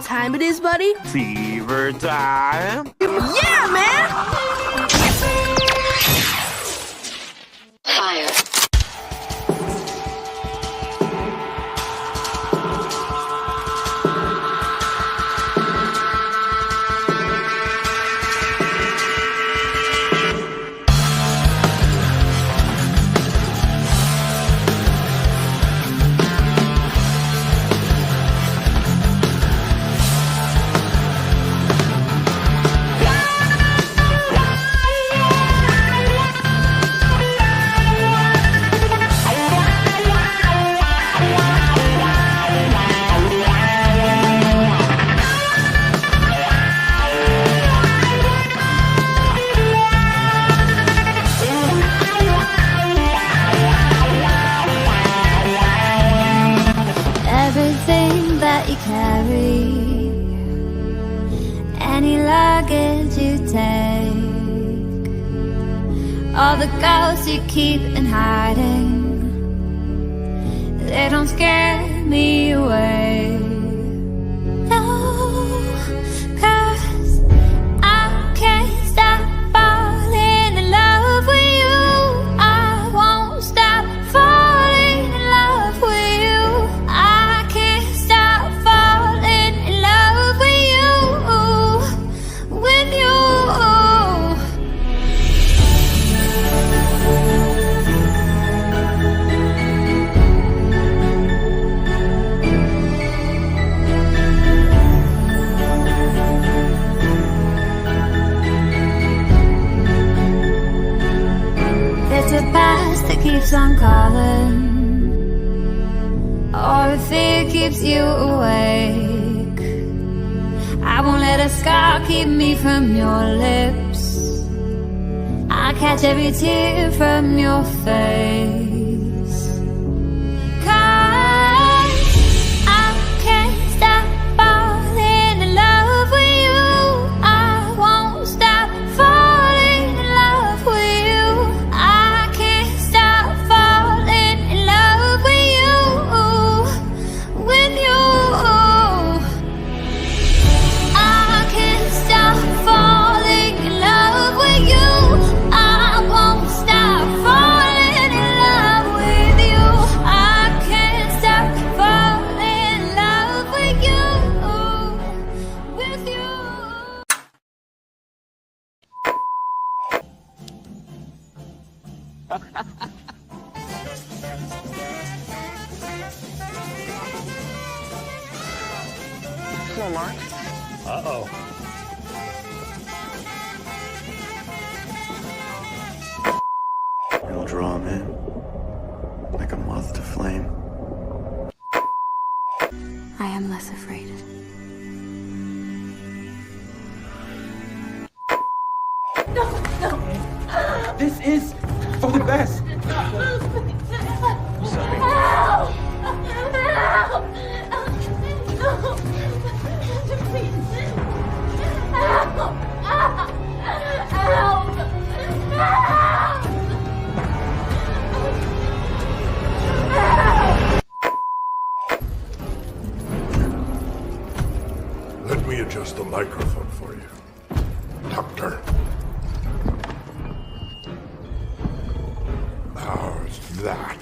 what time it is, buddy? Fever time. Yeah, man! Fire. Everything that you carry, any luggage you take, all the ghosts you keep in hiding, they don't scare me away. No, 'cause I can't stop falling in love with you. I won't stop falling in love with you. I can't stop falling in love with you, with you. There's a past that keeps on calling, or if fear keeps you awake. I won't let a scar keep me from your lips. I catch every tear from your face. 'Cause I can't stop falling in love with you. I won't stop falling in love with you. I can't stop falling in love with you, with you. I can't stop falling in love with you. I won't stop falling in love with you. I can't stop falling in love with you, with you. Come on, Mark. Uh-oh. You'll draw him in like a moth to flame. I am less afraid. This is for the best. Let me adjust the microphone for you, Doctor. How's that?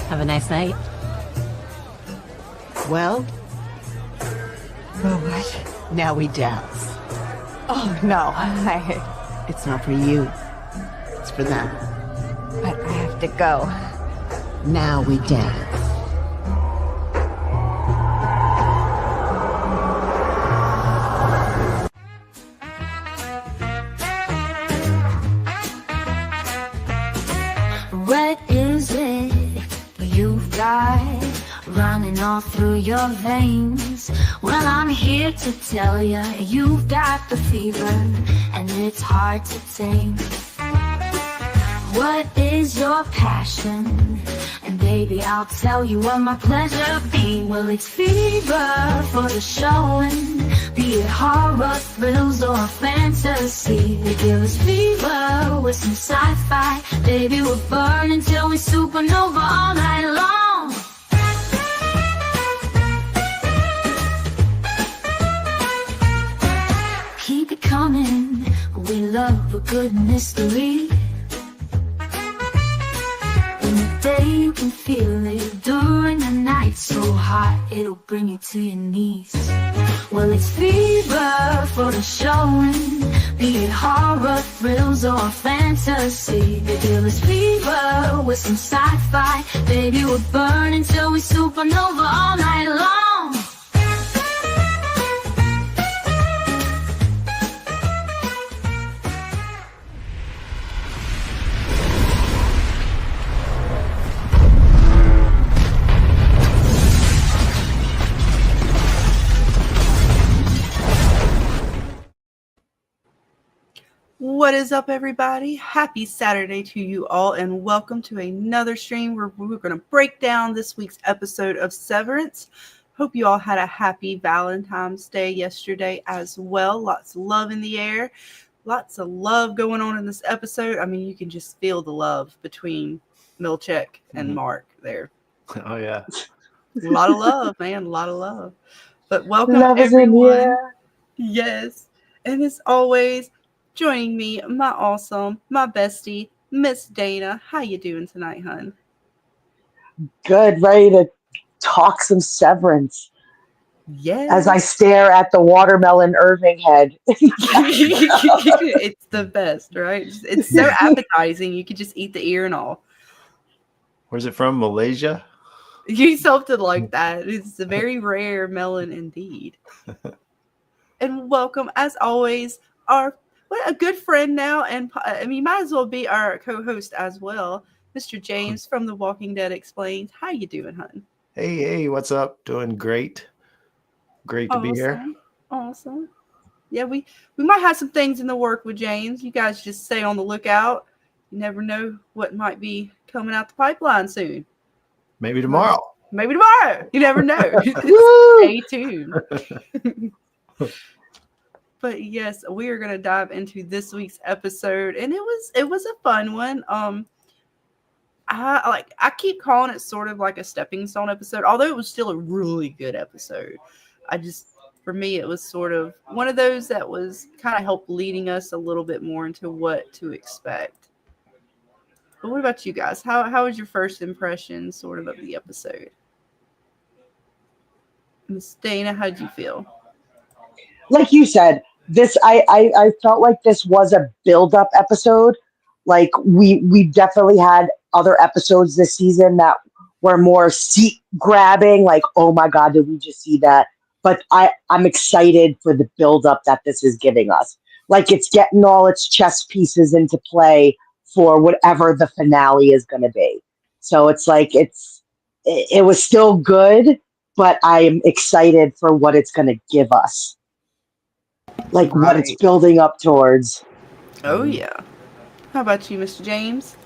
Have a nice night. Well? Oh, what? Now we dance. Oh, no. It's not for you. It's for them. But I have to go. Now we dance. What is it you've got running all through your veins? Well, I'm here to tell you, you've got the fever, and it's hard to tame. What is your passion? And baby, I'll tell you what my pleasure be. Well, it's fever for the showing, Be it horror, thrills, or fantasy, they give us fever with some sci-fi. Baby, we'll burn until we supernova all night long. Keep it coming, we love a good mystery. In the day you can feel it, during the night so hot it'll bring you to your knees. Well, it's fever for the showing, be it horror, thrills, or fantasy. They give us fever with some sci-fi. Baby, we'll burn until we supernova all night long. What is up, everybody? Happy Saturday to you all, and welcome to another stream where we're going to break down this week's episode of Severance. Hope you all had a happy Valentine's Day yesterday as well. Lots of love in the air. Lots of love going on in this episode. I mean, you can just feel the love between Milchek and Mark there. Oh, yeah. A lot of love, man. A lot of love. But welcome, love everyone. Yes. And as always, joining me, my bestie, Miss Dana. How you doing tonight, hun? Good, ready to talk some Severance. Yes. As I stare at the watermelon Irving head. It's the best, right? It's so appetizing. You could just eat the ear and all. Where's it from? Malaysia? Something like that. It's a very rare melon indeed. And welcome, as always, a good friend now, and I mean, might as well be our co-host as well, Mr. James from The Walking Dead Explained. How you doing, hun? Hey, what's up? Doing great. Great to be here. Awesome. Yeah, we might have some things in the work with James. You guys just stay on the lookout. You never know what might be coming out the pipeline soon. Maybe tomorrow. You never know. Stay tuned. But yes, we are going to dive into this week's episode, and it was a fun one. I keep calling it sort of like a stepping stone episode, although it was still a really good episode. For me, it was sort of one of those that was kind of helped leading us a little bit more into what to expect. But what about you guys? How was your first impression sort of the episode? Miss Dana, how'd you feel? Like you said, I felt like this was a build-up episode. Like we definitely had other episodes this season that were more seat-grabbing, like, oh my God, did we just see that? But I'm excited for the build-up that this is giving us. Like, it's getting all its chess pieces into play for whatever the finale is going to be. So it's like it was still good, but I'm excited for what it's going to give us. Like what it's building up towards. Oh, yeah. How about you, Mr. James?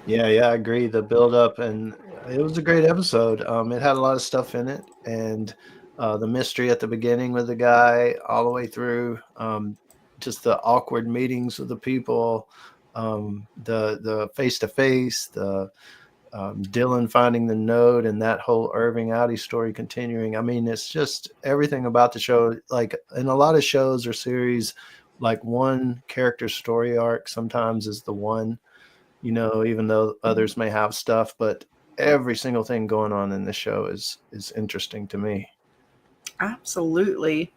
Yeah, I agree. The build up, and it was a great episode. It had a lot of stuff in it, and the mystery at the beginning with the guy all the way through, just the awkward meetings with the people, the face-to-face, the Dylan finding the note, and that whole Irving Outie story continuing. I mean, it's just everything about the show. Like in a lot of shows or series, like one character story arc sometimes is the one, even though others may have stuff, but every single thing going on in the show is interesting to me. Absolutely.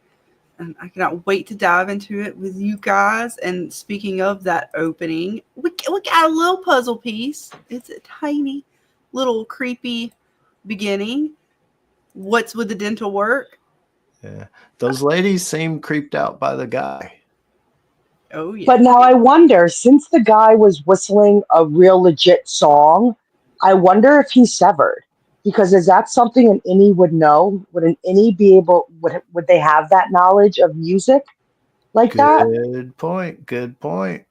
And I cannot wait to dive into it with you guys. And speaking of that opening, we got a little puzzle piece. It's a tiny, little creepy beginning. What's with the dental work? Yeah. Those ladies seem creeped out by the guy. Oh, yeah. But now I wonder, since the guy was whistling a real legit song, I wonder if he's severed. Because is that something an innie would know? Would an innie be able? Would they have that knowledge of music like that? Good point.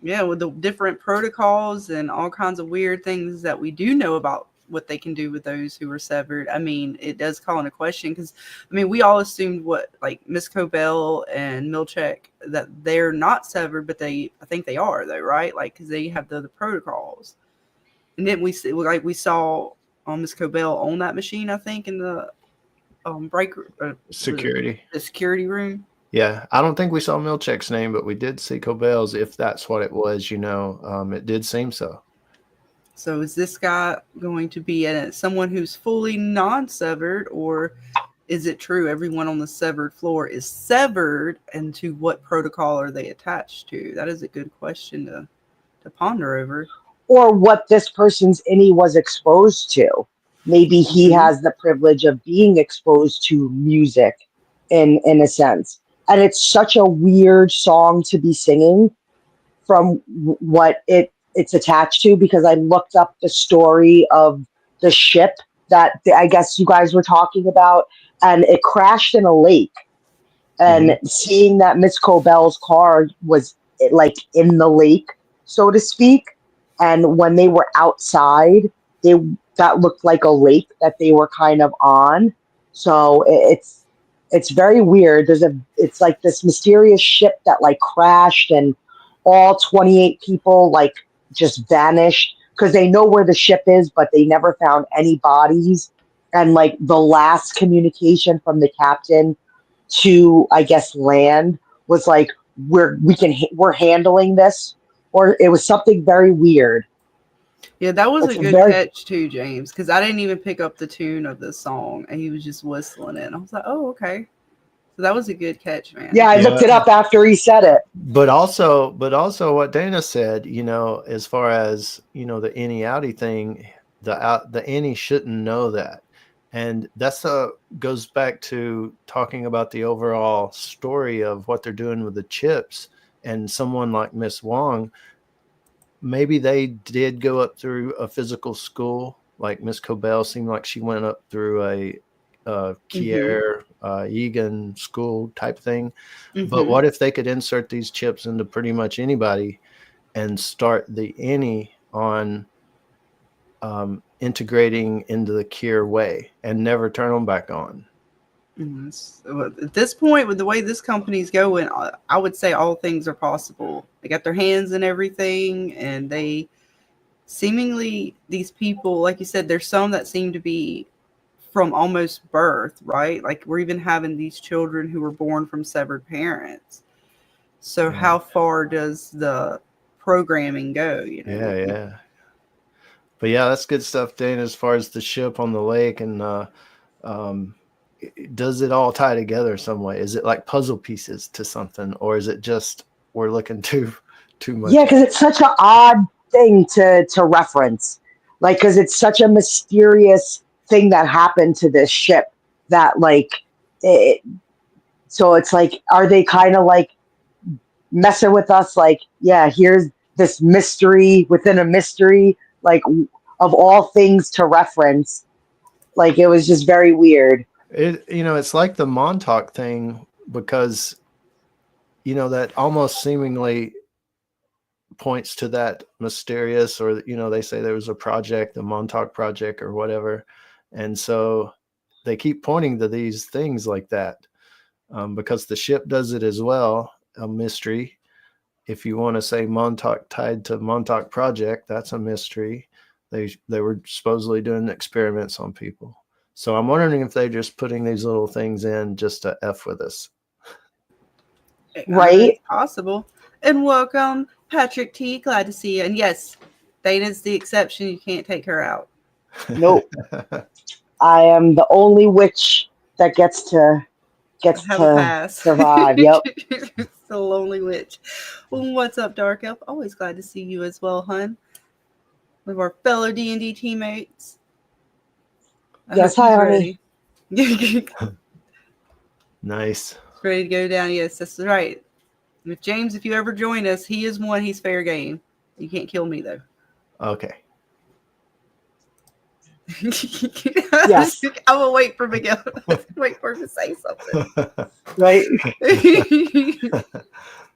Yeah, with the different protocols and all kinds of weird things that we do know about what they can do with those who are severed. I mean, it does call into question because, I mean, we all assumed Miss Cobell and Milchek, that they're not severed, but I think they are though, right? Like, because they have the protocols. And then we saw Miss Cobell on that machine, I think, in the Security. The security room. Yeah, I don't think we saw Milchek's name, but we did see Cobell's. If that's what it was, it did seem so. So is this guy going to be someone who's fully non-severed, or is it true everyone on the severed floor is severed, and to what protocol are they attached to? That is a good question to ponder over. Or what this person's innie was exposed to. Maybe he has the privilege of being exposed to music in a sense. And it's such a weird song to be singing from what it's attached to, because I looked up the story of the ship that I guess you guys were talking about, and it crashed in a lake. And seeing that Miss Cobell's car was like in the lake, so to speak, and when they were outside, that looked like a lake that they were kind of on. So it's very weird. It's like this mysterious ship that like crashed, and all 28 people like just vanished because they know where the ship is, but they never found any bodies. And like the last communication from the captain to, I guess, land was like, we're handling this, or it was something very weird. Yeah, that was a good catch too, James, because I didn't even pick up the tune of the song, and he was just whistling it. I was like, oh, okay. So that was a good catch, man. Yeah, I looked it up after he said it. But also what Dana said, as far as, the innie outie thing, the innie shouldn't know that. And that's goes back to talking about the overall story of what they're doing with the chips. And someone like Miss Wong, maybe they did go up through a physical school. Like Miss Cobell seemed like she went up through a Kier, Egan school type thing. But what if they could insert these chips into pretty much anybody and start the innie on integrating into the Kier way and never turn them back on? So at this point, with the way this company's going, I would say all things are possible. They got their hands in everything, and they seemingly, these people, like you said, there's some that seem to be from almost birth, right? Like we're even having these children who were born from severed parents. So how far does the programming go? Yeah. But yeah, that's good stuff, Dane. As far as the ship on the lake, and does it all tie together some way? Is it like puzzle pieces to something, or is it just we're looking too much? Yeah, because it's such an odd thing to reference, like because it's such a mysterious thing that happened to this ship that like it. So it's like, are they kind of like messing with us? Like, yeah, here's this mystery within a mystery, like of all things to reference. Like it was just very weird. It's like the Montauk thing, because that almost seemingly points to that mysterious, or they say there was a project, the Montauk project or whatever, and so they keep pointing to these things like that, because the ship does it as well. A mystery. If you want to say Montauk tied to Montauk project, that's a mystery. They were supposedly doing experiments on people. So I'm wondering if they're just putting these little things in just to F with us. Right? Possible. And welcome, Patrick T. Glad to see you. And yes, Dana's the exception. You can't take her out. Nope. I am the only witch that gets to survive. Yep. It's the lonely witch. Well, what's up, Dark Elf? Always glad to see you as well, hun. One of our fellow D&D teammates. Yes, hi, honey. Nice. Ready to go down. Yes, that's right. With James, if you ever join us, he is one. He's fair game. You can't kill me, though. Okay. Yes. I will wait for Miguel. Wait for him to say something. Right?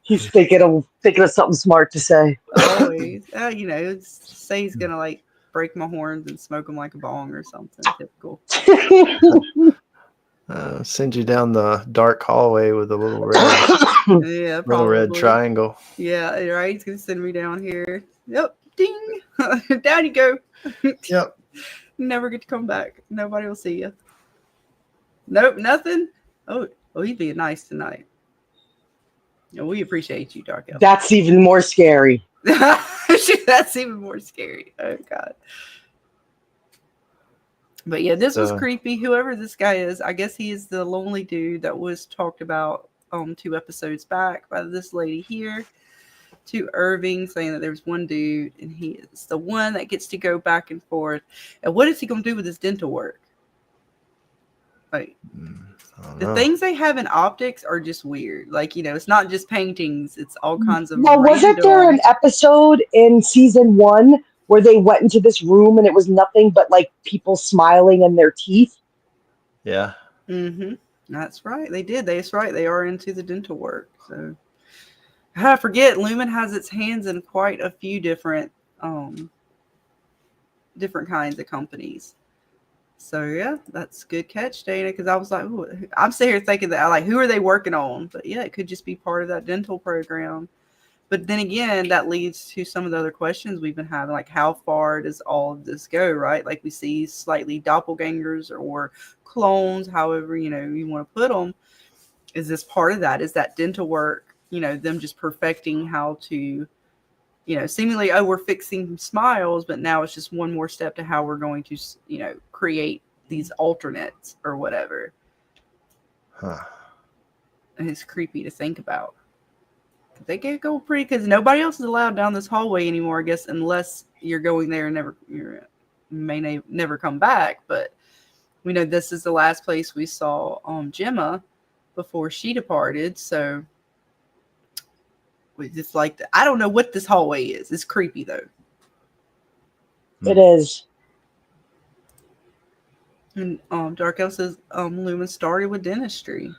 He's thinking of something smart to say. Always. Say he's gonna break my horns and smoke them like a bong or something. Typical. Send you down the dark hallway with a little red, Yeah, little red probably. triangle. Yeah, right. He's gonna send me down here. Yep, ding. Down you go. Yep. Never get to come back. Nobody will see you. Nope, nothing. Oh, he's being nice tonight. Yeah, we appreciate you, Dark Elf. That's even more scary. That's even more scary. Oh God. But yeah, this was creepy. Whoever this guy is, I guess he is the lonely dude that was talked about 2 episodes back by this lady here to Irving, saying that there's one dude and he is the one that gets to go back and forth. And what is he gonna do with his dental work? Like the things they have in optics are just weird. Like, it's not just paintings, it's all kinds of Wasn't there an episode in season 1 where they went into this room and it was nothing but like people smiling and their teeth? Yeah. Mm-hmm. That's right. They did. That's right. They are into the dental work. So I forget, Lumen has its hands in quite a few different kinds of companies. So yeah, that's a good catch, Dana, because I was like, ooh, I'm sitting here thinking that, like, who are they working on? But yeah, it could just be part of that dental program. But then again, that leads to some of the other questions we've been having, like how far does all of this go, right? Like we see slightly doppelgangers or clones, however, you want to put them. Is this part of that? Is that dental work, them just perfecting how to, seemingly, we're fixing smiles, but now it's just one more step to how we're going to, create these alternates or whatever. Huh. And it's creepy to think about. They get go pretty, because nobody else is allowed down this hallway anymore, I guess, unless you're going there and never come back. But we know this is the last place we saw Gemma before she departed. So it's like I don't know what this hallway is. It's creepy though. It is. And Dark Elf says Lumen started with dentistry.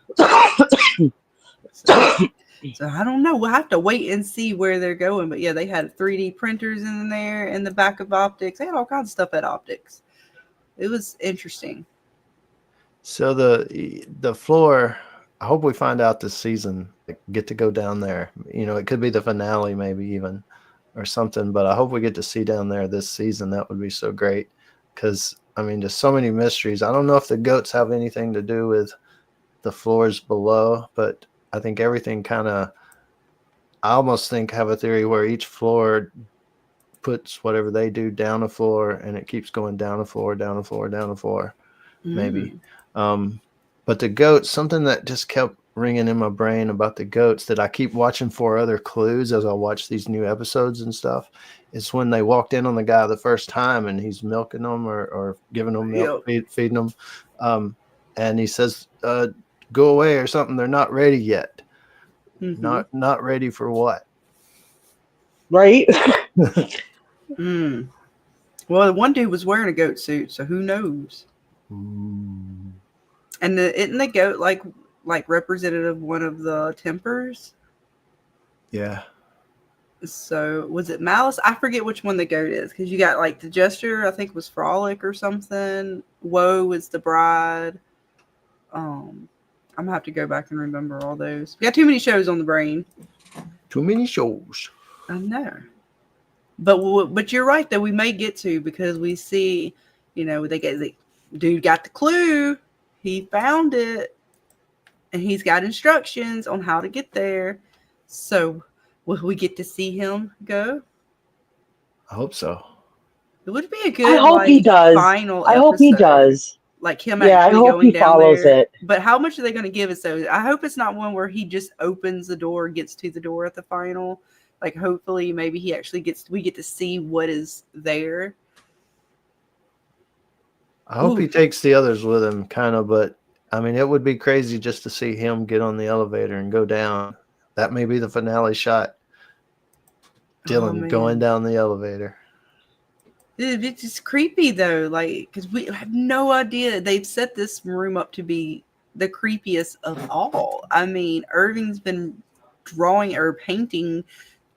So I don't know. We'll have to wait and see where they're going. But yeah, they had 3D printers in there in the back of optics. They had all kinds of stuff at optics. It was interesting. So the floor, I hope we find out this season, get to go down there. It could be the finale maybe even or something, but I hope we get to see down there this season. That would be so great because, there's so many mysteries. I don't know if the goats have anything to do with the floors below, but I think everything I almost have a theory where each floor puts whatever they do down a floor and it keeps going down a floor, down a floor, down a floor, maybe. But the goats, something that just kept ringing in my brain about the goats that I keep watching for other clues as I watch these new episodes and stuff, is when they walked in on the guy the first time and he's milking them or giving them milk, feeding them. And he says, go away or something. They're not ready yet. Not ready for what? Right? Well, the one dude was wearing a goat suit, so who knows? And isn't the goat like representative of one of the tempers? Yeah. So was it Malice? I forget which one the goat is, because you got like the Jester, I think was Frolic or something. Woe is the bride. I'm gonna have to go back and remember all those. We got too many shows on the brain. Too many shows. I know. But you're right, though, we may get to, because we see, the dude got the clue. He found it. And he's got instructions on how to get there. So will we get to see him go? I hope so. It would be a good I hope he does. Final I hope he episode. does. Like him Yeah, I actually hope going he down follows there. it. But how much are they going to give us, though? I hope it's not one where he just opens the door, gets to the door at the final. Like, hopefully, maybe he actually we get to see what is there. I hope he takes the others with him, kind of, but it would be crazy just to see him get on the elevator and go down. That may be the finale shot. Dylan going down the elevator. Dude, it's just creepy, though. Like, because we have no idea. They've set this room up to be the creepiest of all. Irving's been drawing or painting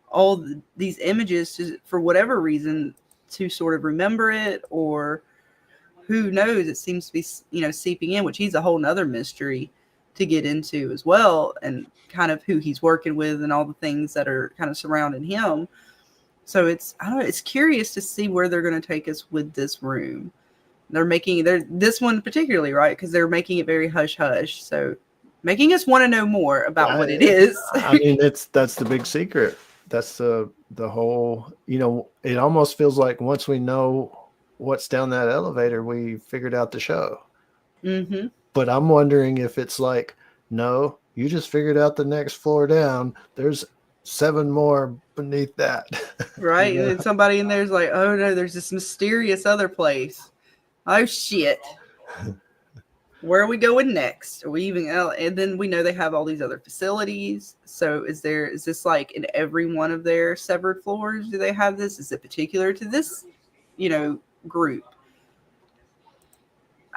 all these images for whatever reason to sort of remember it, or who knows? It seems to be, seeping in, which he's a whole nother mystery to get into as well, and kind of who he's working with and all the things that are kind of surrounding him. So it's curious to see where they're going to take us with this room. They're this one particularly, right? Because they're making it very hush hush. So making us want to know more about what it is. I mean, that's the big secret. That's the whole, it almost feels like once we know what's down that elevator, we figured out the show. Mm-hmm. But I'm wondering if it's like, no, you just figured out the next floor down. There's 7 more beneath that. Right. And then somebody in there's like, oh no, there's this mysterious other place. Oh shit. Where are we going next? Are we even? And then we know they have all these other facilities. So is this like in every one of their severed floors? Do they have this? Is it particular to this, group?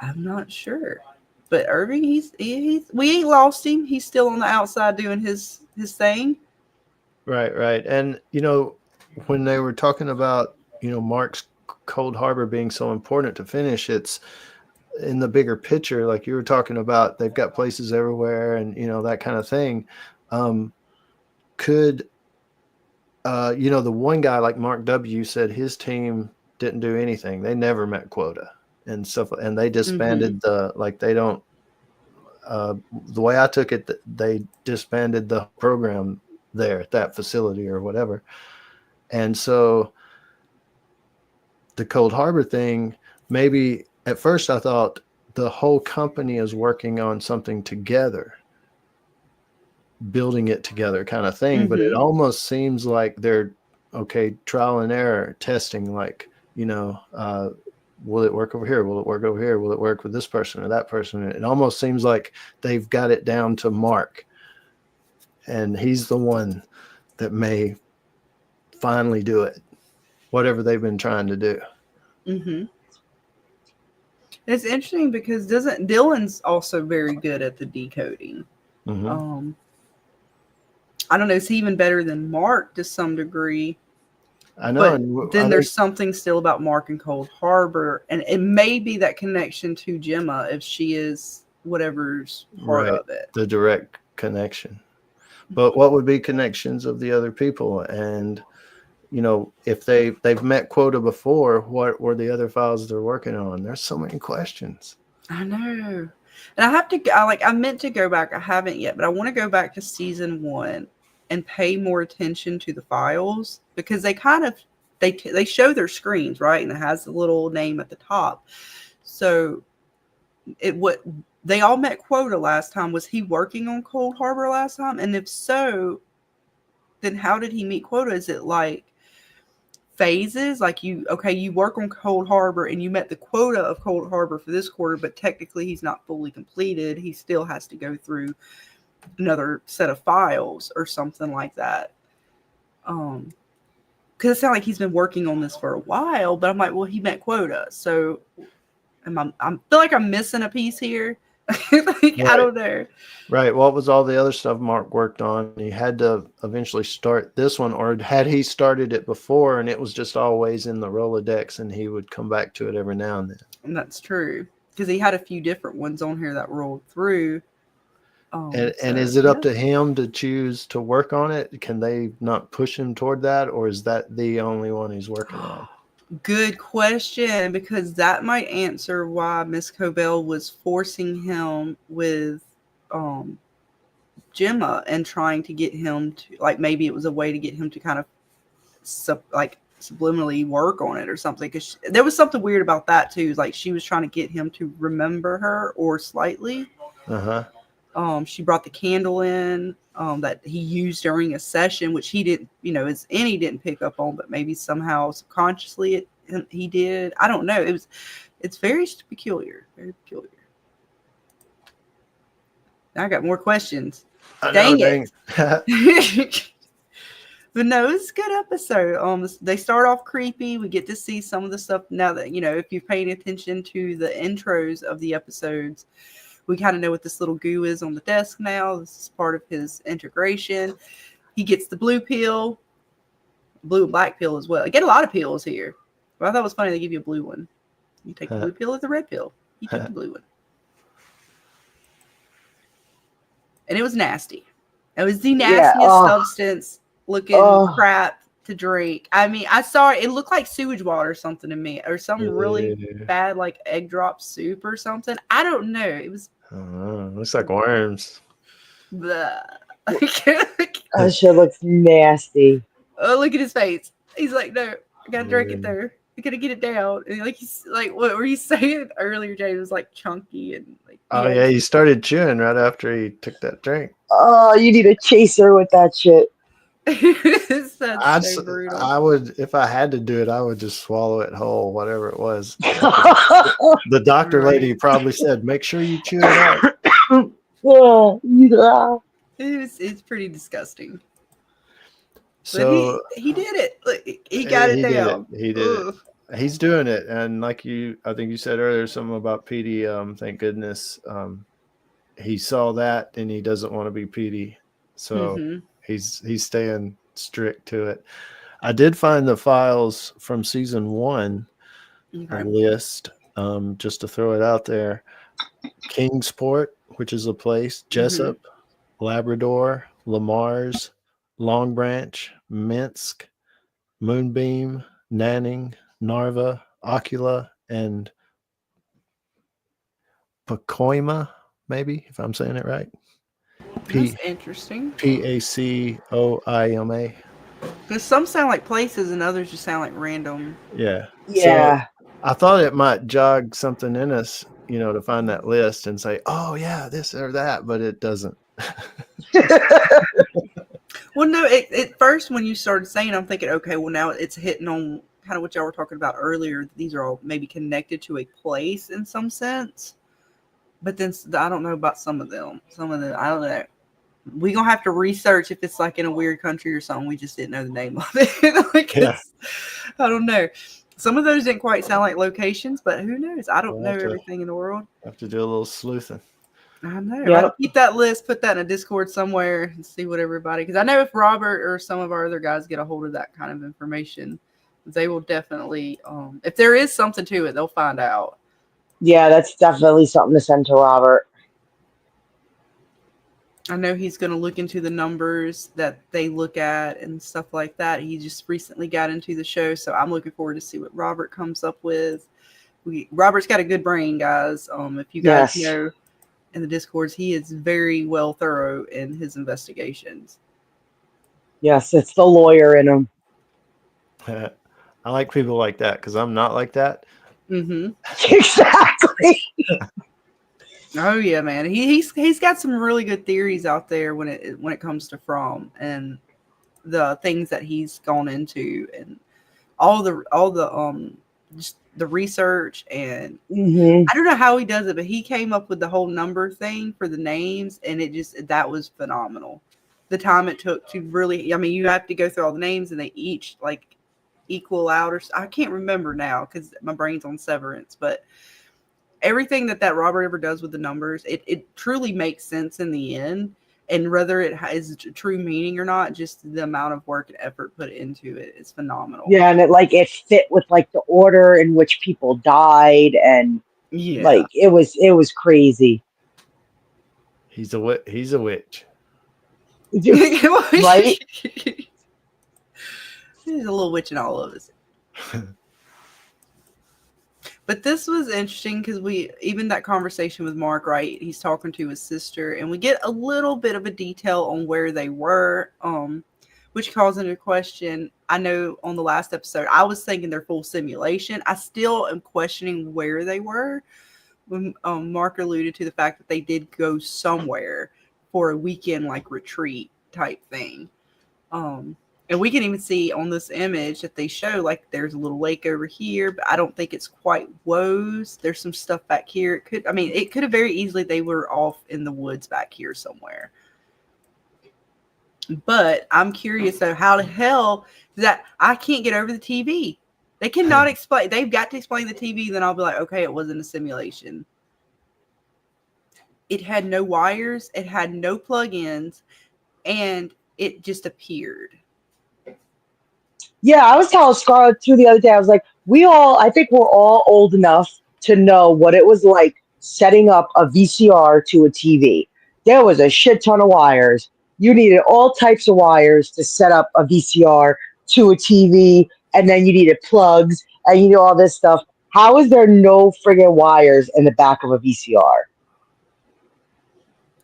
I'm not sure. But Irving, he's we ain't lost him. He's still on the outside doing his thing. Right. And when they were talking about Mark's Cold Harbor being so important to finish, it's in the bigger picture, like you were talking about, they've got places everywhere and that kind of thing. Could the one guy like Mark W said his team didn't do anything. They never met quota and stuff, and they disbanded they don't the way I took it, they disbanded the program there at that facility or whatever. And so the Cold Harbor thing, maybe at first I thought the whole company is working on something together, building it together kind of thing. But it almost seems like they're trial and error testing, like, will it work over here? Will it work over here? Will it work with this person or that person? It almost seems like they've got it down to Mark, and he's the one that may finally do it, whatever they've been trying to do. Mm-hmm. It's interesting because Dylan's also very good at the decoding. Mm-hmm. I don't know, is he even better than Mark to some degree? I know. But then there's something still about Mark and Cold Harbor, and it may be that connection to Gemma if she is whatever's part of it. The direct connection. But what would be connections of the other people? And if they've met quota before, what were the other files they're working on? There's so many questions. I know. And I meant to go back. I haven't yet, but I want to go back to season 1 and pay more attention to the files, because they kind of, they show their screens, right? And it has the little name at the top. So they all met quota last time. Was he working on Cold Harbor last time? And if so, then how did he meet quota? Is it like phases? Like you work on Cold Harbor and you met the quota of Cold Harbor for this quarter, but technically he's not fully completed. He still has to go through another set of files or something like that. Because it sounds like he's been working on this for a while, but I'm like, well, he met quota. So I feel like I'm missing a piece here. Right. I don't know. Right. What was all the other stuff Mark worked on? He had to eventually start this one, or had he started it before and it was just always in the Rolodex and he would come back to it every now and then? And that's true, because he had a few different ones on here that rolled through. And is it up to him to choose to work on it? Can they not push him toward that, or is that the only one he's working on? Good question, because that might answer why Miss Cobell was forcing him with Gemma and trying to get him to, like, maybe it was a way to get him to kind of subliminally work on it or something, because there was something weird about that too. Like, she was trying to get him to remember her, or slightly. She brought the candle in that he used during a session, which he didn't, he didn't pick up on, but maybe somehow subconsciously he did. I don't know. It's very peculiar. Very peculiar. Now I got more questions. Dang it. But no, it's a good episode. They start off creepy. We get to see some of the stuff now that, if you're paying attention to the intros of the episodes, we kind of know what this little goo is on the desk now. This is part of his integration. He gets the blue pill, blue and black pill as well. I get a lot of pills here. Well, I thought it was funny they give you a blue one. You take the blue pill or the red pill. He took the blue one. And it was nasty. It was the nastiest substance looking crap to drink. I mean, I saw it. It looked like sewage water or something to me, or some really bad like egg drop soup or something. I don't know. It was. Looks like worms. Blah. That shit looks nasty. Oh, look at his face. He's like, no, I gotta drink it there. I gotta get it down. And like he's like, what were you saying earlier, Jay? It was like chunky and like. Oh yeah, he started chewing right after he took that drink. Oh, you need a chaser with that shit. That's so brutal. I would, if I had to do it, I would just swallow it whole, whatever it was. The doctor lady probably said, "Make sure you chew it out." It's pretty disgusting. So but he did it. Like, he got it down. He did it. He's doing it, and like I think you said earlier, something about Petey. Thank goodness, he saw that, and he doesn't want to be Petey, so he's staying strict to it. I did find the files from season 1, a list, just to throw it out there. Kingsport, which is a place, Jessup, Labrador, Lamar's, Long Branch, Minsk, Moonbeam, Nanning, Narva, Ocula, and Pacoima, maybe, if I'm saying it right. That's interesting. Pacoima. Because some sound like places and others just sound like random. Yeah. Yeah. So I thought it might jog something in us, to find that list and say, oh, yeah, this or that, but it doesn't. Well, no, at first when you started saying, I'm thinking, okay, well, now it's hitting on kind of what y'all were talking about earlier. These are all maybe connected to a place in some sense. But then I don't know about some of them. Some of them, I don't know. We're going to have to research if it's like in a weird country or something. We just didn't know the name of it. I don't know. Some of those didn't quite sound like locations, but who knows? I don't know everything in the world. Have to do a little sleuthing. I know. Yep. I'll keep that list, put that in a Discord somewhere and see what everybody, because I know if Robert or some of our other guys get a hold of that kind of information, they will definitely, if there is something to it, they'll find out. Yeah, that's definitely something to send to Robert. I know he's going to look into the numbers that they look at and stuff like that. He just recently got into the show, so I'm looking forward to see what Robert comes up with. Robert's got a good brain, guys. If you guys know in the Discords, he is very well thorough in his investigations. Yes, it's the lawyer in him. I like people like that because I'm not like that. Exactly. Oh yeah, man. He's got some really good theories out there when it comes to From and the things that he's gone into and all the just the research and I don't know how he does it, but he came up with the whole number thing for the names, and that was phenomenal. The time it took to really, I mean, you have to go through all the names and they each like equal out, or I can't remember now because my brain's on Severance, but everything that Robert ever does with the numbers, it truly makes sense in the end. And whether it has true meaning or not, just the amount of work and effort put into it is phenomenal. Yeah, and it fit with like the order in which people died, and like it was crazy. He's a witch. Right? There's a little witch in all of us. But this was interesting because even that conversation with Mark, right? He's talking to his sister, and we get a little bit of a detail on where they were, which calls into question. I know on the last episode, I was thinking they're full simulation. I still am questioning where they were. When Mark alluded to the fact that they did go somewhere for a weekend like retreat type thing. And we can even see on this image that they show, like, there's a little lake over here, but I don't think it's quite Woes. There's some stuff back here. It could have very easily, they were off in the woods back here somewhere. But I'm curious, though, how the hell is that? I can't get over the TV. They cannot explain. They've got to explain the TV. Then I'll be like, okay, it wasn't a simulation. It had no wires. It had no plug-ins. And it just appeared. Yeah, I was telling Scarlett too the other day. I was like, I think we're all old enough to know what it was like setting up a VCR to a TV. There was a shit ton of wires. You needed all types of wires to set up a VCR to a TV, and then you needed plugs, and you know all this stuff. How is there no friggin' wires in the back of a VCR?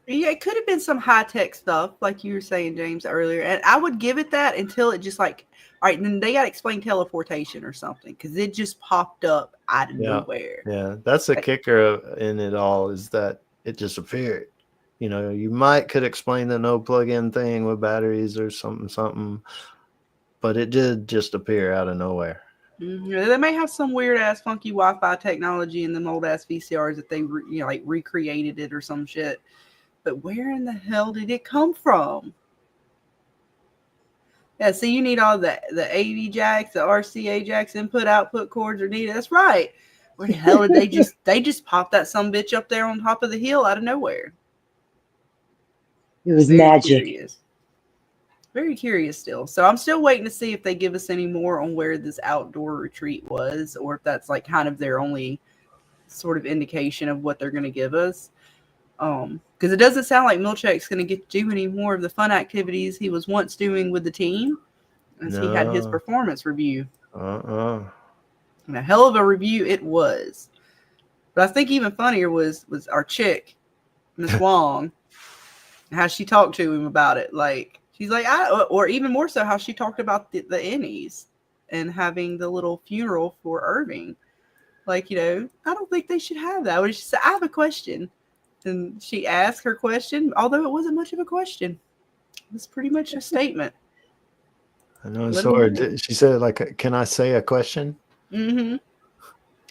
Yeah, it could have been some high tech stuff, like you were saying, James, earlier. And I would give it that until it just like, all right, and then they got to explain teleportation or something because it just popped up out of nowhere. Yeah, that's the kicker in it all is that it just appeared. You know, you could explain the no plug-in thing with batteries or something, but it did just appear out of nowhere. Mm-hmm. They may have some weird ass funky Wi-Fi technology in them old ass VCRs that they like recreated it or some shit. But where in the hell did it come from? Yeah, so you need all the AV jacks, the RCA jacks, input output cords are needed. That's right. Where the hell did they just pop that some bitch up there on top of the hill out of nowhere? It was Very magic. Curious. Very curious still. So I'm still waiting to see if they give us any more on where this outdoor retreat was, or if that's like kind of their only sort of indication of what they're going to give us. Because it doesn't sound like Milchek's going to get to do any more of the fun activities he was once doing with the team, as he had his performance review. And a hell of a review it was. But I think even funnier was our chick, Miss Wong, how she talked to him about it. Like she's like, or even more so, how she talked about the Ennies and having the little funeral for Irving. Like, you know, I don't think they should have that. She said, I have a question. And she asked her question, although it wasn't much of a question. It was pretty much a statement. I know. So she said, like, can I say a question? Mm-hmm. And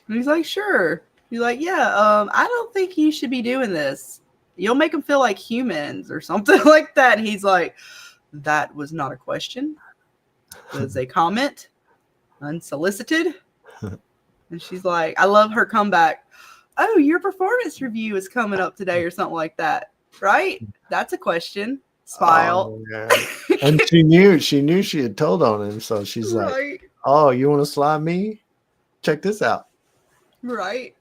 he's like, sure. He's like, yeah, I don't think you should be doing this. You'll make them feel like humans or something like that. And he's like, that was not a question. It was a comment, unsolicited. And she's like, I love her comeback. Oh, your performance review is coming up today or something like that, right? That's a question. Smile. Oh, yeah. And she knew she had told on him, so she's like, oh, you want to slide me? Check this out. Right.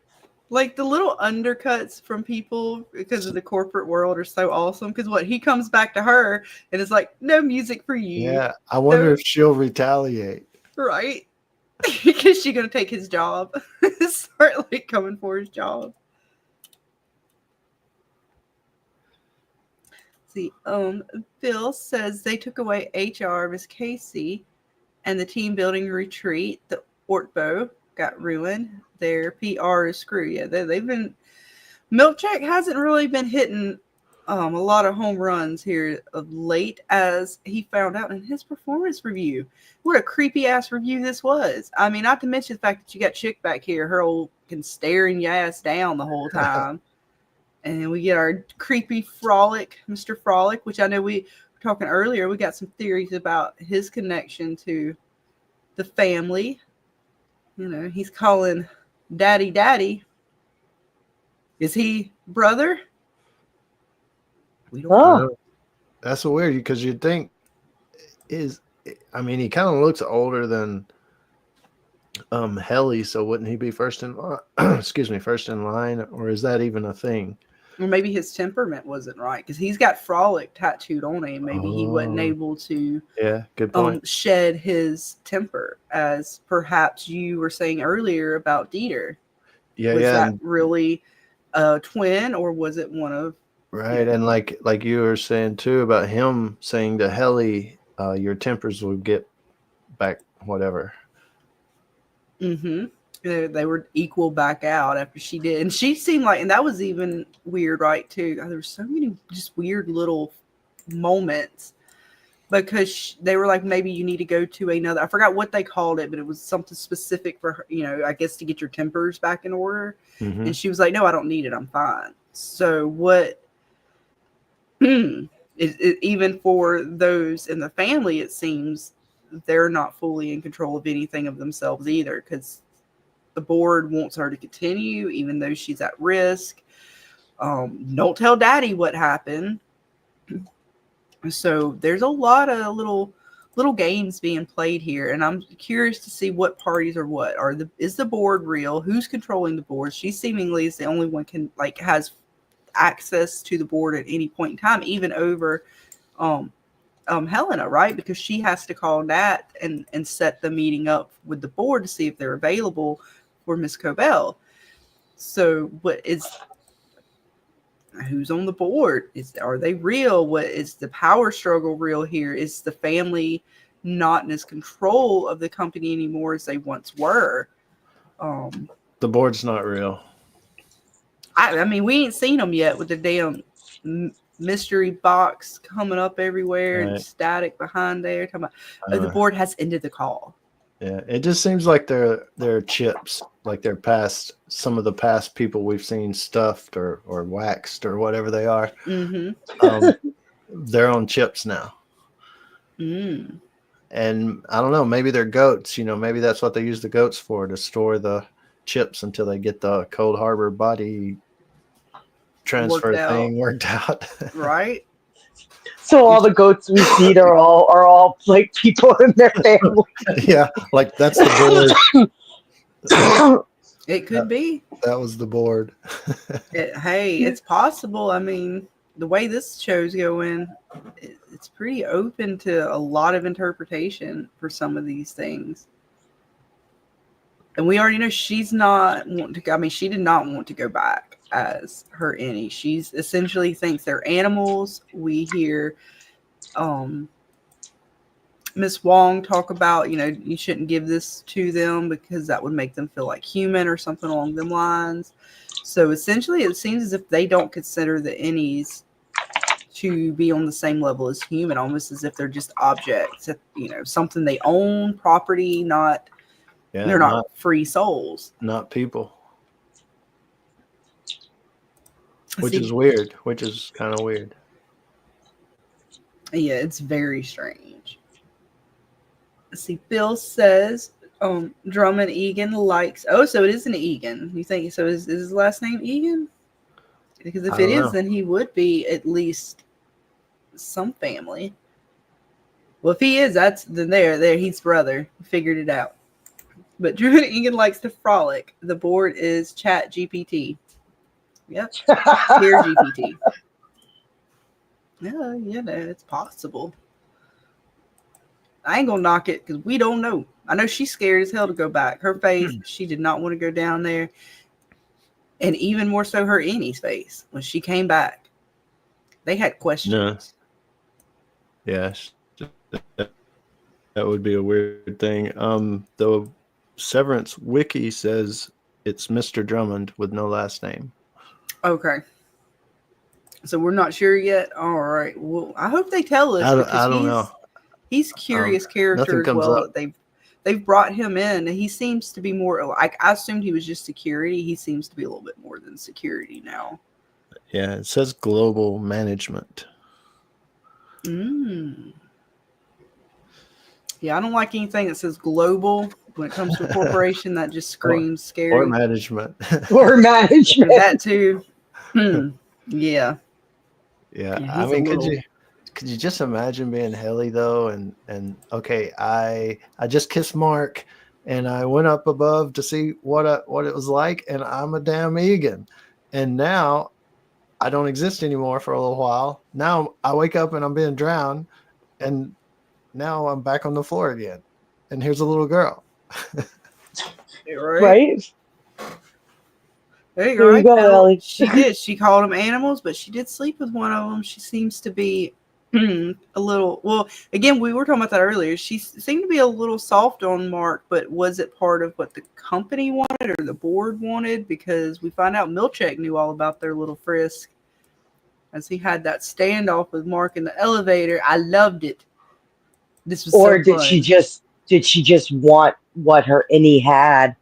Like the little undercuts from people because of the corporate world are so awesome. Because he comes back to her and is like, no music for you. Yeah. I wonder if she'll retaliate. Right. Because she's going to take his job. Start like coming for his job. See, Bill says they took away HR, Miss Casey, and the team building retreat. The Ortbo got ruined. Their PR is screwed. Yeah, they've been. Milchek hasn't really been hitting a lot of home runs here of late, as he found out in his performance review. What a creepy ass review this was. I mean, not to mention the fact that you got Chick back here, her old staring your ass down the whole time. And we get our creepy Frolic, Mr. Frolic, which I know we were talking earlier. We got some theories about his connection to the family. You know, he's calling Daddy Daddy. Is he brother? We don't know. That's weird because you'd think he kind of looks older than Helly, so wouldn't he be first in first in line, or is that even a thing? Or maybe his temperament wasn't right because he's got Frolic tattooed on him. Maybe he wasn't able to good point. Shed his temper, as perhaps you were saying earlier about Dieter. Was that really a twin, or was it one of right? And like you were saying too about him saying to Helly, your tempers will get back whatever. Mm-hmm. They were equal back out after she did. And she seemed like, and that was even weird, right, too. There were so many just weird little moments because they were like, maybe you need to go to another, I forgot what they called it, but it was something specific for her, you know, I guess to get your tempers back in order. Mm-hmm. And she was like, no, I don't need it. I'm fine. So what, even for those in the family, it seems they're not fully in control of anything of themselves either, because the board wants her to continue even though she's at risk. Don't tell Daddy what happened. So there's a lot of little little games being played here, and I'm curious to see what parties are what. Is the board real? Who's controlling the board? She seemingly is the only one has access to the board at any point in time, even over Helena, right? Because she has to call Nat and set the meeting up with the board to see if they're available for Miss Cobell. So who's on the board? Are they real? What is the power struggle real here? Is the family not in as control of the company anymore as they once were? The board's not real. I mean, we ain't seen them yet with the damn mystery box coming up everywhere and static behind there. Talking about, the board has ended the call. Yeah, it just seems like they're chips, like they're past some of the past people we've seen stuffed or waxed or whatever they are. Mm-hmm. They're on chips now. Mm. And I don't know, maybe they're goats. Maybe that's what they use the goats for, to store the chips until they get the Cold Harbor body transfer thing worked out. Right. So all the goats we see are all like people in their family. Yeah, like that's the board. It could be. That was the board. Hey, it's possible. I mean, the way this show's going, it's pretty open to a lot of interpretation for some of these things. And we already know she's not wanting to. I mean, she did not want to go back as her any. She's essentially thinks they're animals. We hear Miss Wong talk about, you shouldn't give this to them because that would make them feel like human or something along them lines. So essentially it seems as if they don't consider the Ennies to be on the same level as human, almost as if they're just objects, something they own, property, they're not free souls. Not people. Which is weird. Which is kind of weird. Yeah, it's very strange. Let's see. Bill says Drummond Egan likes. Oh, so it is an Egan. You think so? Is his last name Egan? Because if it is, then he would be at least some family. Well, if he is, then there he's brother. Figured it out. But Drummond Egan likes to frolic. The board is Chat GPT. Yep. Here GPT. Yeah, it's possible. I ain't gonna knock it because we don't know. I know she's scared as hell to go back. Her face, she did not want to go down there. And even more so her Annie's face when she came back. They had questions. Yeah. That would be a weird thing. The Severance wiki says it's Mr. Drummond with no last name. Okay. So we're not sure yet. All right. Well, I hope they tell us. I don't know. He's curious character as well. They've brought him in, and he seems to be more like, I assumed he was just security. He seems to be a little bit more than security now. Yeah, it says global management. Yeah, I don't like anything that says global when it comes to a corporation. That just screams scary. Or management. Or management. That too. Yeah. Yeah. I mean, could you just imagine being Helly though? And okay, I just kissed Mark and I went up above to see what it was like, and I'm a damn Egan. And now I don't exist anymore for a little while. Now I wake up and I'm being drowned, and now I'm back on the floor again. And here's a little girl. Right? There you go, Ellie. She did. She called them animals, but she did sleep with one of them. She seems to be a little. Well, again, we were talking about that earlier. She seemed to be a little soft on Mark, but was it part of what the company wanted or the board wanted? Because we find out Milchek knew all about their little frisk as he had that standoff with Mark in the elevator. I loved it. This was. Or so did fun. she just want what her Innie had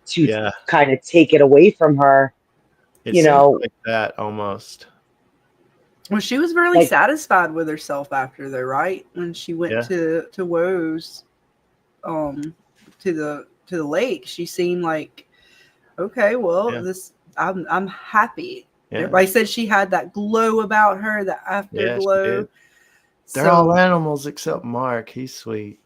to kind of take it away from her? It like that almost. Well, she was really satisfied with herself after, though, right? When she went to Woe's, to the lake, she seemed like, okay, well, I'm happy. Yeah. Everybody said she had that glow about her, that afterglow. They're all animals except Mark. He's sweet.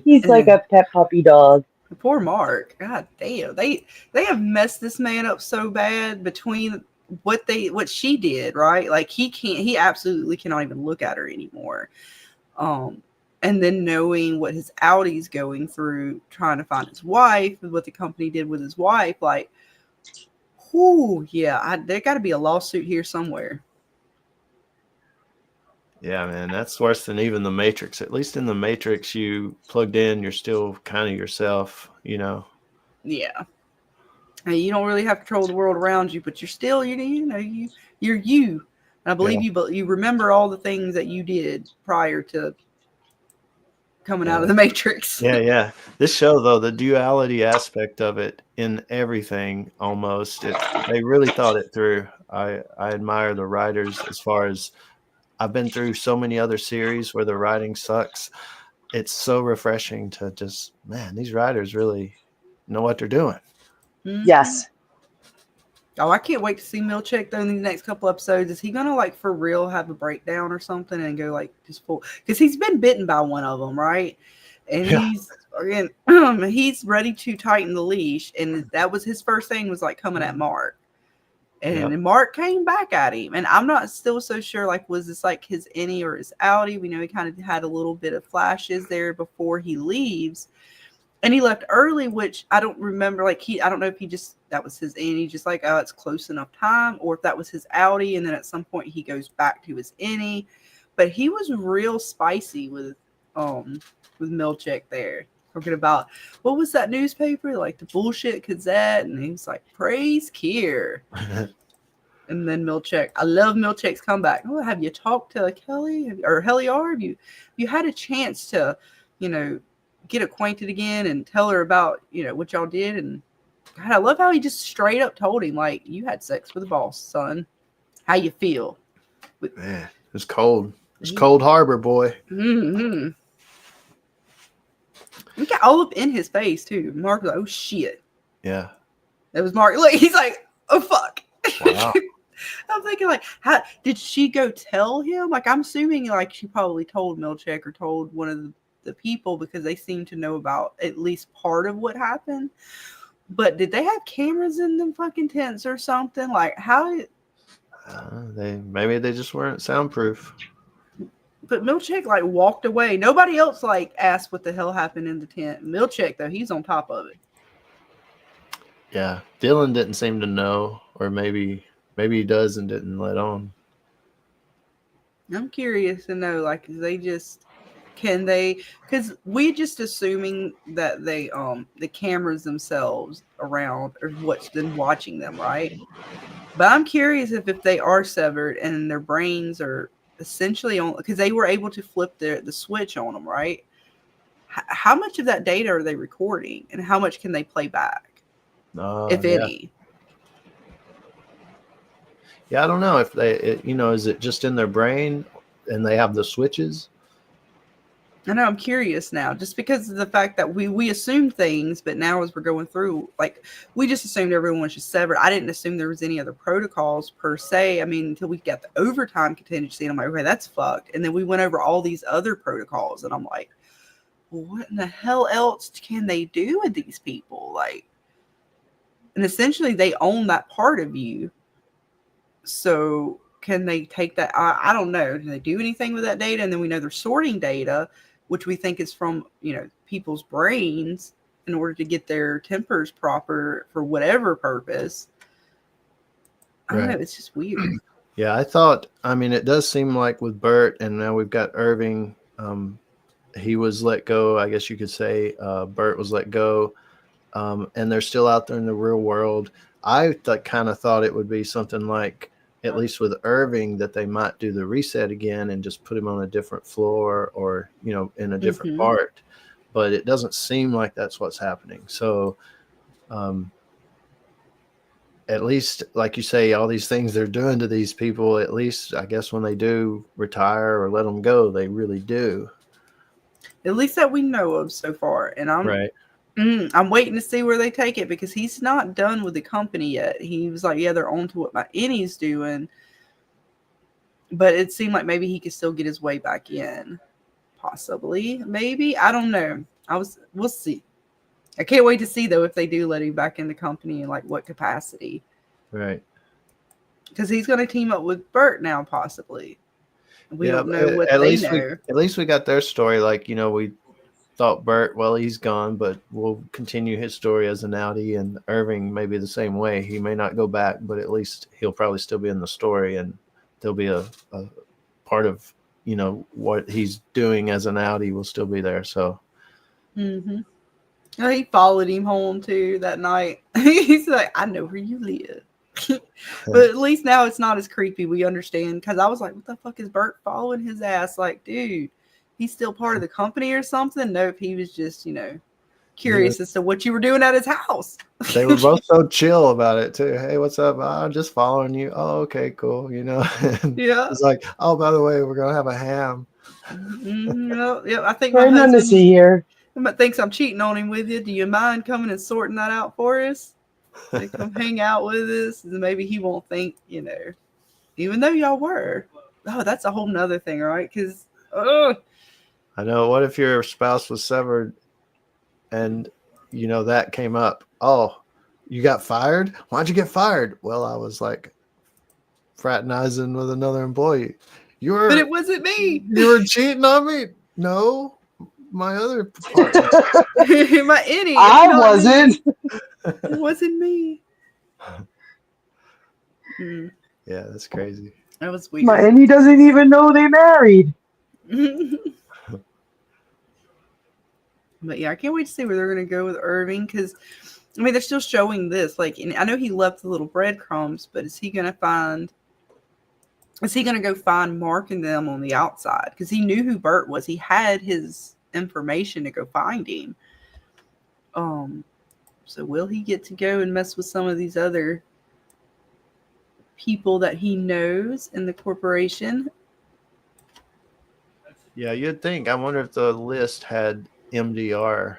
He's like a pet puppy dog. Poor Mark. God damn. They have messed this man up so bad between what she did, right? Like he absolutely cannot even look at her anymore. And then knowing what his Audi's going through, trying to find his wife, what the company did with his wife, like, whoo, yeah, there got to be a lawsuit here somewhere. Yeah, man, that's worse than even the Matrix. At least in the Matrix, you plugged in, you're still kind of yourself, you know. Yeah, and you don't really have control of the world around you, but you're still, you're you. And I believe you remember all the things that you did prior to coming out of the Matrix. Yeah. This show, though, the duality aspect of it in everything, almost, they really thought it through. I admire the writers as far as I've been through so many other series where the writing sucks. It's so refreshing to just, man, these writers really know what they're doing. Mm-hmm. Yes. Oh, I can't wait to see Milchick though in these next couple episodes. Is he gonna like for real have a breakdown or something and go like just full? Because he's been bitten by one of them, right? And he's ready to tighten the leash, and that was his first thing was like coming at Mark, and Mark came back at him, and I'm not still so sure like was this like his innie or his outie? We know he kind of had a little bit of flashes there before he leaves. And he left early, which I don't remember. Like I don't know if that was his innie, just like, oh, it's close enough time, or if that was his outie, and then at some point he goes back to his innie. But he was real spicy with Milchick there, talking about what was that newspaper, like the Bullshit Gazette, and he was like, praise Kier. And then Milchick, I love Milchick's comeback. Oh, have you talked to Kelly or Heliar? Have you had a chance to, get acquainted again and tell her about, what y'all did? And God, I love how he just straight up told him, like, you had sex with the boss, son. How you feel? Man, it was cold. It was Cold Harbor, boy. Mm-hmm. We got all up in his face, too. Mark was like, oh, shit. Yeah. That was Mark. Like, he's like, oh, fuck. Wow. I'm thinking, like, how did she go tell him? Like, I'm assuming, like, she probably told Milchick or told one of the people because they seem to know about at least part of what happened. But did they have cameras in them fucking tents or something? Like, how? Maybe they just weren't soundproof. But Milchick like walked away. Nobody else like asked what the hell happened in the tent. Milchick though, he's on top of it. Yeah, Dylan didn't seem to know, or maybe he does and didn't let on. I'm curious to know, like, can they, because we just assuming that they the cameras themselves around or what's been watching them, right? But I'm curious if they are severed and their brains are essentially on, because they were able to flip the switch on them, right? How much of that data are they recording, and how much can they play back, if any? Yeah, I don't know if is it just in their brain and they have the switches? I know, I'm curious now, just because of the fact that we assumed things, but now as we're going through, like, we just assumed everyone was just severed. I didn't assume there was any other protocols per se. I mean, until we got the overtime contingency, and I'm like, okay, that's fucked. And then we went over all these other protocols, and I'm like, well, what in the hell else can they do with these people? Like, and essentially they own that part of you. So can they take that? I don't know. Can they do anything with that data? And then we know they're sorting data, which we think is from, people's brains in order to get their tempers proper for whatever purpose. I don't know. It's just weird. Yeah, it does seem like with Bert, and now we've got Irving, he was let go. I guess you could say Bert was let go, and they're still out there in the real world. I kind of thought it would be something like, at least with Irving, that they might do the reset again and just put him on a different floor or, in a different part. But it doesn't seem like that's what's happening. So at least, like you say, all these things they're doing to these people, at least I guess when they do retire or let them go, they really do. At least that we know of so far. And I'm waiting to see where they take it, because he's not done with the company yet. He was like, yeah, they're on to what my innie's doing. but it seemed like maybe he could still get his way back in. Possibly, maybe. I don't know. We'll see. I can't wait to see though if they do let him back in the company and like what capacity. Right. Because he's going to team up with Bert now, possibly. We don't know what at they least know. At least we got their story. Like, we thought Bert, well, he's gone, but we'll continue his story as an outie, and Irving may be the same way. He may not go back, but at least he'll probably still be in the story, and there'll be a part of, what he's doing as an outie will still be there. So. Mm-hmm. Oh, he followed him home too that night. He's like, I know where you live. But at least now it's not as creepy. We understand, because I was like, what the fuck is Bert following his ass? Like, dude, he's still part of the company or something? Nope, he was just, curious as to what you were doing at his house. They were both so chill about it too. Hey, what's up? I'm just following you. Oh, okay, cool. Yeah. It's like, oh, by the way, we're gonna have a ham. Mm-hmm. I think Very my none to husband see here. thinks I'm cheating on him with you. Do you mind coming and sorting that out for us? They come hang out with us, and maybe he won't think, even though y'all were. Oh, that's a whole nother thing, right? Because, I know. What if your spouse was severed and, that came up? Oh, you got fired? Why'd you get fired? Well, I was like fraternizing with another employee. But it wasn't me. You were cheating on me? No, my other partner. My idiot. I wasn't. It wasn't me. Yeah, that's crazy. That was weird. And he doesn't even know they married. But yeah, I can't wait to see where they're going to go with Irving, because they're still showing this. Like, and I know he left the little breadcrumbs, but is he going to go find Mark and them on the outside? Because he knew who Bert was. He had his information to go find him. So will he get to go and mess with some of these other people that he knows in the corporation? Yeah, you'd think. I wonder if the list had MDR.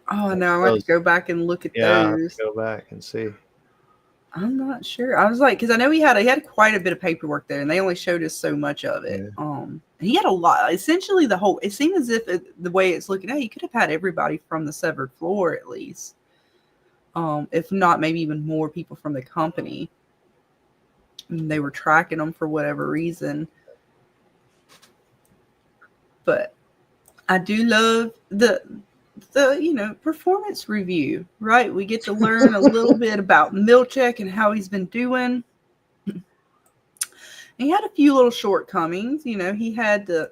Oh no, I have to go back and look at those. Go back and see. I'm not sure. I was like, because I know he had quite a bit of paperwork there, and they only showed us so much of it. Yeah. And he had a lot. Essentially, it seemed as if the way it's looking at, he could have had everybody from the severed floor at least, if not maybe even more people from the company. And they were tracking them for whatever reason. But I do love the performance review, right? We get to learn a little bit about Milchek and how he's been doing. He had a few little shortcomings. He had the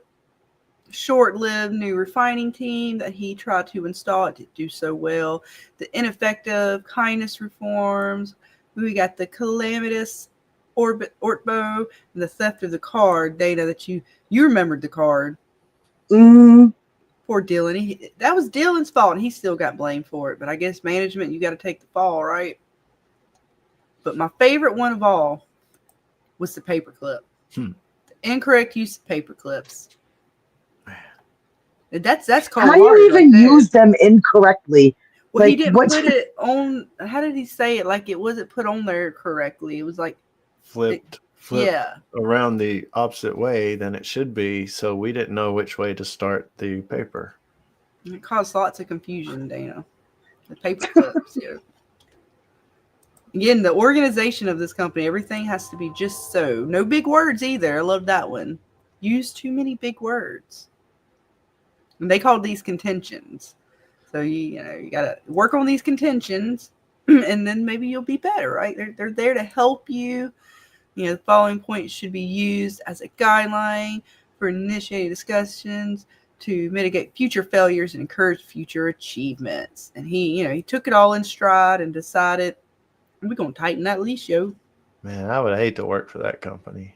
short-lived new refining team that he tried to install. It didn't do so well. The ineffective kindness reforms. We got the calamitous Ortbo and the theft of the card. Dana, that you remembered the card. Poor Dylan. That was Dylan's fault, and he still got blamed for it. But I guess management, you got to take the fall, right? But my favorite one of all was the paperclip. The incorrect use of paper clips. That's called. How do you even use them incorrectly? Well, he didn't put it on. How did he say it? Like, it wasn't put on there correctly. It was like flipped around the opposite way than it should be, so we didn't know which way to start the paper. It caused lots of confusion, Dana. The paper clips. Again, the organization of this company, everything has to be just so. No big words either. I love that one. Use too many big words. And they called these contentions. So you gotta work on these contentions, and then maybe you'll be better, right? They're there to help you. The following points should be used as a guideline for initiating discussions to mitigate future failures and encourage future achievements. And he took it all in stride and decided, we're gonna tighten that leash, yo. Man, I would hate to work for that company.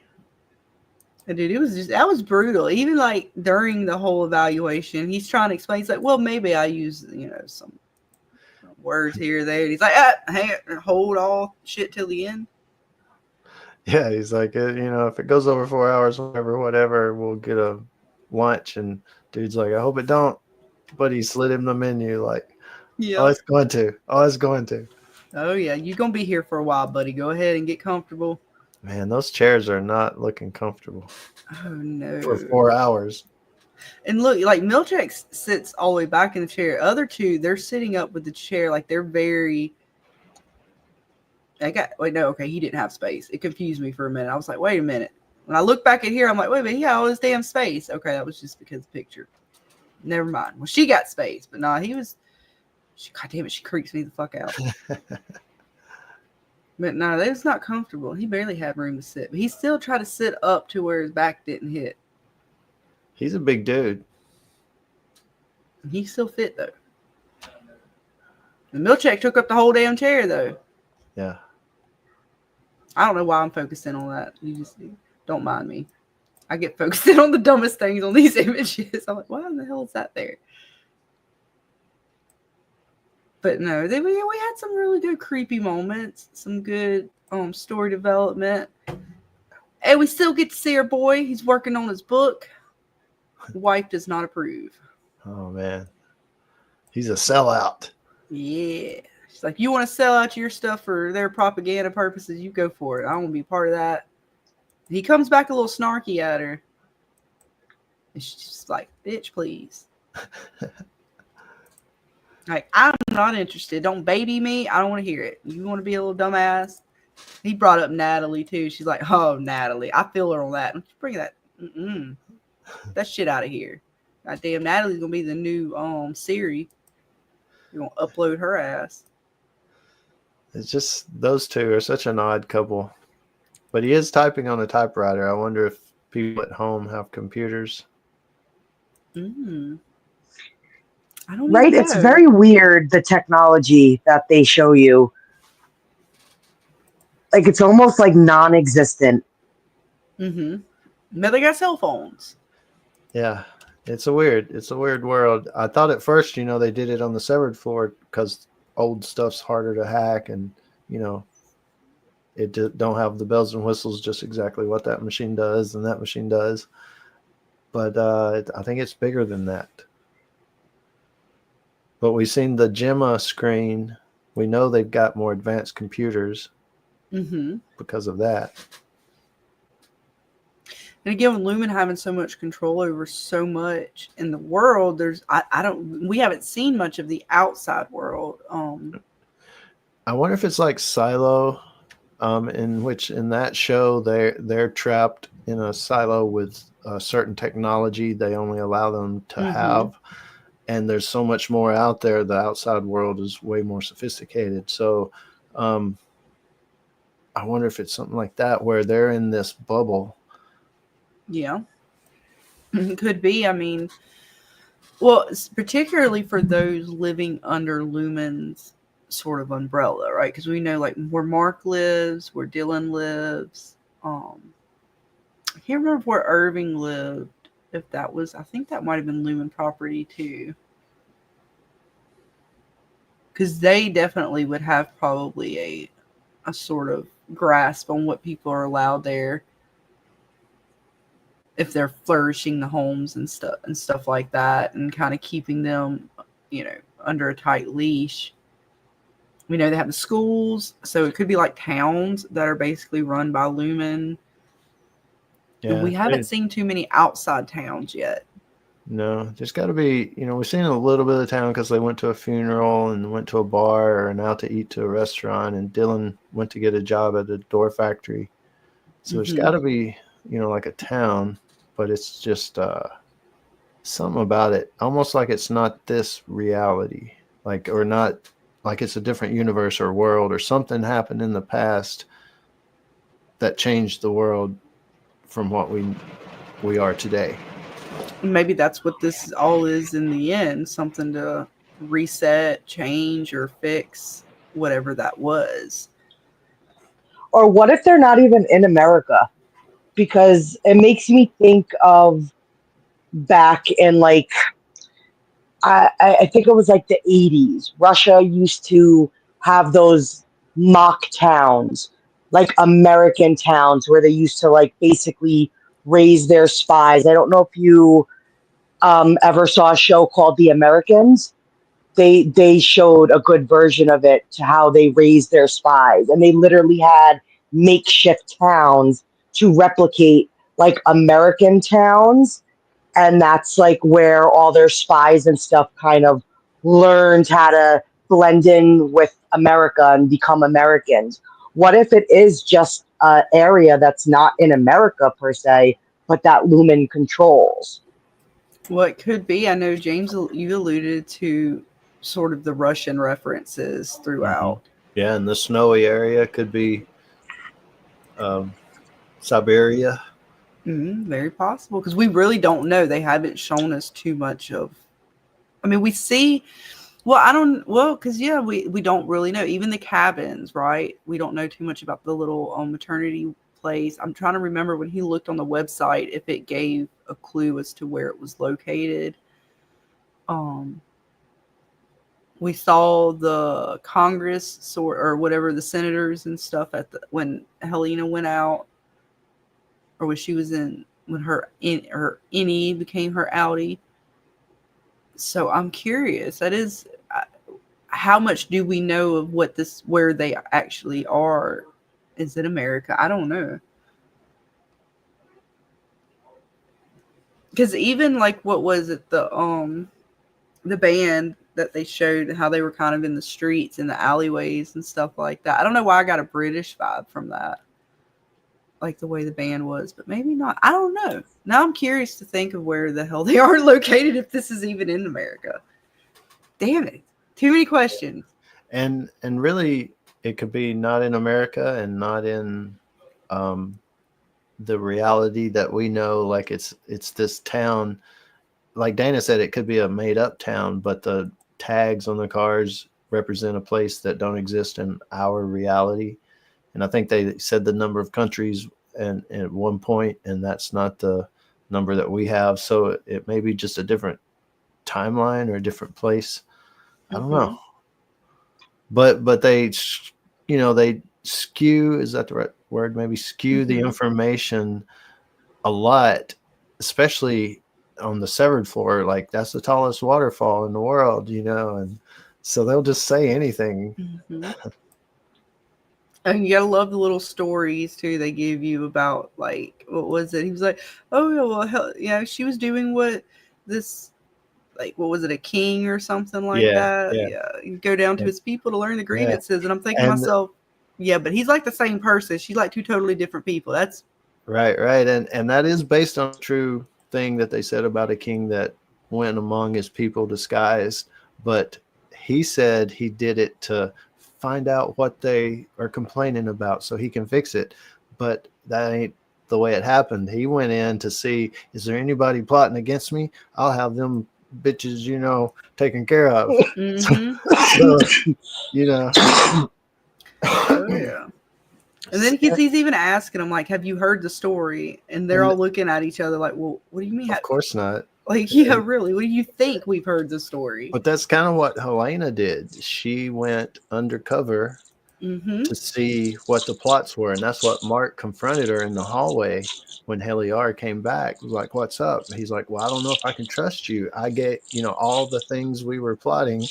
And dude, that was brutal. Even like during the whole evaluation, he's trying to explain. He's like, well, maybe I use some words here or there. And he's like, hey, hold all shit till the end. Yeah, he's like, if it goes over 4 hours, whatever, we'll get a lunch. And dude's like, I hope it don't. But he slid him the menu like, oh, it's going to. Oh, it's going to. Oh, yeah, you're going to be here for a while, buddy. Go ahead and get comfortable. Man, those chairs are not looking comfortable Oh no. for 4 hours. And look, like Milchek sits all the way back in the chair. Other two, they're sitting up with the chair, like they're very. Okay, he didn't have space. It confused me for a minute. I was like, wait a minute. When I look back at here, I'm like, wait a minute, he had all this damn space. Okay, that was just because of the picture. Never mind. Well, she got space, but nah, he was. God damn it, she creeps me the fuck out. But no, it's not comfortable. He barely had room to sit, but he still tried to sit up to where his back didn't hit. He's a big dude. He still fit though. The Milchek took up the whole damn chair though. Yeah. I don't know why I'm focusing on that. You just don't mind me. I get focused in on the dumbest things on these images. I'm like, why in the hell is that there? But no, we had some really good creepy moments, some good story development. And we still get to see our boy. He's working on his book. Wife does not approve. Oh, man. He's a sellout. Yeah. She's like, you want to sell out your stuff for their propaganda purposes? You go for it. I don't want to be part of that. He comes back a little snarky at her. And she's just like, bitch, please. Like, I'm not interested. Don't baby me. I don't want to hear it. You want to be a little dumbass? He brought up Natalie, too. She's like, oh, Natalie. I feel her on that. Don't you bring that. That shit out of here. God damn, Natalie's going to be the new Siri. You're going to upload her ass. It's just those two are such an odd couple. But he is typing on a typewriter. I wonder if people at home have computers. I don't Right? know. It's very weird, the technology that they show you. Like, it's almost like non-existent. But they got cell phones. Yeah. It's a weird world. I thought at first, they did it on the severed floor because old stuff's harder to hack and, it don't have the bells and whistles, just exactly what that machine does and that machine does. But I think it's bigger than that. But we've seen the Gemma screen. We know they've got more advanced computers because of that. And again, with Lumen having so much control over so much in the world, we haven't seen much of the outside world. I wonder if it's like Silo, in which in that show they're trapped in a silo with a certain technology they only allow them to have. And there's so much more out there. The outside world is way more sophisticated. So I wonder if it's something like that where they're in this bubble. Yeah. It could be. I mean, well, particularly for those living under Lumen's sort of umbrella, right? Because we know like where Mark lives, where Dylan lives. I can't remember where Irving lived. If that was, I think that might have been Lumen property too. Because they definitely would have probably a sort of grasp on what people are allowed there. If they're flourishing the homes and stuff like that and kind of keeping them, under a tight leash. We know they have the schools, so it could be like towns that are basically run by Lumen. Yeah, we haven't seen too many outside towns yet. No, there's got to be, we've seen a little bit of town because they went to a funeral and went to a bar and out to eat to a restaurant, and Dylan went to get a job at a door factory. So there's got to be, like a town, but it's just something about it, almost like it's not this reality, or not like it's a different universe or world or something happened in the past that changed the world from what we are today. Maybe that's what this all is in the end, something to reset, change, or fix whatever that was. Or what if they're not even in America? Because it makes me think of back in I think it was like the 80s. Russia used to have those mock towns, like American towns, where they used to basically raise their spies. I don't know if you ever saw a show called The Americans. They showed a good version of it to how they raised their spies, and they literally had makeshift towns to replicate like American towns. And that's like where all their spies and stuff kind of learned how to blend in with America and become Americans. What if it is just an area that's not in America per se, but that Lumen controls? What could be? I know James, you alluded to sort of the Russian references throughout. Yeah, and the snowy area could be Siberia. Very possible, because we really don't know. They haven't shown us too much of. I mean, we see. Well, I don't. Well, because yeah, we don't really know. Even the cabins, right? We don't know too much about the little maternity place. I'm trying to remember when he looked on the website if it gave a clue as to where it was located. We saw the Congress or whatever, the senators and stuff when Helena went out, or when she was when her innie became her outie. So I'm curious. That is, how much do we know of where they actually are? Is it America? I don't know. Because even like, what was it? The band that they showed, how they were kind of in the streets, in the alleyways and stuff like that. I don't know why I got a British vibe from that, like the way the band was, but maybe not. I don't know. Now I'm curious to think of where the hell they are located, if this is even in America. Damn it. Too many questions. And really, it could be not in America and not in the reality that we know. Like it's this town. Like Dana said, it could be a made up town, but the tags on the cars represent a place that don't exist in our reality. And I think they said the number of countries and at one point, and that's not the number that we have. So it may be just a different timeline or a different place. I don't know. But they, they skew, is that the right word? Maybe skew the information a lot, especially on the severed floor. Like, that's the tallest waterfall in the world, and so they'll just say anything. And you gotta love the little stories too they give you about, like, what was it? He was like, oh yeah, well, hell, yeah, she was doing what this, like, what was it, a king or something like that? Yeah, you go down to his people to learn the grievances, and I'm thinking to myself, yeah, but he's like the same person. She's like two totally different people. That's right, and that is based on a true thing that they said about a king that went among his people disguised, but he said he did it to find out what they are complaining about so he can fix it. But that ain't the way it happened. He went in to see, is there anybody plotting against me? I'll have them bitches, taken care of. So, oh yeah. And then he's even asking them, like, have you heard the story? And they're all looking at each other like, well, what do you mean? Of course not. Like, yeah, really? What do you think we've heard the story? But that's kind of what Helena did. She went undercover to see what the plots were. And that's what Mark confronted her in the hallway when Heliar came back. He was like, what's up? And he's like, well, I don't know if I can trust you. I get, all the things we were plotting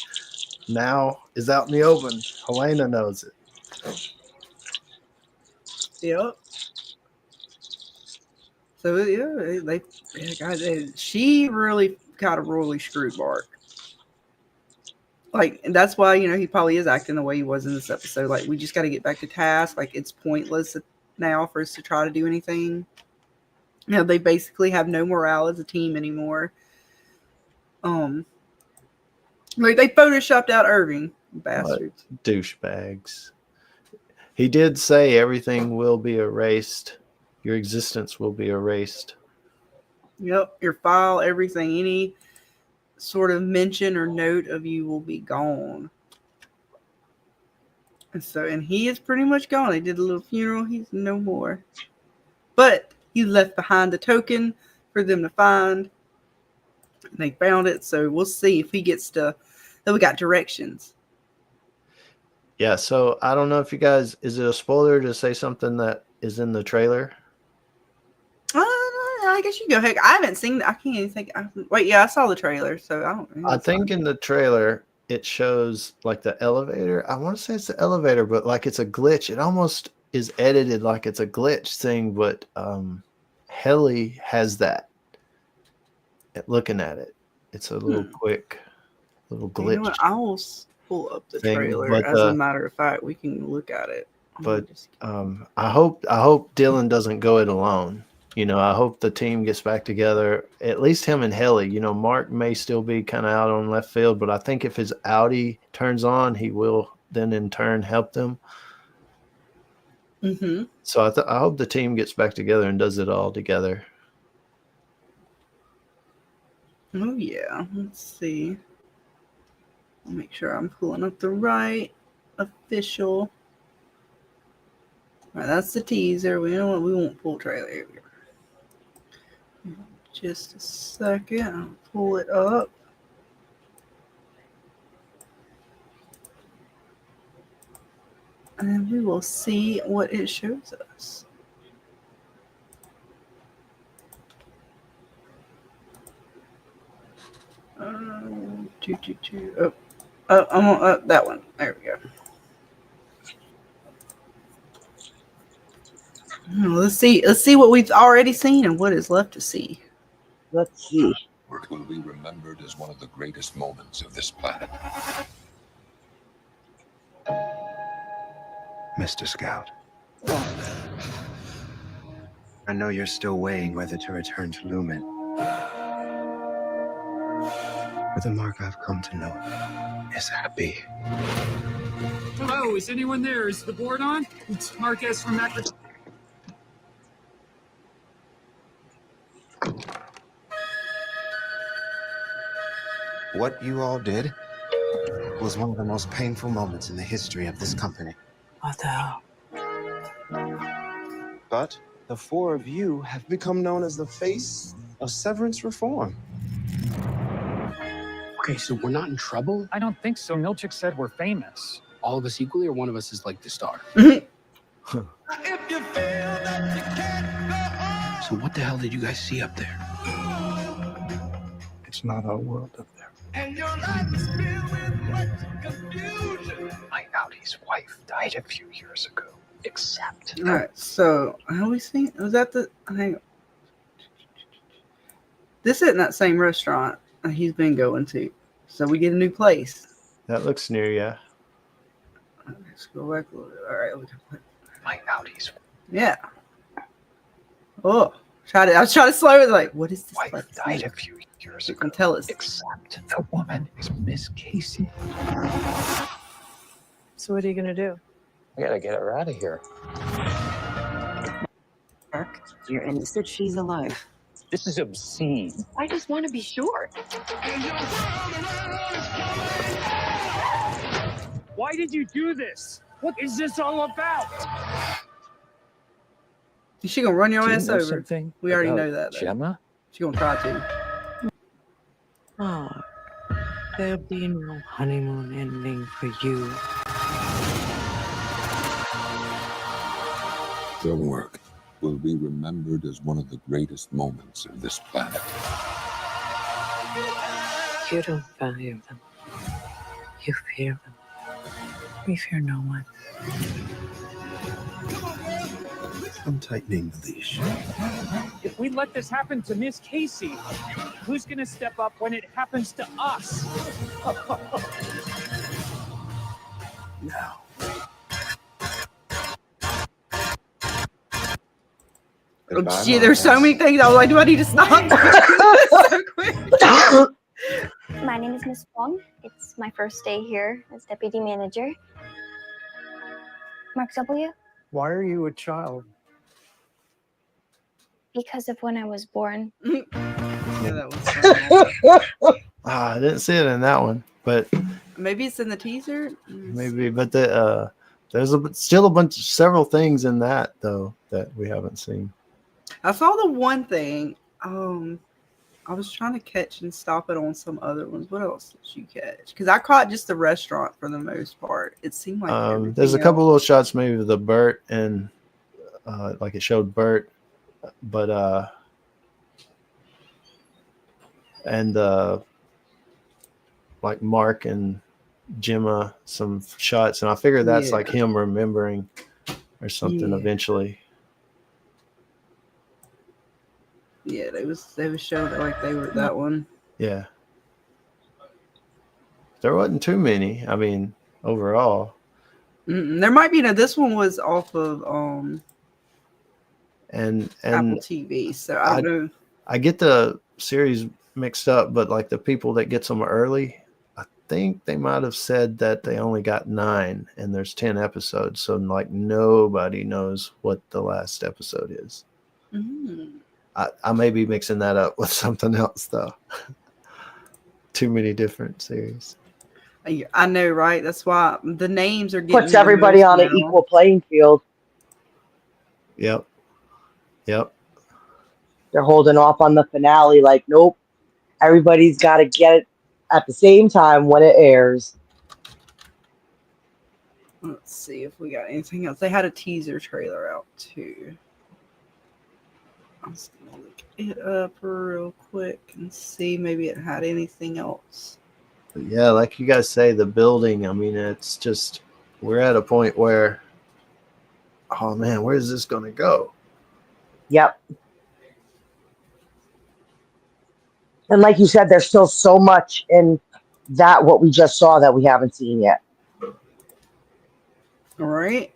now is out in the open. Helena knows it. Yep. So she really got a royally screwed Mark. Like, and that's why he probably is acting the way he was in this episode. Like, we just got to get back to task. Like, it's pointless now for us to try to do anything. They basically have no morale as a team anymore. Like, they photoshopped out Irving, bastards, douchebags. He did say everything will be erased. Your existence will be erased. Yep, your file, everything, any sort of mention or note of you will be gone. And he is pretty much gone. They did a little funeral. He's no more. But he left behind the token for them to find. And they found it, so we'll see if he gets to. Then we got directions. Yeah, so I don't know if you guys, is it a spoiler to say something that is in the trailer? I guess you go ahead. I haven't seen. I can't even think. Wait, yeah, I saw the trailer, so I don't. I think in the trailer it shows like the elevator. I want to say it's the elevator, but like it's a glitch. is edited like it's a glitch thing, but Helly has that. Looking at it, it's a little quick, little glitch. You know what? I will pull up the thing, trailer. but, As a matter of fact, we can look at it. But I hope Dylan doesn't go it alone. You know, I hope the team gets back together. At least him and Helly. You know, Mark may still be kind of out on left field, but I think if his Audi turns on, he will then in turn help them. Mm-hmm. So I hope the team gets back together and does it all together. Oh yeah, let's see. I'll make sure I'm pulling up the right official. All right, that's the teaser. We won't pull trailer. Here we go. Just a second. I'll pull it up. And we will see what it shows us. I'm on that one. There we go. Let's see what we've already seen and what is left to see. Let's see. It will be remembered as one of the greatest moments of this planet. Mr. Scout. I know you're still weighing whether to return to Lumen. But the Mark I've come to know is happy. Hello, is anyone there? Is the board on? It's Marquez from Macro. What you all did was one of the most painful moments in the history of this company. What the hell? But the four of you have become known as the face of Severance reform. Okay, so we're not in trouble? I don't think so. Milchick said we're famous. All of us equally, or one of us is like the star? So what the hell did you guys see up there? It's not our world up there. And your life is filled with much confusion. My Audi's wife died a few years ago. Except. All right, so have we seen? Was that the? Hang on. This isn't that same restaurant he's been going to. So we get a new place. That looks near, yeah. Let's go back a little bit. All right, My Audi's yeah. Oh, I was trying to slow it. Like, what is this? Wife died a few years ago. You can tell us. Except the woman is Miss Casey. So what are you gonna do? I gotta get her out of here. Mark, you're innocent. She's alive. This is obscene. I just want to be sure. Why did you do this? What is this all about? Is she gonna run your ass over? Something we already know that. Though. Gemma? She gonna try to. Oh, there'll be no honeymoon ending for you. Their work will be remembered as one of the greatest moments of this planet. You don't value them. You fear them. We fear no one. I'm tightening the leash. If we let this happen to Miss Casey, who's gonna step up when it happens to us? Now. Oh, gee, there's so many things. I was like, do I need to stop? So quick. My name is Miss Wong. It's my first day here as deputy manager. Mark W. Why are you a child? Because of when I was born. Yeah, that was I didn't see it in that one, but maybe it's in the teaser. Maybe, but there's several things in that though that we haven't seen. I saw the one thing. I was trying to catch and stop it on some other ones. What else did you catch? Because I caught just the restaurant for the most part. It seemed like there's a couple little shots maybe of the Bert and like it showed Bert, but and like Mark and Gemma some shots, and I figured that's like him remembering or something Yeah. eventually. Yeah, they was showing it like they were that one. Yeah. There wasn't too many. I mean, overall. There might be. This one was off of And Apple TV, so I don't know. I get the series mixed up, but like the people that gets them early, I think they might have said that they only got 9 and there's 10 episodes. So like nobody knows what the last episode is. Mm. I may be mixing that up with something else though. Too many different series. I know, right? That's why the names are getting Puts everybody on an equal playing field. Yep. They're holding off on the finale. Like, nope. Everybody's got to get it at the same time when it airs. Let's see if we got anything else. They had a teaser trailer out too. I'm just gonna look it up real quick and see maybe it had anything else. But yeah, like you guys say, the building, I mean, it's just, we're at a point where, oh man, where's this going to go? Yep. And like you said, there's still so much in that what we just saw that we haven't seen yet. All right.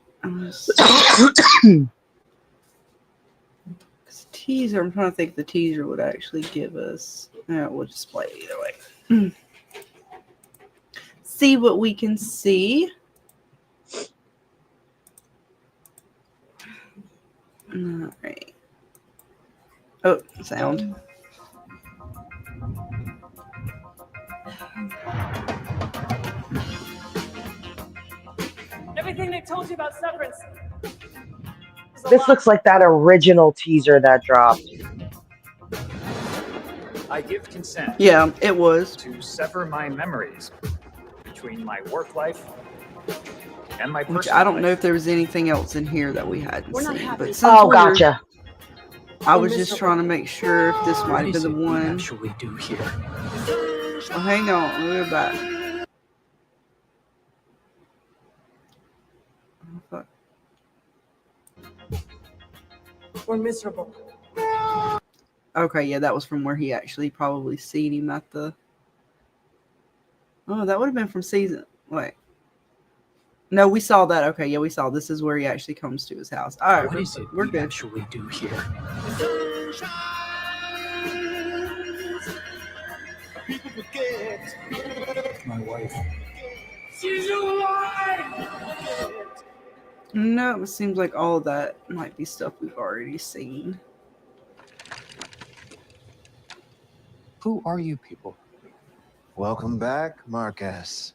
Teaser. I'm trying to think if the teaser would actually give us. We'll just play it either way. See what we can see. All right. Oh, sound. Everything they told you about Severance. This looks like that original teaser that dropped. I give consent. Yeah, it was. To sever my memories between my work life and my personal Which I don't life. know if there was anything else in here that we hadn't seen. But since Oh, gotcha. I was just trying to make sure if this might have been the one. Actually, do here. Well, hang on, we're back. Oh, fuck. We're miserable. Okay, yeah, that was from where he actually probably seen him at the. Oh, that would have been from season. Wait. No, we saw that. Okay, yeah, we saw. This is where he actually comes to his house. All right, What is it we're we good. actually do here? People forget. My wife. She's alive. No, it seems like all of that might be stuff we've already seen. Who are you people? Welcome back, Marcus.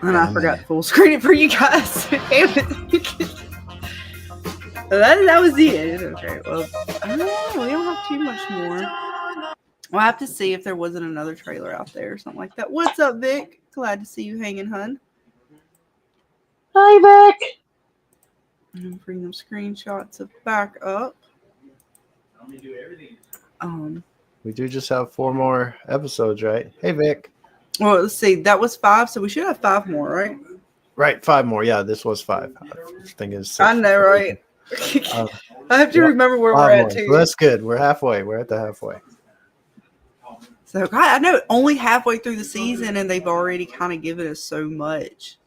And I forgot to full screen it for you guys. Damn it. that was the end. Okay, well, I don't know. We don't have too much more. We'll have to see if there wasn't another trailer out there or something like that. What's up, Vic? Glad to see you hanging, hun. Hi, Vic. And bring them screenshots back up. We do just have 4 more episodes, right? Hey, Vic. Well, let's see. That was 5, so we should have 5 more, right? Right, 5 more. Yeah, this was 5. I think it's 6. I know, right? I have to remember where we're at, too. So that's good. We're halfway. We're at the halfway. So, God, I know only halfway through the season, and they've already kind of given us so much.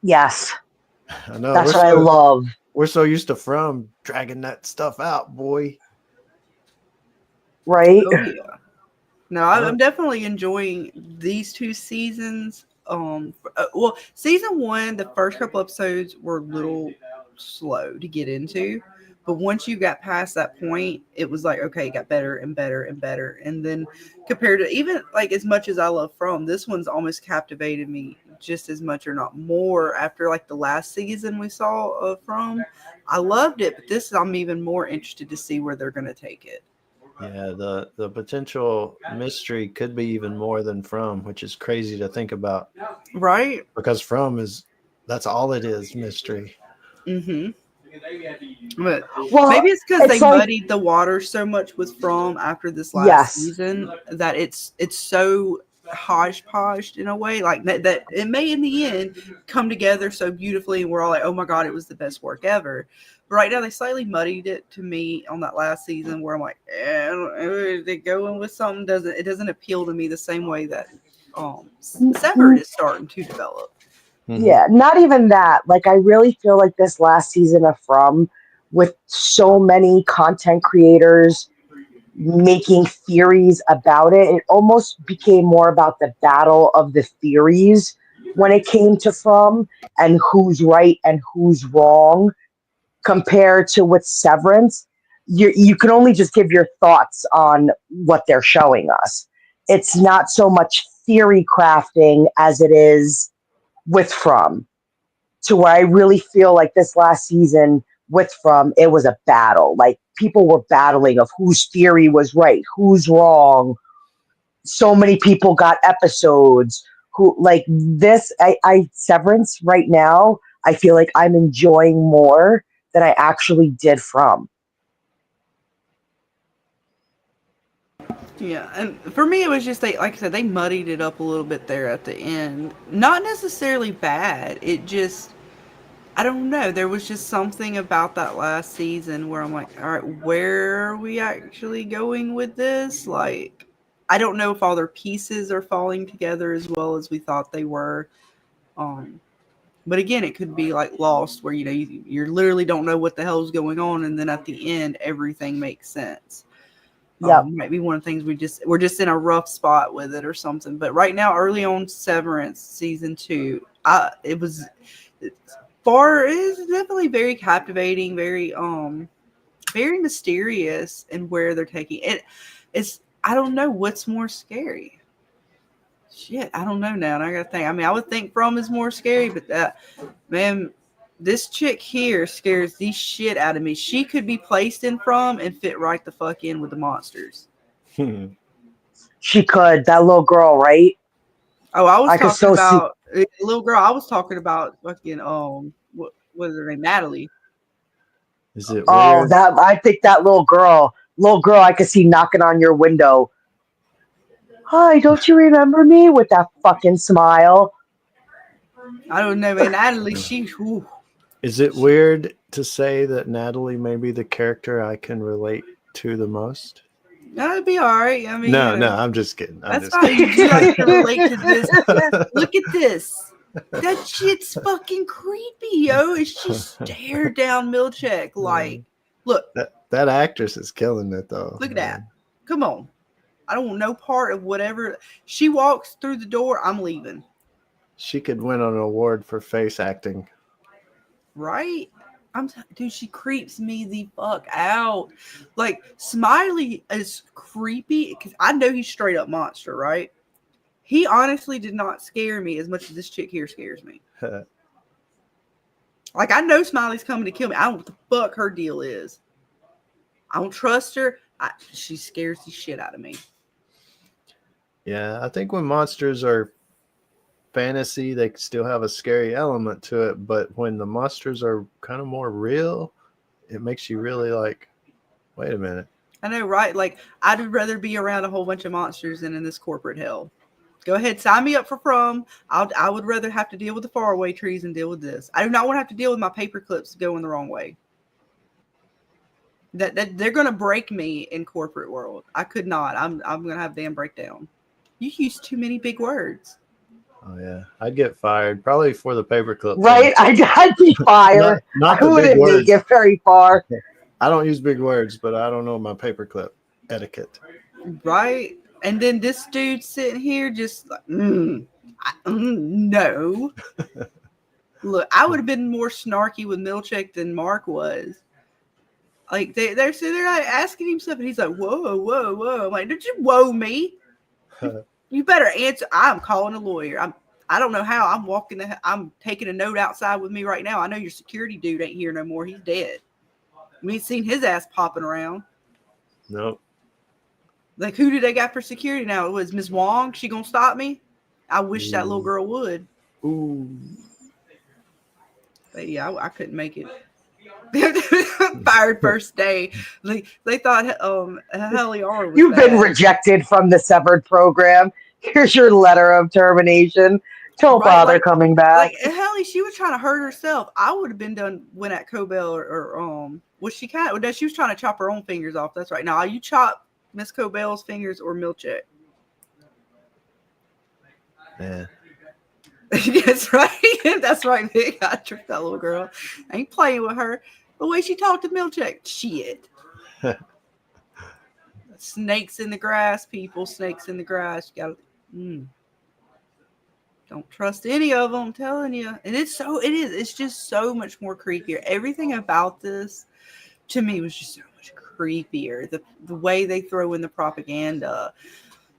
Yes. I know. That's what I love. We're so used to From dragging that stuff out, boy. Right? Oh, yeah. No, I'm definitely enjoying these 2 seasons. Well, season 1, the first couple episodes were a little slow to get into, but once you got past that point, it was like, okay, it got better and better and better. And then compared to even like as much as I love From, this one's almost captivated me just as much or not more after like the last season we saw of From. I loved it, but this I'm even more interested to see where they're going to take it. Yeah, the potential mystery could be even more than From, which is crazy to think about. Right? Because From that's all it is, mystery. Mm-hmm. But Well, maybe it's because they it's like- muddied the water so much with From after this last season that it's so hodgepodge in a way, like that it may in the end come together so beautifully and we're all like, oh my god, it was the best work ever. But right now they slightly muddied it to me on that last season where I'm like, they're going with something doesn't appeal to me the same way that Severed is starting to develop. Yeah, not even that. Like, I really feel like this last season of From, with so many content creators making theories about it, it almost became more about the battle of the theories when it came to From and who's right and who's wrong compared to with Severance. You can only just give your thoughts on what they're showing us. It's not so much theory crafting as it is with From, to where I really feel like this last season with From, it was a battle. Like, people were battling of whose theory was right, who's wrong. So many people got episodes. Who like this? I Severance right now, I feel like I'm enjoying more than I actually did From. Yeah, and for me, it was just like I said, they muddied it up a little bit there at the end. Not necessarily bad. It just, I don't know. There was just something about that last season where I'm like, all right, where are we actually going with this? Like, I don't know if all their pieces are falling together as well as we thought they were. But again, it could be like Lost, where you literally don't know what the hell's going on, and then at the end, everything makes sense. Yep. Might be one of the things we're just in a rough spot with it or something. But right now, early on Severance season 2, it is definitely very captivating, very very mysterious in where they're taking it. It's, I don't know what's more scary. Shit, I don't know now. And I gotta think. I mean, I would think From is more scary, but man, this chick here scares the shit out of me. She could be placed in From and fit right the fuck in with the monsters. She could. That little girl, right? Oh, I was talking so about little girl. I was talking about fucking what is her name? Natalie. Is it Oh, weird? that I think that little girl, I could see knocking on your window. Hi, don't you remember me? With that fucking smile. I don't know, man. Natalie, whew. Is it weird to say that Natalie may be the character I can relate to the most? That'd be all right. I mean, No, I'm just kidding. That's fine. You like to relate to this. Look at this. That shit's fucking creepy, yo. And she stared down Milchek like, look. That actress is killing it, though. Look at that. Come on. I don't want no part of whatever. She walks through the door, I'm leaving. She could win an award for face acting. Right? Dude, she creeps me the fuck out. Like, Smiley is creepy because I know he's straight up monster, right? He honestly did not scare me as much as this chick here scares me. Like, I know Smiley's coming to kill me. I don't know what the fuck her deal is. I don't trust her. She scares the shit out of me. Yeah, I think when monsters are fantasy, they still have a scary element to it, but when the monsters are kind of more real, it makes you really like, wait a minute. I know, right? Like, I'd rather be around a whole bunch of monsters than in this corporate hell. Go ahead, sign me up for From. I would rather have to deal with the faraway trees than deal with this. I do not want to have to deal with my paper clips going the wrong way. That they're gonna break me in corporate world. I could not. I'm gonna have damn breakdown. You use too many big words. Oh yeah, I'd get fired probably for the paperclip. Right, I'd be fired. Not I wouldn't make it very far. I don't use big words, but I don't know my paperclip etiquette. Right, and then this dude sitting here just like, no. Look, I would have been more snarky with Milchek than Mark was. Like they're sitting there like asking him stuff, and he's like, "Whoa, whoa, whoa!" I'm like, "Did you whoa me? You better answer. I'm calling a lawyer. I don't know how. I'm taking a note outside with me right now. I know your security dude ain't here no more. He's dead. We ain't seen his ass popping around. Nope. Like, who do they got for security now? It was Miss Wong. She gonna stop me? I wish that little girl would. Ooh. But yeah, I couldn't make it. Fired first day. They thought Heliar was You've been bad. rejected from the Severed program. Here's your letter of termination. Don't bother coming back. Like, hell, she was trying to hurt herself. I would have been done when at Cobell or was she kind of? She was trying to chop her own fingers off. That's right. Now, you chop Miss Cobell's fingers or Milchek? Yeah. That's right. That's right, Vic. I tricked that little girl. I ain't playing with her. The way she talked to Milchek, shit. Snakes in the grass, people. Snakes in the grass. You gotta. Don't trust any of them. I'm telling you. And it's just so much more creepier. Everything about this, to me, was just so much creepier. The way they throw in the propaganda,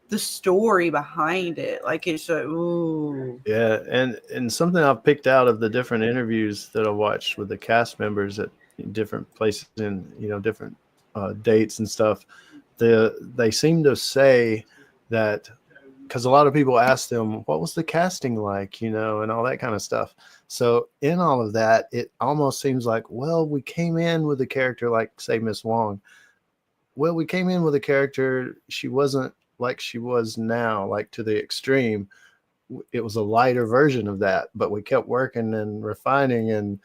the story behind it, like it's like, ooh. Yeah, and something I've picked out of the different interviews that I watched with the cast members at different places in different dates and stuff, they seem to say that, because a lot of people ask them what was the casting like, and all that kind of stuff. So in all of that, it almost seems like, well, we came in with a character like, say, Miss Wong. Well, we came in with a character, she wasn't like she was now, like to the extreme. It was a lighter version of that, but we kept working and refining, and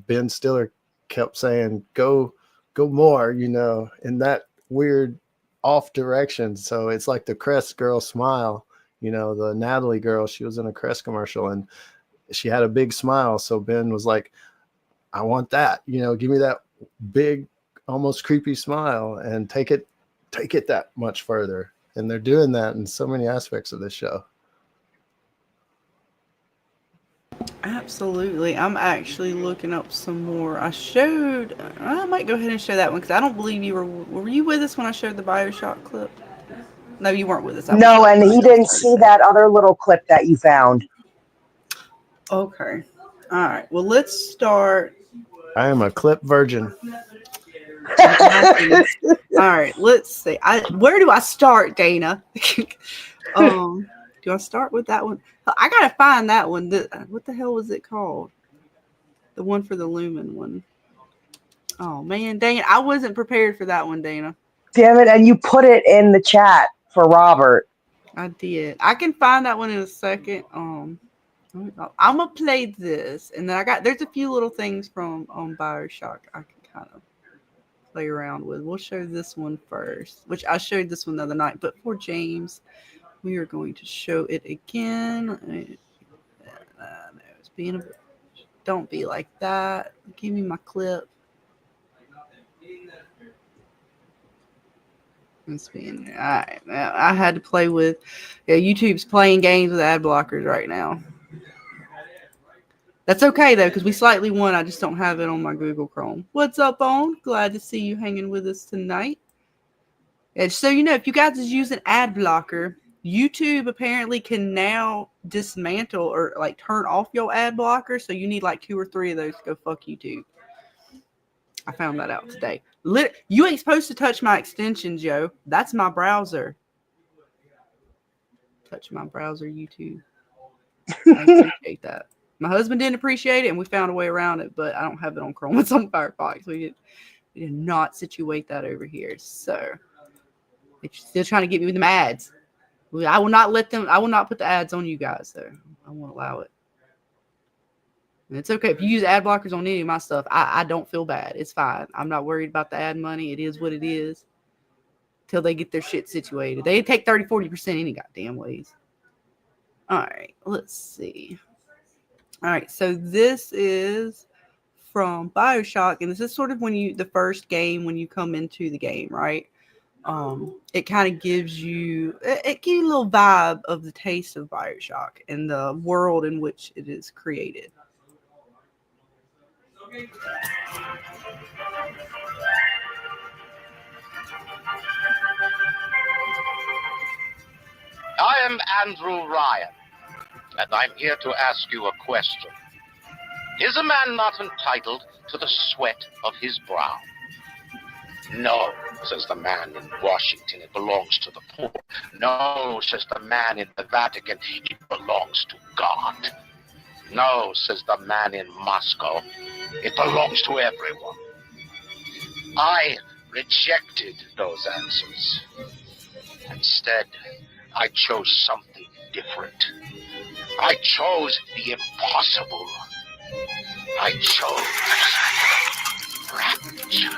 Ben Stiller kept saying go more, in that weird off direction. So it's like the Crest girl smile, the Natalie girl, she was in a Crest commercial and she had a big smile. So Ben was like, I want that, give me that big, almost creepy smile and take it that much further. And they're doing that in so many aspects of this show. Absolutely. I'm actually looking up some more. I might go ahead and show that one because I don't believe you were you with us when I showed the BioShock clip? No, you weren't with us. No, and he didn't see that other little clip that you found. Okay. All right. Well, let's start. I am a clip virgin. All right. Let's see. Where do I start, Dana? Do I start with that one? I gotta find that one. What the hell was it called? The one for the Lumen one. Oh man, dang it! I wasn't prepared for that one, Dana. Damn it! And you put it in the chat for Robert. I did. I can find that one in a second. I'm gonna play this, and then there's a few little things from BioShock I can kind of play around with. We'll show this one first, which I showed this one the other night, but for James. We are going to show it again. Don't be like that. Give me my clip. It's being all right. I had to play with. Yeah, YouTube's playing games with ad blockers right now. That's okay though, because we slightly won. I just don't have it on my Google Chrome. What's up, On? Glad to see you hanging with us tonight. And so if you guys use an ad blocker, YouTube apparently can now dismantle or like turn off your ad blocker. So you need like 2 or 3 of those to go fuck YouTube. I found that out today. You ain't supposed to touch my extensions, Joe. That's my browser. Touch my browser, YouTube. I appreciate that. My husband didn't appreciate it, and we found a way around it, but I don't have it on Chrome. It's on Firefox. We did not situate that over here. So it's still trying to get me with them ads. I will not let them. I will not put the ads on you guys, though. I won't allow it. And it's okay if you use ad blockers on any of my stuff. I don't feel bad. It's fine. I'm not worried about the ad money. It is what it is. Till they get their shit situated. They take 30-40% any goddamn ways. All right, let's see. All right, so this is from BioShock, and this is sort of the first game when you come into the game, right? It kind of gives you a little vibe of the taste of BioShock and the world in which it is created. I am Andrew Ryan, and I'm here to ask you a question. Is a man not entitled to the sweat of his brow? No, says the man in Washington, it belongs to the poor. No, says the man in the Vatican, it belongs to God. No, says the man in Moscow, it belongs to everyone. I rejected those answers. Instead, I chose something different. I chose the impossible. I chose rapture.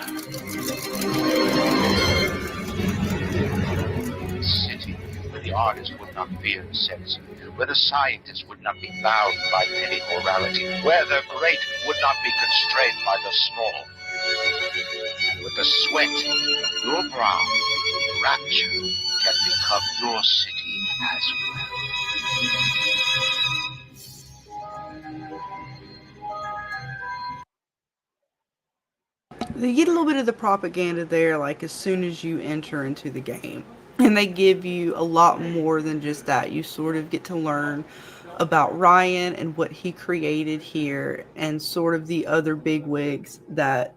City where the artist would not fear censor, where the scientist would not be bound by petty morality, where the great would not be constrained by the small. And with the sweat of your brow, rapture can become your city as well. They get a little bit of the propaganda there, like as soon as you enter into the game. And they give you a lot more than just that. You sort of get to learn about Ryan and what he created here, and sort of the other bigwigs that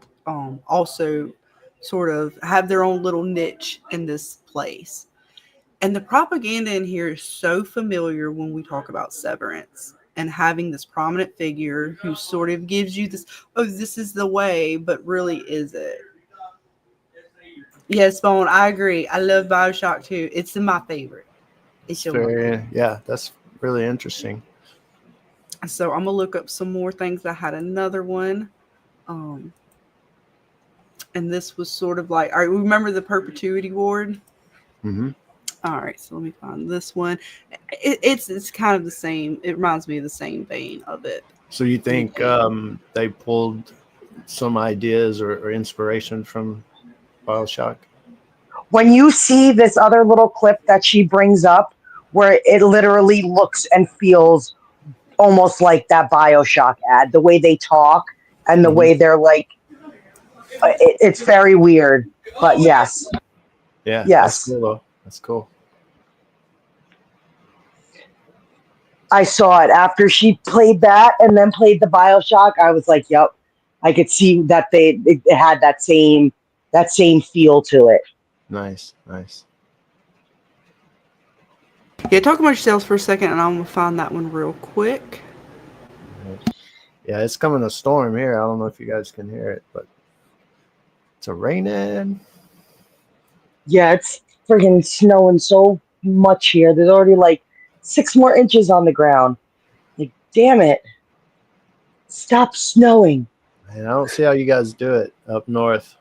also sort of have their own little niche in this place. And the propaganda in here is so familiar when we talk about Severance and having this prominent figure who sort of gives you this, oh, this is the way, but really is it? Yes, Bone, I agree. I love BioShock too. It's my favorite. It's your Very, yeah, that's really interesting. So I'm gonna look up some more things. I had another one. And this was sort of like, all right, remember the Perpetuity Ward? Mm-hmm. All right, so let me find this one. It's kind of the same. It reminds me of the same vein of it. So you think they pulled some ideas or inspiration from BioShock? When you see this other little clip that she brings up, where it literally looks and feels almost like that BioShock ad, the way they talk and the way they're like, it's very weird. But yes. Yeah. Yes. That's cool, though. That's cool. I saw it after she played that and then played the BioShock. I was like, yep. I could see that it had that same feel to it. Nice, nice. Yeah, talk about yourselves for a second, and I'm gonna find that one real quick. Yeah, it's coming a storm here. I don't know if you guys can hear it, but it's raining. Yeah, it's friggin' snowing so much here. There's already like 6 more inches on the ground. Like, damn it. Stop snowing. Man, I don't see how you guys do it up north.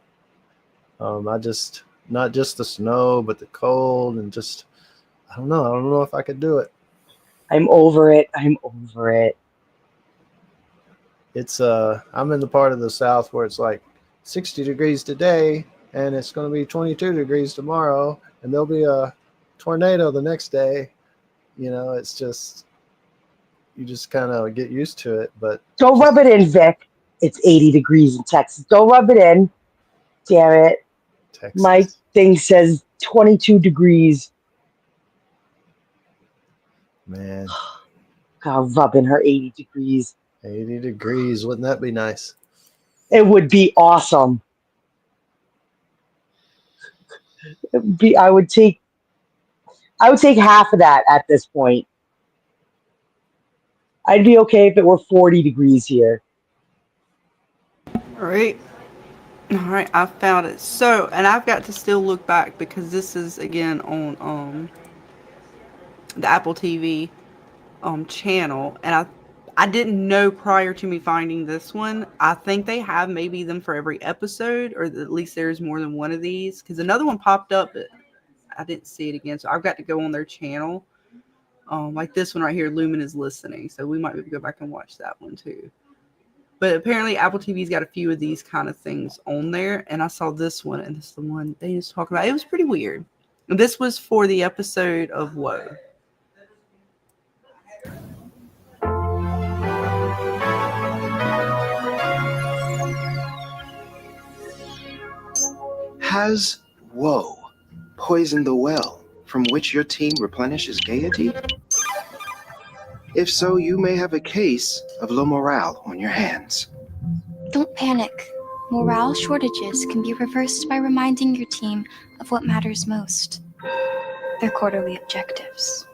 Not just the snow, but the cold and just, I don't know if I could do it. I'm over it. It's I'm in the part of the South where it's like 60 degrees today and it's going to be 22 degrees tomorrow and there'll be a tornado the next day. You know, it's just, you just kind of get used to it. But don't rub it in, Vic. It's 80 degrees in Texas. Don't rub it in. Damn it. Texas. My thing says 22 degrees. Man. God, rubbing her 80 degrees. 80 degrees. Wouldn't that be nice? It would be awesome. I would take half of that at this point. I'd be okay if it were 40 degrees here. All right, I found it. So, and I've got to still look back because this is again on the Apple TV channel, and I didn't know prior to me finding this one. I think they have maybe them for every episode, or at least there's more than one of these, because another one popped up, but I didn't see it again. So I've got to go on their channel. Like this one right here, Lumen is listening. So we might be able to go back and watch that one too. But apparently Apple TV's got a few of these kind of things on there. And I saw this one, and this is the one they just talked about. It was pretty weird. And this was for the episode of Woe. Has woe poisoned the well from which your team replenishes gaiety? If so, you may have a case of low morale on your hands. Don't panic. Morale shortages can be reversed by reminding your team of what matters most. Their quarterly objectives.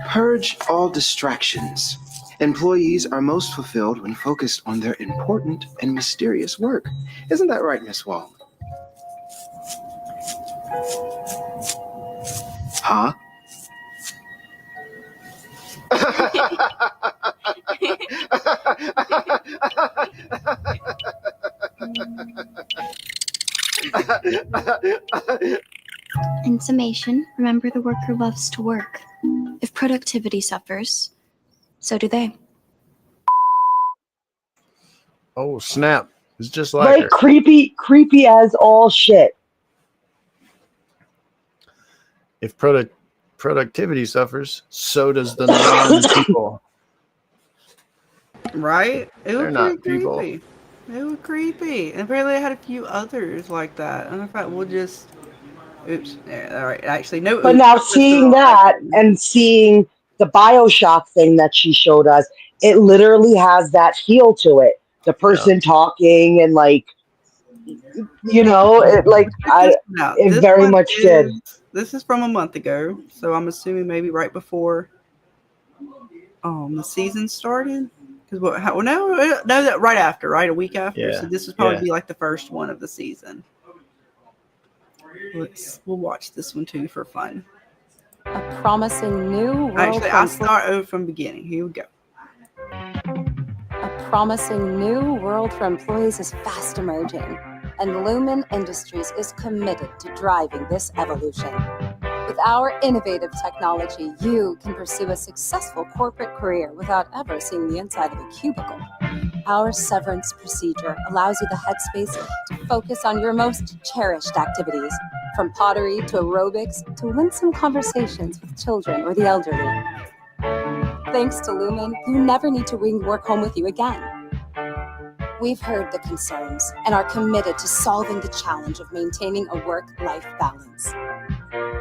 Purge all distractions. Employees are most fulfilled when focused on their important and mysterious work. Isn't that right, Miss Wall? Huh? In summation, remember the worker loves to work. If productivity suffers, so do they. Oh, snap. It's just like Like her. creepy as all shit. If productivity suffers, so does the non-people. Right? It They're was not pretty people. creepy. It was creepy. And apparently I had a few others like that. And in fact, we'll just... Oops. Yeah, all right. Actually, no But oops. now Let's do it seeing all back that in. and seeing the Bioshock thing that she showed us, it literally has that feel to it. The person talking and like, it like Check this one out. it This very one much did. this is from a month ago. So I'm assuming maybe right before the season started. Because no, that right after, right? A week after. Yeah. So this would probably Yeah. be like the first one of the season. We'll watch this one too for fun. A promising new world. Actually, I'll start over from the beginning. Here we go. A promising new world for employees is fast emerging, and Lumen Industries is committed to driving this evolution. With our innovative technology, you can pursue a successful corporate career without ever seeing the inside of a cubicle. Our severance procedure allows you the headspace to focus on your most cherished activities, from pottery to aerobics to winsome conversations with children or the elderly. Thanks to Lumen, you never need to bring work home with you again. We've heard the concerns and are committed to solving the challenge of maintaining a work-life balance.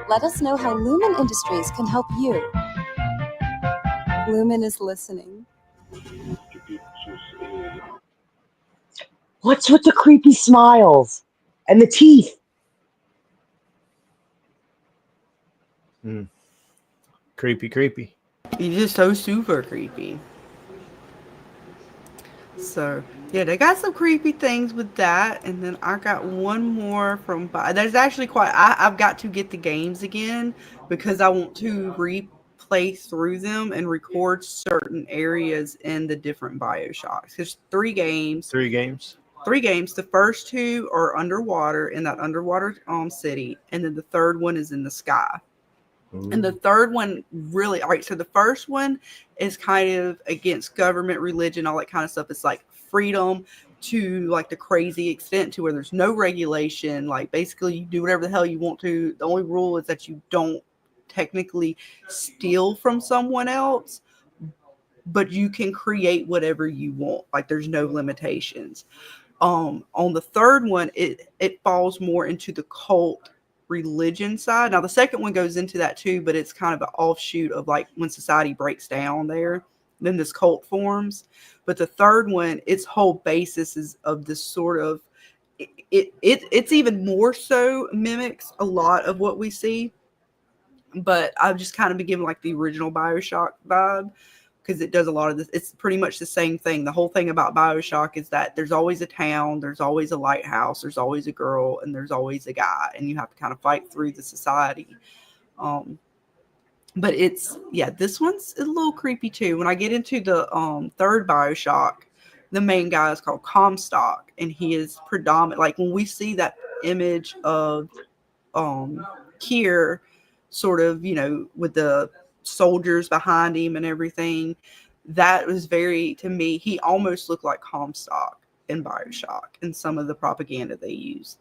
Let us know how Lumen Industries can help you. Lumen is listening. What's with the creepy smiles and the teeth? Creepy. He's just so super creepy. So, yeah, they got some creepy things with that. And then I got one more from... There's actually I've got to get the games again because I want to replay through them and record certain areas in the different Bioshocks. There's 3 games. 3 games? 3 games. The first 2 are underwater in that underwater city. And then the third one is in the sky. And the third one really, all right, so the first one is kind of against government, religion, all that kind of stuff. It's like freedom to like the crazy extent to where there's no regulation. Like basically you do whatever the hell you want to. The only rule is that you don't technically steal from someone else, but you can create whatever you want. Like there's no limitations. On the third one, it falls more into the cult religion side. Now the second one goes into that too, but it's kind of an offshoot of like when society breaks down there, then this cult forms. But the third one, its whole basis is of this sort of it's even more so mimics a lot of what we see. But I've just kind of been given like the original Bioshock vibe because it does a lot of this. It's pretty much the same thing. The whole thing about Bioshock is that there's always a town, there's always a lighthouse, there's always a girl, and there's always a guy, and you have to kind of fight through the society. But this one's a little creepy too. When I get into the third Bioshock, the main guy is called Comstock, and he is predominant. Like when we see that image of Kier, sort of, with the soldiers behind him and everything, that was very, to me, he almost looked like Comstock in Bioshock and some of the propaganda they use.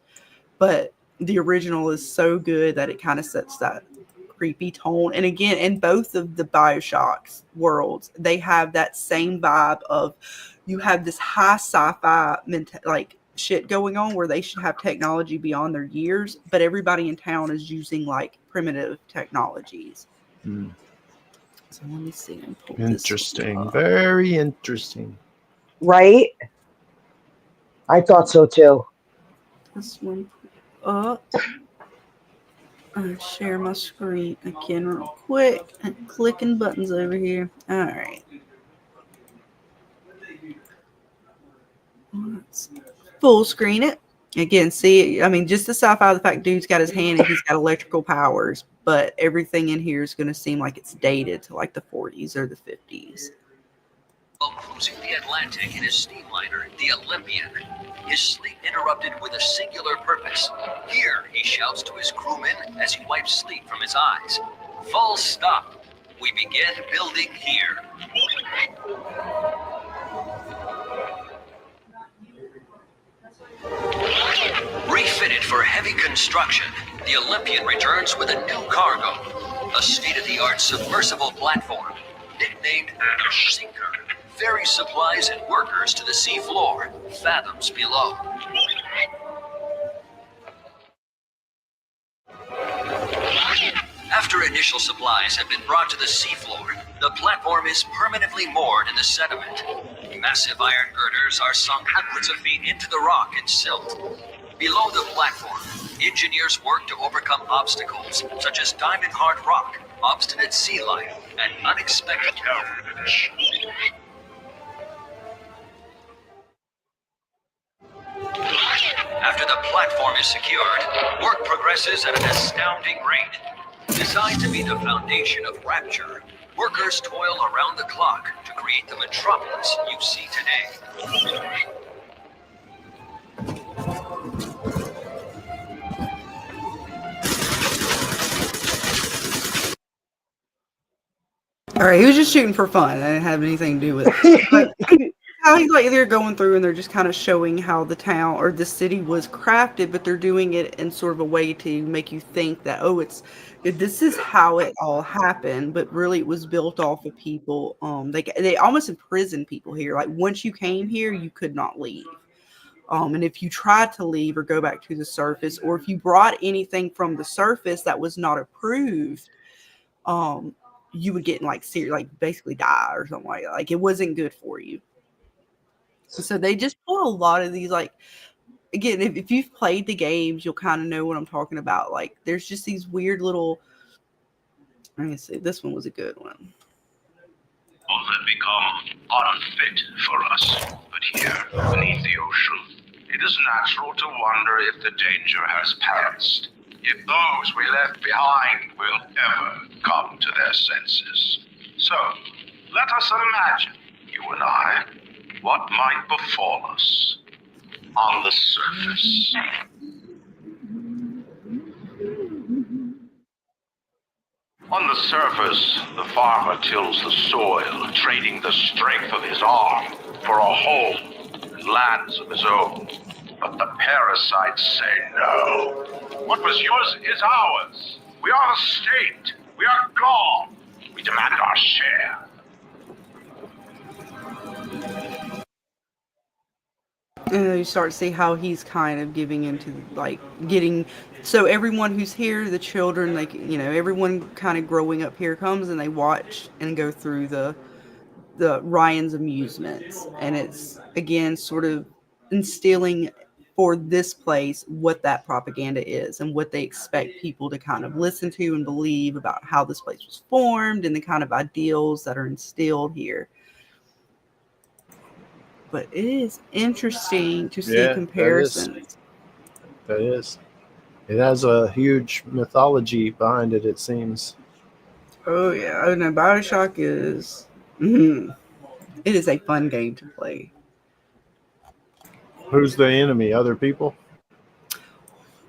But the original is so good that it kind of sets that creepy tone. And again, in both of the Bioshocks worlds, they have that same vibe of you have this high sci-fi like shit going on where they should have technology beyond their years, but everybody in town is using like primitive technologies. So let me see. Interesting. Very interesting. Right? I thought so too. This one up. I'll share my screen again real quick. I'm clicking buttons over here. All right. Let's full screen it. Again, see, I mean, just the sci-fi, the fact dude's got his hand and he's got electrical powers, but everything in here is going to seem like it's dated to like the 40s or the 50s. While cruising the Atlantic in his steamliner, the Olympian, his sleep interrupted with a singular purpose. Here, he shouts to his crewmen as he wipes sleep from his eyes. Full stop. We begin building here. Refitted for heavy construction, the Olympian returns with a new cargo, a state-of-the-art submersible platform, nicknamed the Sinker, ferries supplies and workers to the seafloor, fathoms below. After initial supplies have been brought to the seafloor, the platform is permanently moored in the sediment. Massive iron girders are sunk hundreds of feet into the rock and silt. Below the platform, engineers work to overcome obstacles such as diamond-hard rock, obstinate sea life, and unexpected elements. After the platform is secured, work progresses at an astounding rate. Designed to be the foundation of Rapture, workers toil around the clock to create the metropolis you see today. All right, he was just shooting for fun. I didn't have anything to do with it. But how he's like they're going through and they're just kind of showing how the town or the city was crafted, but they're doing it in sort of a way to make you think that this is how it all happened, but really it was built off of people. They almost imprisoned people here. Like once you came here, you could not leave. And if you tried to leave or go back to the surface, or if you brought anything from the surface that was not approved, you would get basically die or something like that. Like it wasn't good for you. So they just pull a lot of these, like, again, if you've played the games, you'll kind of know what I'm talking about. Like there's just these weird little, let me see, this one was a good one. All have become unfit for us, but here, beneath the ocean, it is natural to wonder if the danger has passed. If those we left behind will ever come to their senses. So, let us imagine, you and I, what might befall us on the surface. On the surface, the farmer tills the soil, trading the strength of his arm for a home and lands of his own. But the parasites say no. What was yours is ours. We are the state. We are gone. We demand our share. And you start to see how he's kind of giving into so everyone who's here, the children, everyone kind of growing up here comes and they watch and go through the Ryan's amusements, and it's again sort of instilling for this place what that propaganda is and what they expect people to kind of listen to and believe about how this place was formed and the kind of ideals that are instilled here. But it is interesting to see comparisons. That is. It has a huge mythology behind it, it seems. Oh, yeah. Oh, no, Bioshock is... It is a fun game to play. Who's the enemy? Other people?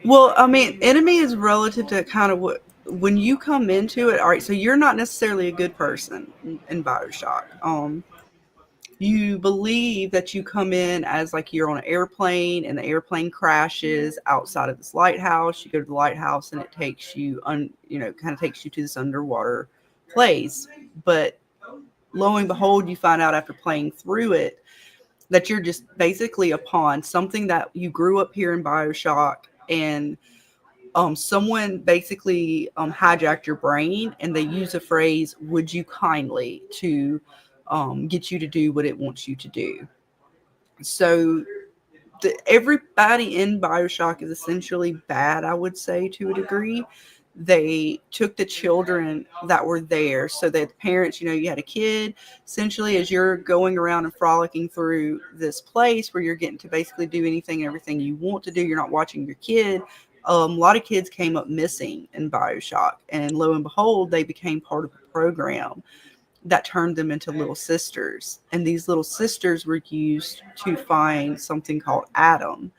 Well, I mean, enemy is relative to kind of what... When you come into it, all right, so you're not necessarily a good person in Bioshock. You believe that you come in as like you're on an airplane and the airplane crashes outside of this lighthouse. You go to the lighthouse and it takes you, kind of takes you to this underwater place. But lo and behold, you find out after playing through it that you're just basically a pawn, something that you grew up here in Bioshock, and someone basically hijacked your brain and they use a phrase, "Would you kindly," to get you to do what it wants you to do. So everybody in Bioshock is essentially bad, I would say, to a degree. they took the children that were there. So that the parents, you had a kid, essentially, as you're going around and frolicking through this place where you're getting to basically do anything and everything you want to do. You're not watching your kid. A lot of kids came up missing in BioShock, and lo and behold, they became part of a program that turned them into little sisters. And these little sisters were used to find something called Adam,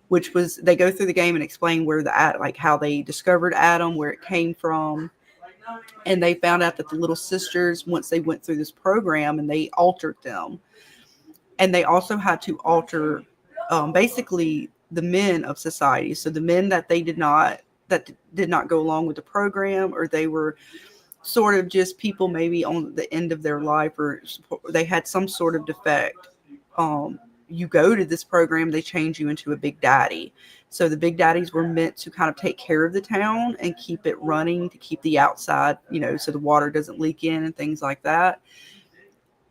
which was, they go through the game and explain where like how they discovered Adam, where it came from. And they found out that the little sisters, once they went through this program, and they altered them. And they also had to alter basically the men of society. So the men that did not go along with the program, or they were sort of just people maybe on the end of their life, or they had some sort of defect. You go to this program, they change you into a big daddy. So the big daddies were meant to kind of take care of the town and keep it running, to keep the outside, so the water doesn't leak in and things like that.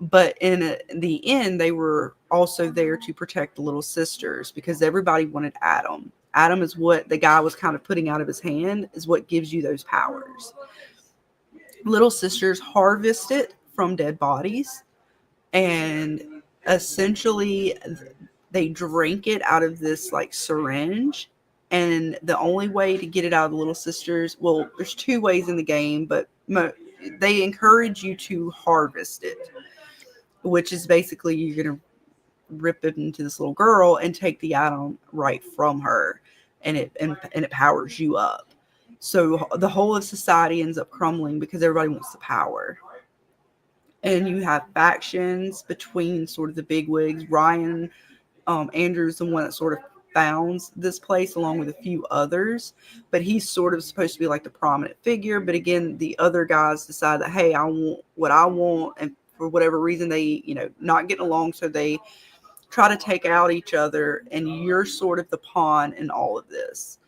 But in the end, they were also there to protect the little sisters, because everybody wanted Adam. Adam is what the guy was kind of putting out of his hand, is what gives you those powers. Little sisters harvest it from dead bodies, and essentially they drink it out of this like syringe. And the only way to get it out of the little sisters, well, there's two ways in the game, but they encourage you to harvest it, which is basically you're going to rip it into this little girl and take the Adam right from her, and it powers you up. So the whole of society ends up crumbling because everybody wants the power. And you have factions between sort of the bigwigs. Ryan Andrews, the one that sort of founds this place, along with a few others, but he's sort of supposed to be like the prominent figure. But again, the other guys decide that, hey, I want what I want, and for whatever reason, they not getting along, so they try to take out each other, and you're sort of the pawn in all of this.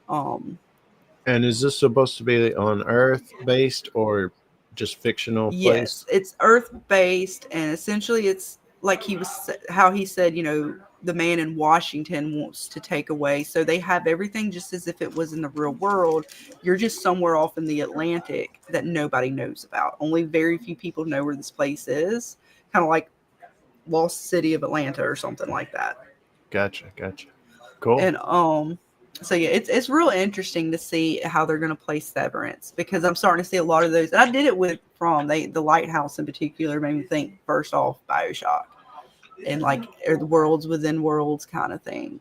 And is this supposed to be on Earth based or just fictional place? Yes, it's Earth based, and essentially it's like how he said, the man in Washington wants to take away. So they have everything just as if it was in the real world. You're just somewhere off in the Atlantic that nobody knows about. Only very few people know where this place is. Kind of like Lost City of Atlanta or something like that. Gotcha. Cool. And so yeah, it's real interesting to see how they're going to play Severance, because I'm starting to see a lot of those. And I did it with the Lighthouse in particular made me think first off BioShock, and like the worlds within worlds kind of thing.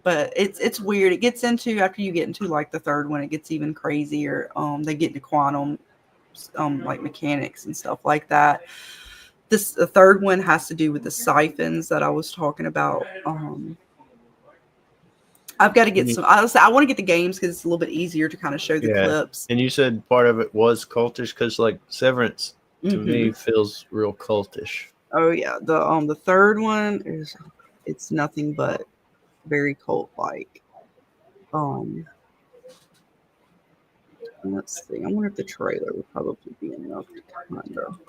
But it's weird. It gets into, after you get into like the third one, it gets even crazier. They get into quantum like mechanics and stuff like that. The third one has to do with the siphons that I was talking about. I've got to get some. I want to get the games because it's a little bit easier to kind of show the clips. And you said part of it was cultish, because like Severance to me feels real cultish. Oh yeah, the third one it's nothing but very cult like. Let's see. I wonder if the trailer would probably be enough to kind of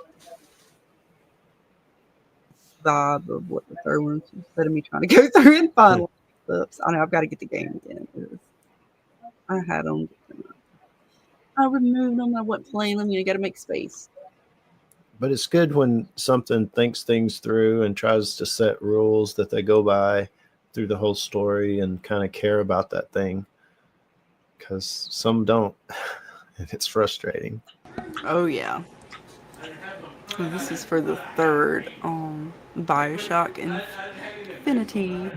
vibe of what the third one is, instead of me trying to go through and find clips. I know I've got to get the game again. I had them. I removed them. I wasn't playing them. You got to make space. But it's good when something thinks things through and tries to set rules that they go by through the whole story and kind of care about that thing, because some don't. And it's frustrating. Oh yeah. This is for the third BioShock Infinity.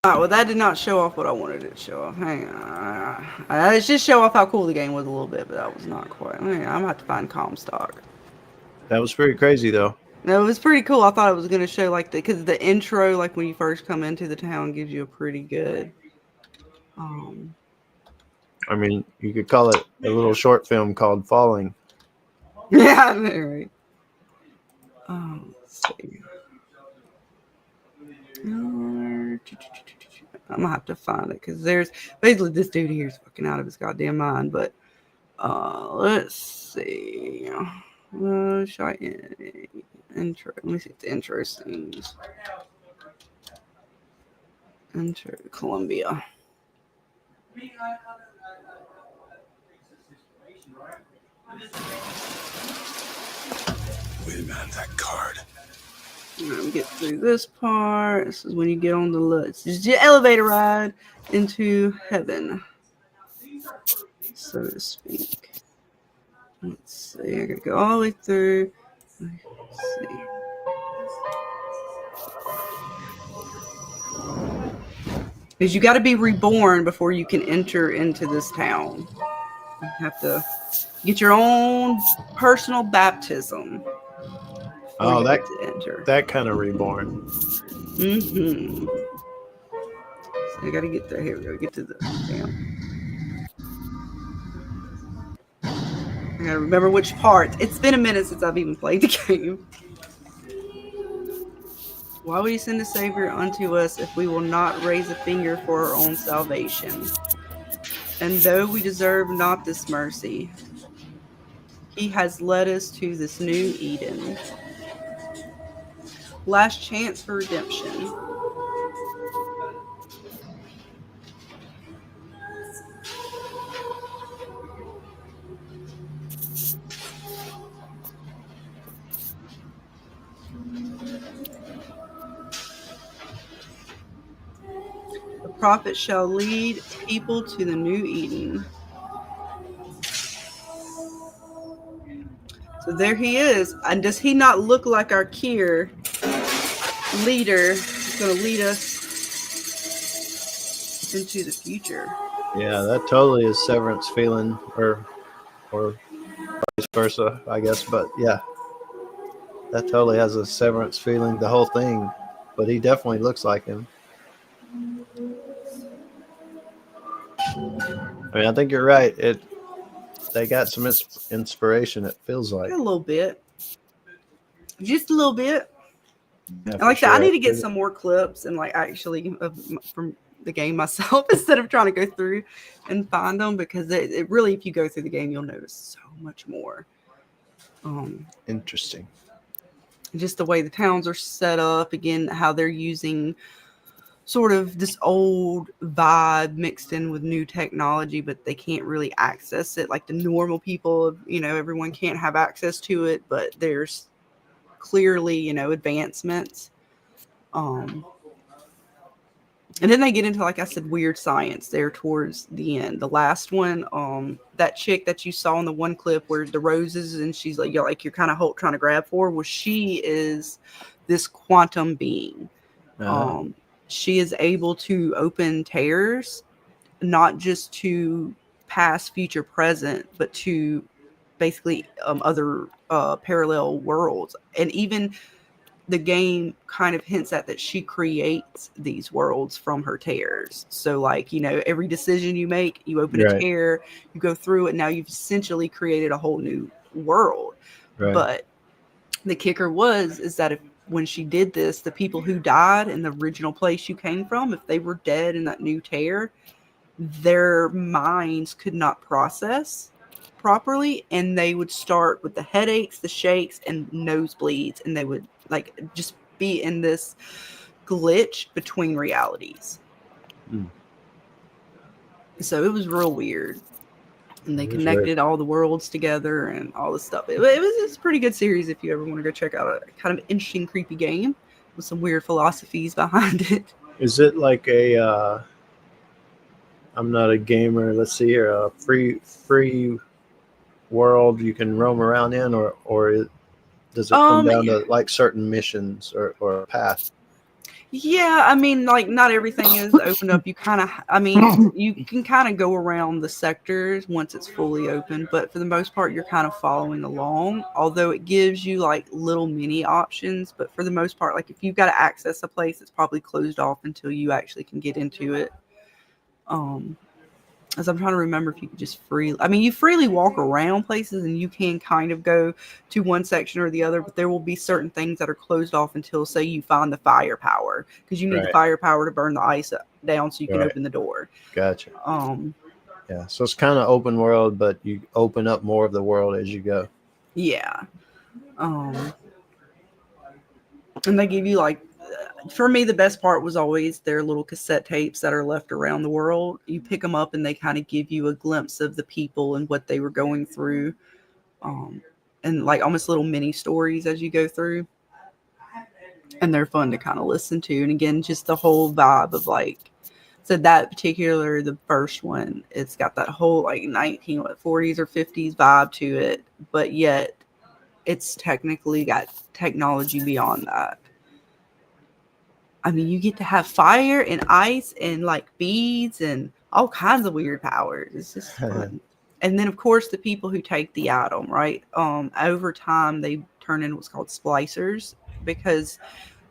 Well, that did not show off what I wanted it to show off. Hang on. It just show off how cool the game was a little bit, but that was not quite. Hang on, I'm gonna have to find Comstock. That was pretty crazy, though. No, it was pretty cool. I thought it was gonna show like because the intro, like when you first come into the town, gives you a pretty good. I mean, you could call it a little short film called Falling. Yeah, right. Let's see. I'm gonna have to find it because there's basically this dude here is fucking out of his goddamn mind. But let's see. Should I intro? Let me see if the intro scenes. Intro Columbia. Wait a minute, that card. Get through this part. This is when you get on the list. This is your elevator ride into heaven, so to speak. Let's see. I gotta go all the way through. Let's see. Because you got to be reborn before you can enter into this town. You have to get your own personal baptism. Oh, that kind of reborn. Mm-hmm. So I gotta get there. Here we go. Get to the damn. I gotta remember which part. It's been a minute since I've even played the game. Why would he send a savior unto us if we will not raise a finger for our own salvation? And though we deserve not this mercy, he has led us to this new Eden. Last chance for redemption. The prophet shall lead people to the new Eden. So there he is. And does he not look like our Kier leader who's going to lead us into the future? Yeah, that totally is Severance feeling, or vice versa, I guess. But yeah, that totally has a Severance feeling, the whole thing. But he definitely looks like him. I mean, I think you're right. They got some inspiration, it feels like. A little bit. Just a little bit. Yeah, and like sure. that, I need to get some more clips and like actually from the game myself instead of trying to go through and find them, because it really, if you go through the game, you'll notice so much more. Interesting. Just the way the towns are set up, again, how they're using sort of this old vibe mixed in with new technology, but they can't really access it like the normal people. Everyone can't have access to it, but there's clearly, advancements. And then they get into, like I said, weird science there towards the end. The last one, that chick that you saw in the one clip where the roses and she's like, you're kind of trying to grab for, well, she is this quantum being. She is able to open tears, not just to past, future, present, but to basically other parallel worlds. And even the game kind of hints at that she creates these worlds from her tears. So like, every decision you make, you open a tear, you go through it. Now you've essentially created a whole new world. Right. But the kicker is that when she did this, the people who died in the original place you came from, if they were dead in that new tear, their minds could not process properly, and they would start with the headaches, the shakes, and nosebleeds, and they would like just be in this glitch between realities. So it was real weird. And they It was connected all the worlds together and all this stuff. It's a pretty good series if you ever want to go check out a kind of interesting, creepy game with some weird philosophies behind it. Is it like a? I'm not a gamer. Let's see here. A free world you can roam around in, or does it come down to like certain missions or a path? Yeah, I mean, like not everything is opened up. You kind of, I mean, you can kind of go around the sectors once it's fully open, but for the most part, you're kind of following along. Although it gives you like little mini options, but for the most part, like if you've got to access a place, it's probably closed off until you actually can get into it. As I'm trying to remember if you could just you freely walk around places and you can kind of go to one section or the other, but there will be certain things that are closed off until, say, you find the firepower, because you need the firepower to burn the ice down so you can open the door. Gotcha. Yeah, so it's kind of open world, but you open up more of the world as you go. Yeah. And they give you like, for me, the best part was always their little cassette tapes that are left around the world. You pick them up and they kind of give you a glimpse of the people and what they were going through. And like almost little mini stories as you go through. And they're fun to kind of listen to. And again, just the whole vibe of like, so that particular, the first one, it's got that whole like 40s or 50s vibe to it. But yet it's technically got technology beyond that. I mean, you get to have fire and ice and like beads and all kinds of weird powers. It's just fun. And then, of course, the people who take the item, right? Over time, they turn into what's called splicers, because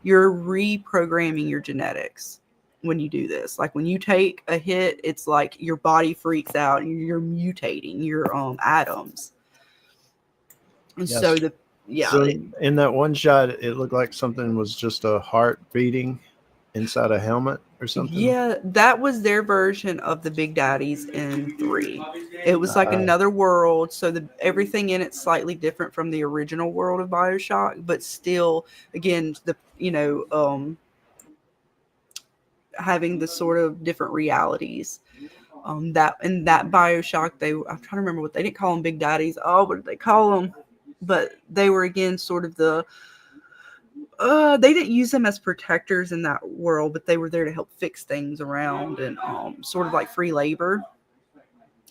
you're reprogramming your genetics when you do this. Like when you take a hit, it's like your body freaks out and you're mutating your atoms. And Yes. so So in that one shot, it looked like something was just a heart beating inside a helmet or something. Yeah, that was their version of the Big Daddies in 3. It was like another world, so everything in it's slightly different from the original world of BioShock, but still, again, having the sort of different realities. That in that BioShock, I'm trying to remember what they didn't call them Big Daddies. Oh, what did they call them? But they were again sort of they didn't use them as protectors in that world, but they were there to help fix things around and sort of like free labor.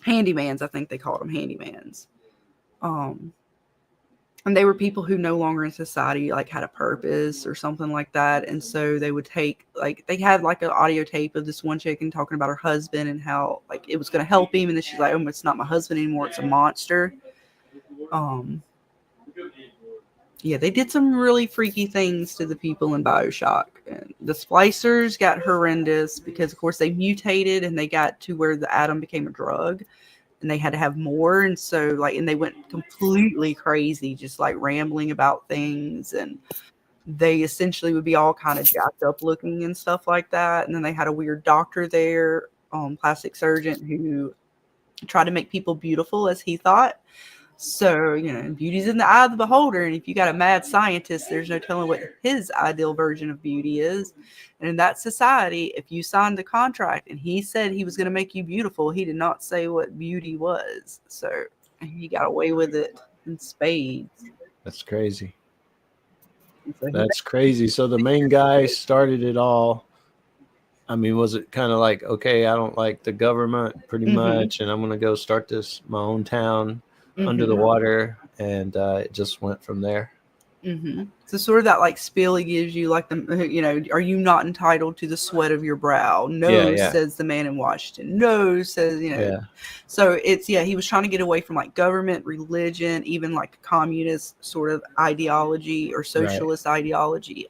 Handymans, I think they called them handymans. And they were people who no longer in society like had a purpose or something like that. And so they would take they had like an audio tape of this one chicken talking about her husband and how like it was going to help him. And then she's like, oh, it's not my husband anymore. It's a monster. Yeah, they did some really freaky things to the people in BioShock. And the splicers got horrendous because, of course, they mutated and they got to where the atom became a drug and they had to have more. And so, and they went completely crazy, just like rambling about things. And they essentially would be all kind of jacked up looking and stuff like that. And then they had a weird doctor there, plastic surgeon, who tried to make people beautiful as he thought. So, beauty's in the eye of the beholder. And if you got a mad scientist, there's no telling what his ideal version of beauty is. And in that society, if you signed the contract and he said he was going to make you beautiful, he did not say what beauty was. So he got away with it in spades. That's crazy. That's crazy. So the main guy started it all. I mean, was it kind of like, okay, I don't like the government pretty much, and I'm going to go start my own town under the water, and it just went from there. So sort of that like spiel he gives you, like are you not entitled to the sweat of your brow? No, says the man in Washington. No, says So it's he was trying to get away from like government, religion, even like communist sort of ideology or socialist ideology,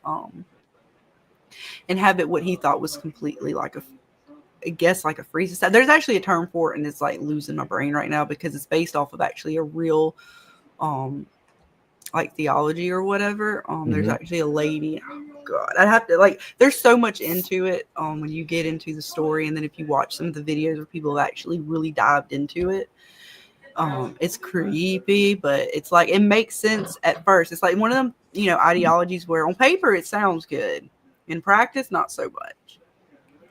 and have it what he thought was completely like I guess like a free society. There's actually a term for it, and it's like losing my brain right now because it's based off of actually a real like theology or whatever. There's actually a lady, God, I have to like. There's so much into it when you get into the story, and then if you watch some of the videos where people have actually really dived into it, it's creepy, but it's like it makes sense at first. It's like one of them, ideologies where on paper it sounds good, in practice not so much.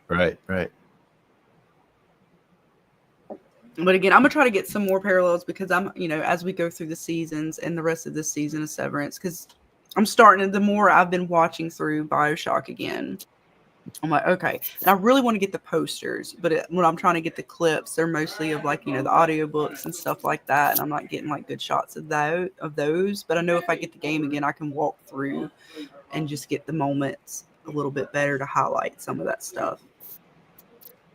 Right. But again, I'm gonna try to get some more parallels because I'm, as we go through the seasons and the rest of this season of Severance, because I'm starting. The more I've been watching through BioShock again, I'm like, okay. And I really want to get the posters, but when I'm trying to get the clips, they're mostly of like, the audiobooks and stuff like that. And I'm not getting like good shots of those. But I know if I get the game again, I can walk through and just get the moments a little bit better to highlight some of that stuff.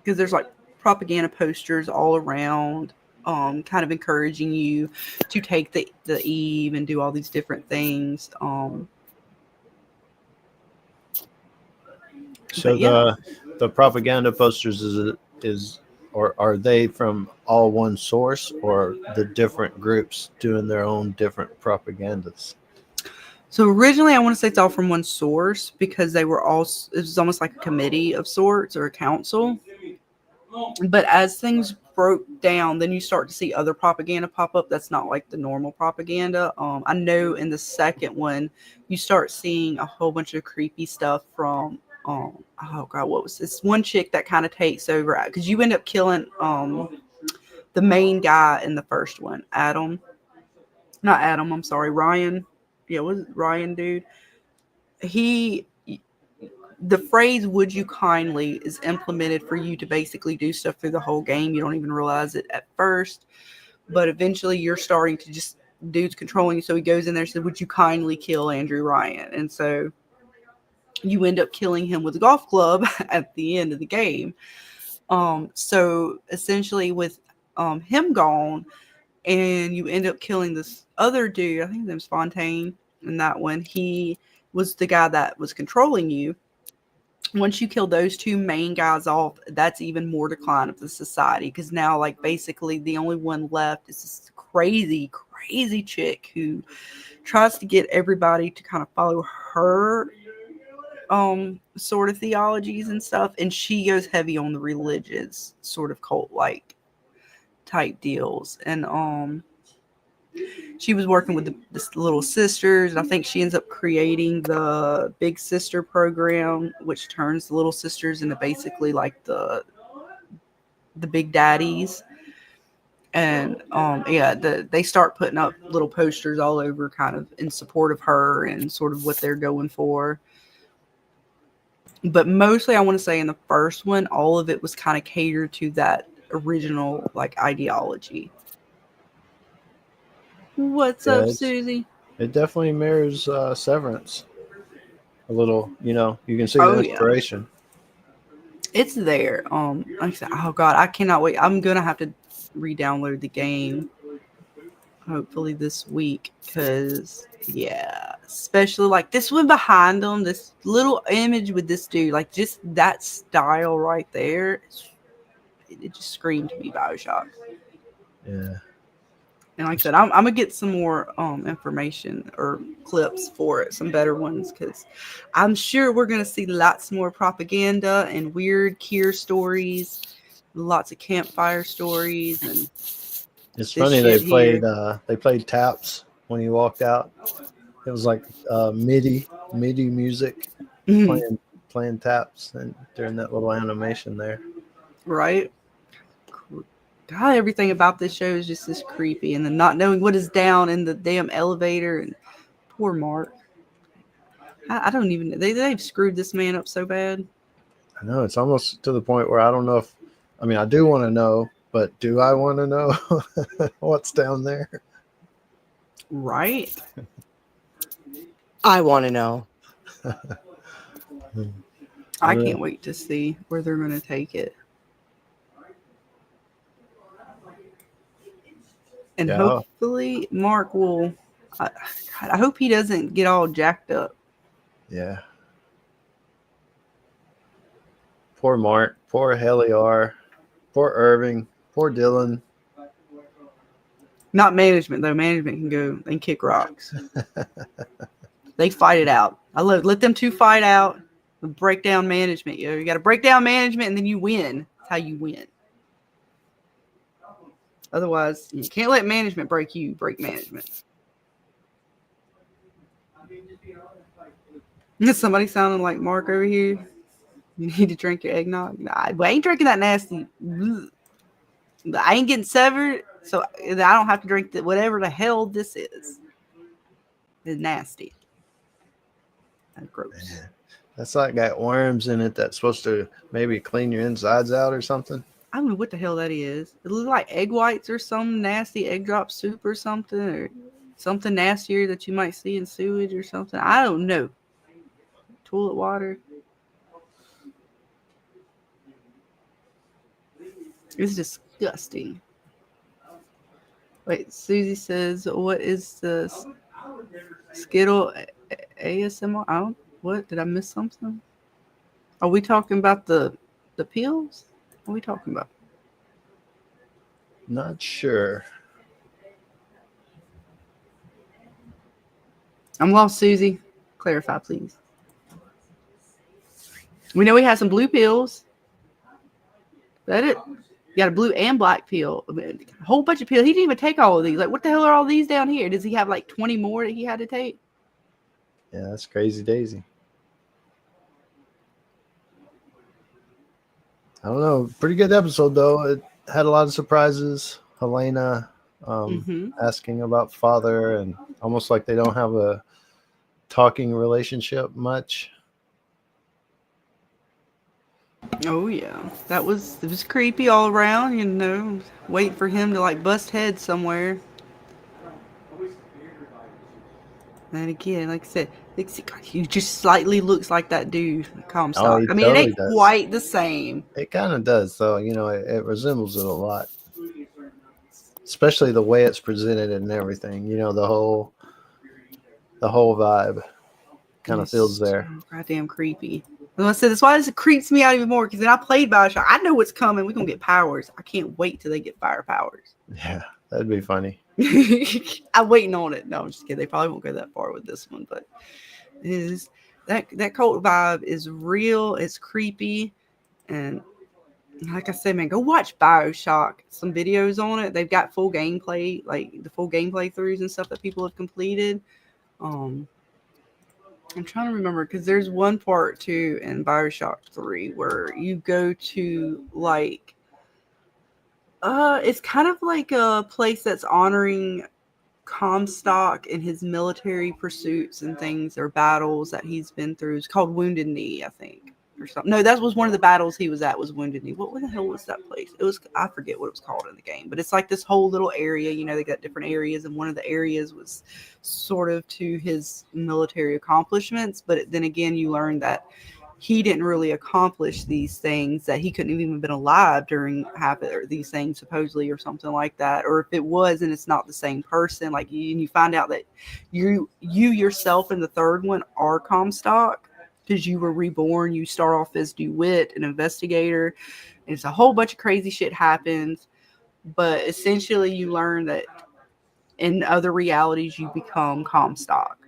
Because there's like propaganda posters all around, kind of encouraging you to take the Eve and do all these different things. So the propaganda posters or are they from all one source, or the different groups doing their own different propagandas? So originally, I want to say it's all from one source because it was almost like a committee of sorts or a council. But as things broke down, then you start to see other propaganda pop up. That's not like the normal propaganda. I know in the second one, you start seeing a whole bunch of creepy stuff from, oh God, what was this? One chick that kind of takes over because you end up killing the main guy in the first one, Ryan. Yeah, was it Ryan, dude? The phrase "would you kindly" is implemented for you to basically do stuff through the whole game. You don't even realize it at first, but eventually you're starting to just, dude's controlling you. So he goes in there and says, "Would you kindly kill Andrew Ryan?" And so you end up killing him with a golf club at the end of the game. So essentially with him gone, and you end up killing this other dude, I think his name's Fontaine in that one. He was the guy that was controlling you. Once you kill those two main guys off, that's even more decline of the society, because now like basically the only one left is this crazy chick who tries to get everybody to kind of follow her sort of theologies and stuff, and she goes heavy on the religious sort of cult like type deals. And she was working with the little sisters, and I think she ends up creating the Big Sister program, which turns the little sisters into basically like the big daddies. And they start putting up little posters all over kind of in support of her and sort of what they're going for. But mostly I want to say in the first one, all of it was kind of catered to that original like ideology. What's up, Susie? It definitely mirrors Severance a little. You can see the inspiration. Yeah. It's there. Like I said, oh God, I cannot wait. I'm gonna have to re-download the game hopefully this week, because especially like this one behind them, this little image with this dude, like just that style right there, it just screamed to me BioShock. Yeah. And like I said, I'm gonna get some more information or clips for it, some better ones, because I'm sure we're gonna see lots more propaganda and weird Kier stories, lots of campfire stories, and it's funny they played taps when you walked out. It was like MIDI music, playing taps, and during that little animation there. Right. God, everything about this show is just this creepy, and then not knowing what is down in the damn elevator, and poor Mark. I don't even. They've screwed this man up so bad. I know, it's almost to the point where I don't know if. I mean, I do want to know, but do I want to know what's down there? Right. I want to know. I can't wait to see where they're going to take it. And hopefully Mark will, I hope he doesn't get all jacked up. Yeah. Poor Mark, poor Heliar, poor Irving, poor Dylan. Not management, though. Management can go and kick rocks. They fight it out. I let them two fight out. Break down management. You got to break down management, and then you win. That's how you win. Otherwise, you can't let management break you. Break management. Is somebody sounding like Mark over here? You need to drink your eggnog. Nah, I ain't drinking that nasty. I ain't getting severed, so I don't have to drink whatever the hell this is. It's nasty. That's gross. Man, that's like got worms in it that's supposed to maybe clean your insides out or something. I don't know what the hell that is. It looks like egg whites or some nasty egg drop soup or something, or something nastier that you might see in sewage or something. I don't know. Toilet water. It's disgusting. Wait, Susie says, what is the Skittle ASMR? What? Did I miss something? Are we talking about the pills? What are we talking about? Not sure. I'm lost, Susie. Clarify, please. We know he has some blue pills. Is that it? You got a blue and black pill. A whole bunch of pills. He didn't even take all of these. Like, what the hell are all these down here? Does he have like 20 more that he had to take? Yeah, that's crazy daisy. I don't know. Pretty good episode, though. It had a lot of surprises. Helena asking about father, and almost like they don't have a talking relationship much. Oh yeah, it was creepy all around. You know, wait for him to like bust head somewhere. And again, like I said, he just slightly looks like that dude, Comstock. he I mean, totally it ain't does. quite the same. It kind of does, though. You know, it resembles it a lot, especially the way it's presented and everything. You know, the whole vibe kind of feels there. So goddamn creepy. And I said that's why this creeps me out even more, because then I played Bioshock. I know what's coming. We're gonna get powers. I can't wait till they get fire powers. Yeah, that'd be funny. I'm waiting on it. No, I'm just kidding. They probably won't go that far with this one, but it is that cult vibe is real. It's creepy, and like I said, man, go watch Bioshock. Some videos on it. They've got full gameplay, like the full gameplay throughs and stuff that people have completed. I'm trying to remember, because there's one part too in Bioshock 3 where you go to like it's kind of like a place that's honoring Comstock and his military pursuits and things, or battles that he's been through. It's called Wounded Knee, I think, or something. No, that was one of the battles he was at, was Wounded Knee. What the hell was that place? It was, I forget what it was called in the game, but it's like this whole little area. You know, they got different areas, and one of the areas was sort of to his military accomplishments. But then again, you learn that he didn't really accomplish these things, that he couldn't have even been alive during half of these things, supposedly, or something like that. Or if it was, and it's not the same person, like you find out that you yourself in the third one are Comstock, because you were reborn. You start off as DeWitt, an investigator. And it's a whole bunch of crazy shit happens, but essentially you learn that in other realities you become Comstock,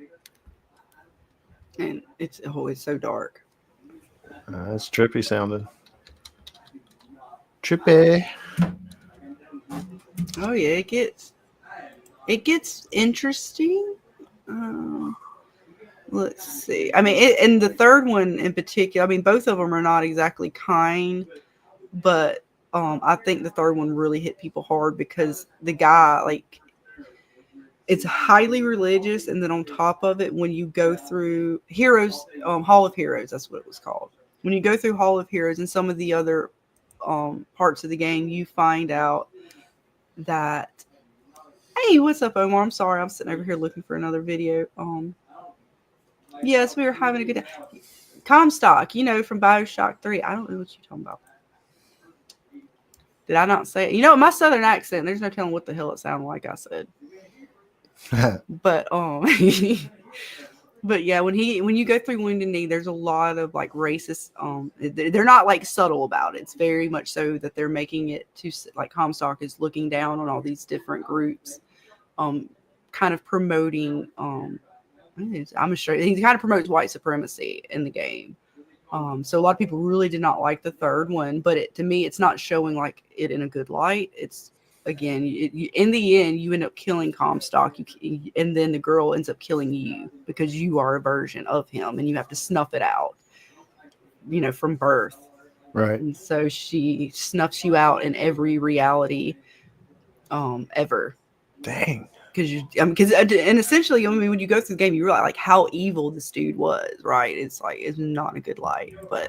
and it's so dark. That's trippy sounding. Trippy. Oh yeah, it gets interesting. Let's see. I mean, and the third one in particular, I mean, both of them are not exactly kind, but I think the third one really hit people hard, because the guy, like, it's highly religious, and then on top of it, when you go through Heroes, Hall of Heroes, that's what it was called. When you go through Hall of Heroes and some of the other parts of the game, you find out that, hey, what's up, Omar? I'm sorry, I'm sitting over here looking for another video. Yes, we were having a good day. Comstock, you know, from Bioshock 3. I don't know what you're talking about. Did I not say it? You know, my southern accent, there's no telling what the hell it sounded like I said. But but yeah, when you go through Wounded Knee, there's a lot of like racist. They're not like subtle about it. It's very much so that they're making it to, like, Comstock is looking down on all these different groups, kind of promoting I'm sure he kind of promotes white supremacy in the game. So a lot of people really did not like the third one, but to me, it's not showing like it in a good light. It's again, in the end, you end up killing Comstock, and then the girl ends up killing you because you are a version of him, and you have to snuff it out, from birth. Right. And so she snuffs you out in every reality, ever. Dang. And essentially, when you go through the game, you realize like how evil this dude was, right? It's like it's not a good light. But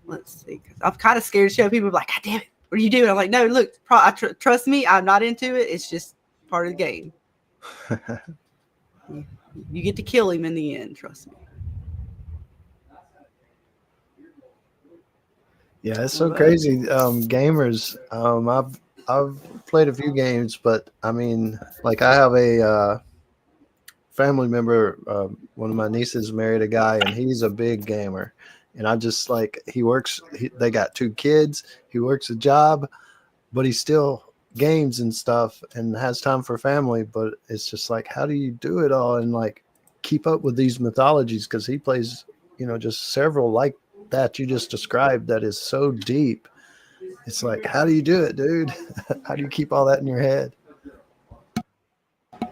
let's see, I'm kind of scared to show people like, God damn it, what are you doing? I'm like, no, look, trust me, I'm not into it. It's just part of the game. You get to kill him in the end, trust me. Yeah, it's so crazy. Gamers, I've played a few games, but I mean, like I have a family member, one of my nieces married a guy, and he's a big gamer. And I just like they got 2 kids, he works a job, but he still games and stuff and has time for family. But it's just like, how do you do it all and like keep up with these mythologies? Because he plays, just several like that you just described that is so deep. It's like, how do you do it, dude? How do you keep all that in your head?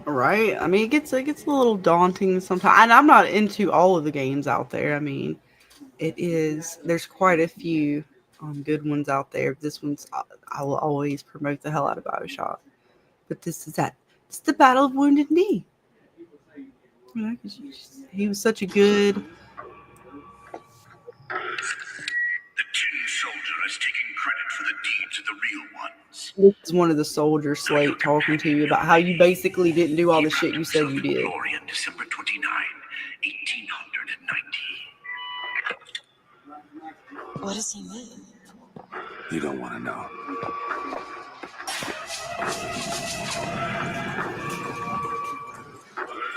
Right. I mean, it gets a little daunting sometimes. And I'm not into all of the games out there. I mean, there's quite a few good ones out there. This one's, I will always promote the hell out of BioShock. But it's the Battle of Wounded Knee. He was such a good. The Tin Soldier is taking credit for the deeds of the real ones. This is one of the soldiers, Slate, talking to you about how you basically didn't do all the shit you said you did. Glory on December 29, 1890. What does he mean? You don't want to know.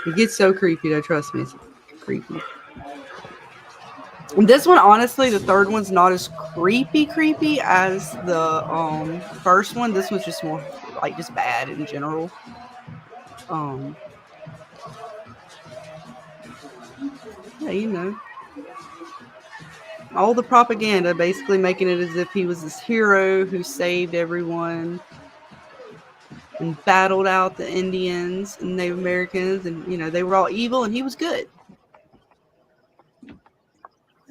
It gets so creepy, though. Trust me, it's creepy. This one, honestly, the third one's not as creepy as the first one. This one's just more like just bad in general. Yeah, all the propaganda basically making it as if he was this hero who saved everyone and battled out the Indians and Native Americans, and they were all evil and he was good.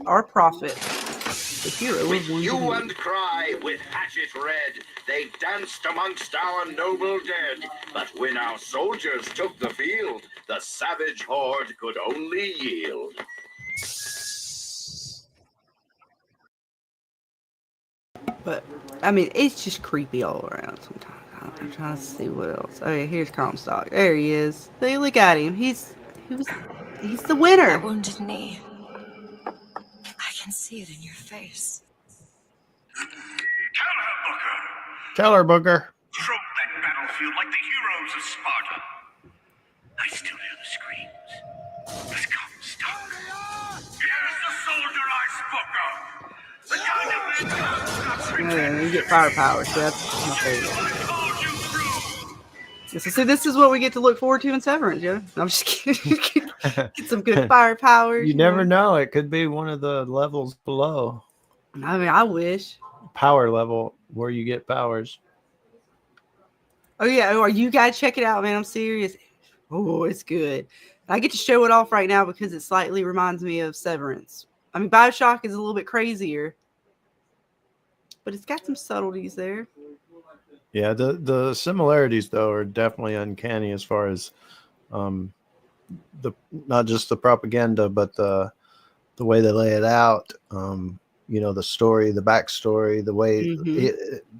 Our prophet, the hero. With hue and cry, with hatchet red, they danced amongst our noble dead. But when our soldiers took the field, the savage horde could only yield. But I mean, it's just creepy all around sometimes. I'm trying to see what else. Oh yeah, here's Comstock. There he is. Hey, look at him. He's the winner. That wounded knee. I can see it in your face. Tell her, Booker. Trode that battlefield like the heroes of Sparta. I still hear the screams. It's Comstock. Here's the soldier I spoke of. The kind of man You get firepower, so that's my favorite. So see, this is what we get to look forward to in Severance, yeah. I'm just kidding. Get some good firepower. You never know. It could be one of the levels below. I mean, I wish. Power level where you get powers. Oh yeah, or you guys check it out, man. I'm serious. Oh, it's good. I get to show it off right now because it slightly reminds me of Severance. I mean, BioShock is a little bit crazier, but it's got some subtleties there. Yeah, the similarities though are definitely uncanny as far as the not just the propaganda, but the way they lay it out. The story, the backstory, the way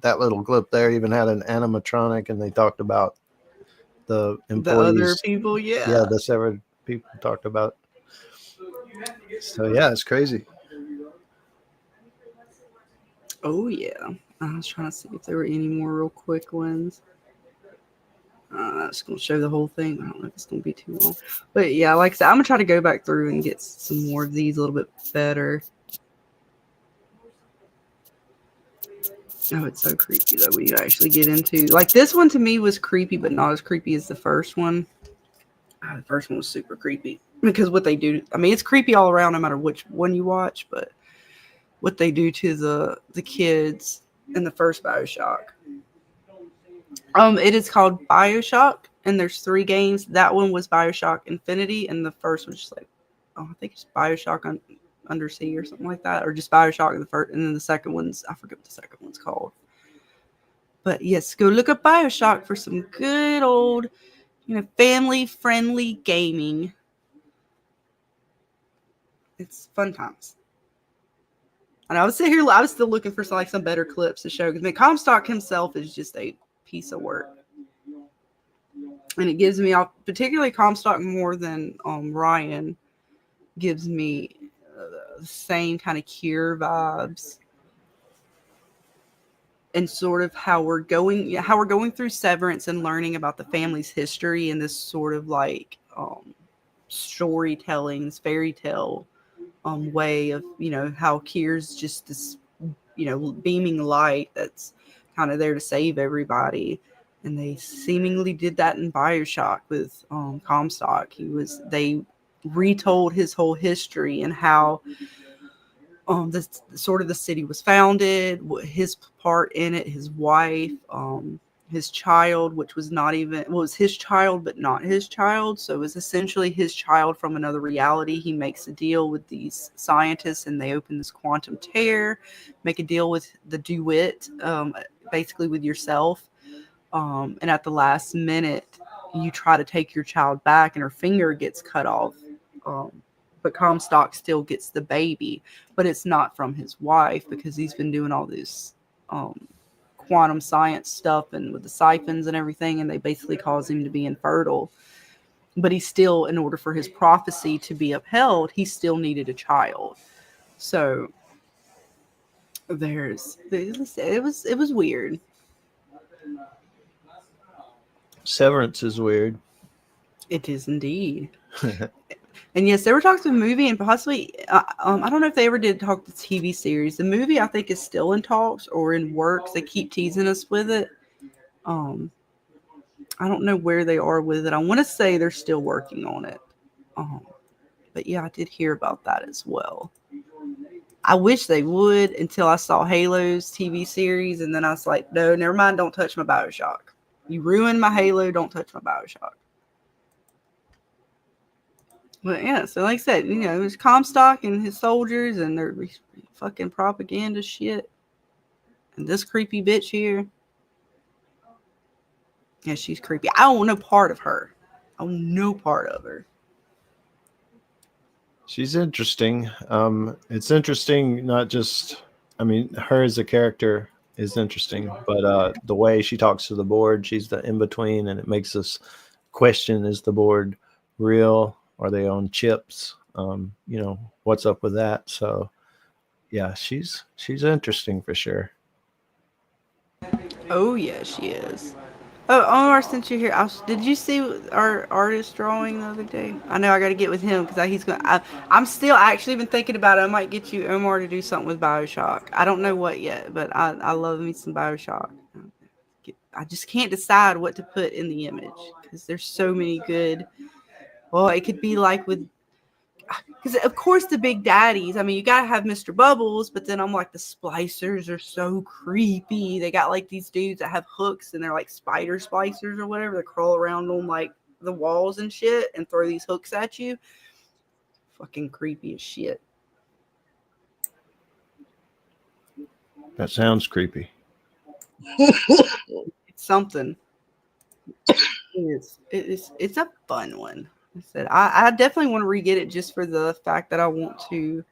that little clip there even had an animatronic, and they talked about the employees, the other people, yeah, the severed people talked about. So yeah, it's crazy. Oh yeah, I was trying to see if there were any more real quick ones. I'm just going to show the whole thing. I don't know if it's going to be too long. But yeah, like I said, I'm going to try to go back through and get some more of these a little bit better. Oh, it's so creepy though when you actually get into like this one. To me was creepy, but not as creepy as the first one. The first one was super creepy. because what they do, I mean, it's creepy all around no matter which one you watch, but what they do to the kids in the first BioShock. It is called BioShock, and there's 3 games. That one was BioShock Infinity, and the first was just like, I think it's BioShock Undersea or something like that, or just BioShock the first, and then the second one's, I forget what the second one's called. But yes, go look up BioShock for some good old, family-friendly gaming. It's fun times. And I was sitting here, I was still looking for some better clips to show, because Comstock himself is just a piece of work. And it gives me, particularly Comstock more than Ryan, gives me the same kind of Cure vibes. And sort of how we're going through Severance and learning about the family's history in this sort of like storytelling, fairy tale way of, how Kier's just this, beaming light that's kind of there to save everybody. And they seemingly did that in BioShock with Comstock. They retold his whole history and how the sort of the city was founded, his part in it, his wife, his child, which was was his child but not his child, so it was essentially his child from another reality. He makes a deal with these scientists, and they open this quantum tear, make a deal with the DeWitt, basically with yourself, and at the last minute you try to take your child back and her finger gets cut off, but Comstock still gets the baby, but it's not from his wife, because he's been doing all this quantum science stuff and with the siphons and everything, and they basically cause him to be infertile. But he still, in order for his prophecy to be upheld, he still needed a child. So it was weird. Severance is weird. It is indeed. And yes, they were talking to the movie, and possibly, I don't know if they ever did talk to the TV series. The movie, I think, is still in talks or in works. They keep teasing us with it. I don't know where they are with it. I want to say they're still working on it. But yeah, I did hear about that as well. I wish they would, until I saw Halo's TV series, and then I was like, no, never mind, don't touch my BioShock. You ruined my Halo, don't touch my BioShock. But yeah, so like I said, there's Comstock and his soldiers and their fucking propaganda shit. And this creepy bitch here. Yeah, she's creepy. I don't want no part of her. I want no part of her. She's interesting. It's interesting, not just, her as a character is interesting, but the way she talks to the board, she's the in-between, and it makes us question, is the board real? Are they on chips? What's up with that? So yeah, she's interesting for sure. Oh yeah, she is. Oh, Omar, since you're here, did you see our artist drawing the other day? I know I got to get with him, because he's going. I'm still actually been thinking about it. I might get you, Omar, to do something with BioShock. I don't know what yet, but I love me some BioShock. I just can't decide what to put in the image, because there's so many good. Well, it could be like with, because of course the big daddies, you gotta have Mr. Bubbles, but then I'm like, the splicers are so creepy. They got like these dudes that have hooks, and they're like spider splicers or whatever. They crawl around on like the walls and shit and throw these hooks at you. Fucking creepy as shit. That sounds creepy. It's something. It's a fun one. I said I definitely want to re-get it, just for the fact that I want to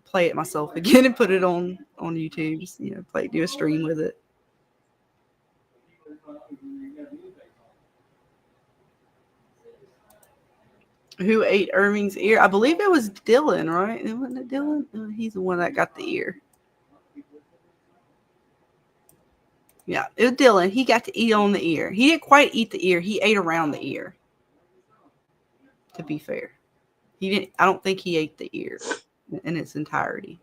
play it myself again and put it on YouTube. Just, do a stream with it. Who ate Irving's ear? I believe it was Dylan, right? Wasn't it Dylan? He's the one that got the ear. Yeah, it was Dylan. He got to eat on the ear. He didn't quite eat the ear. He ate around the ear. To be fair, he didn't. I don't think he ate the ear in its entirety.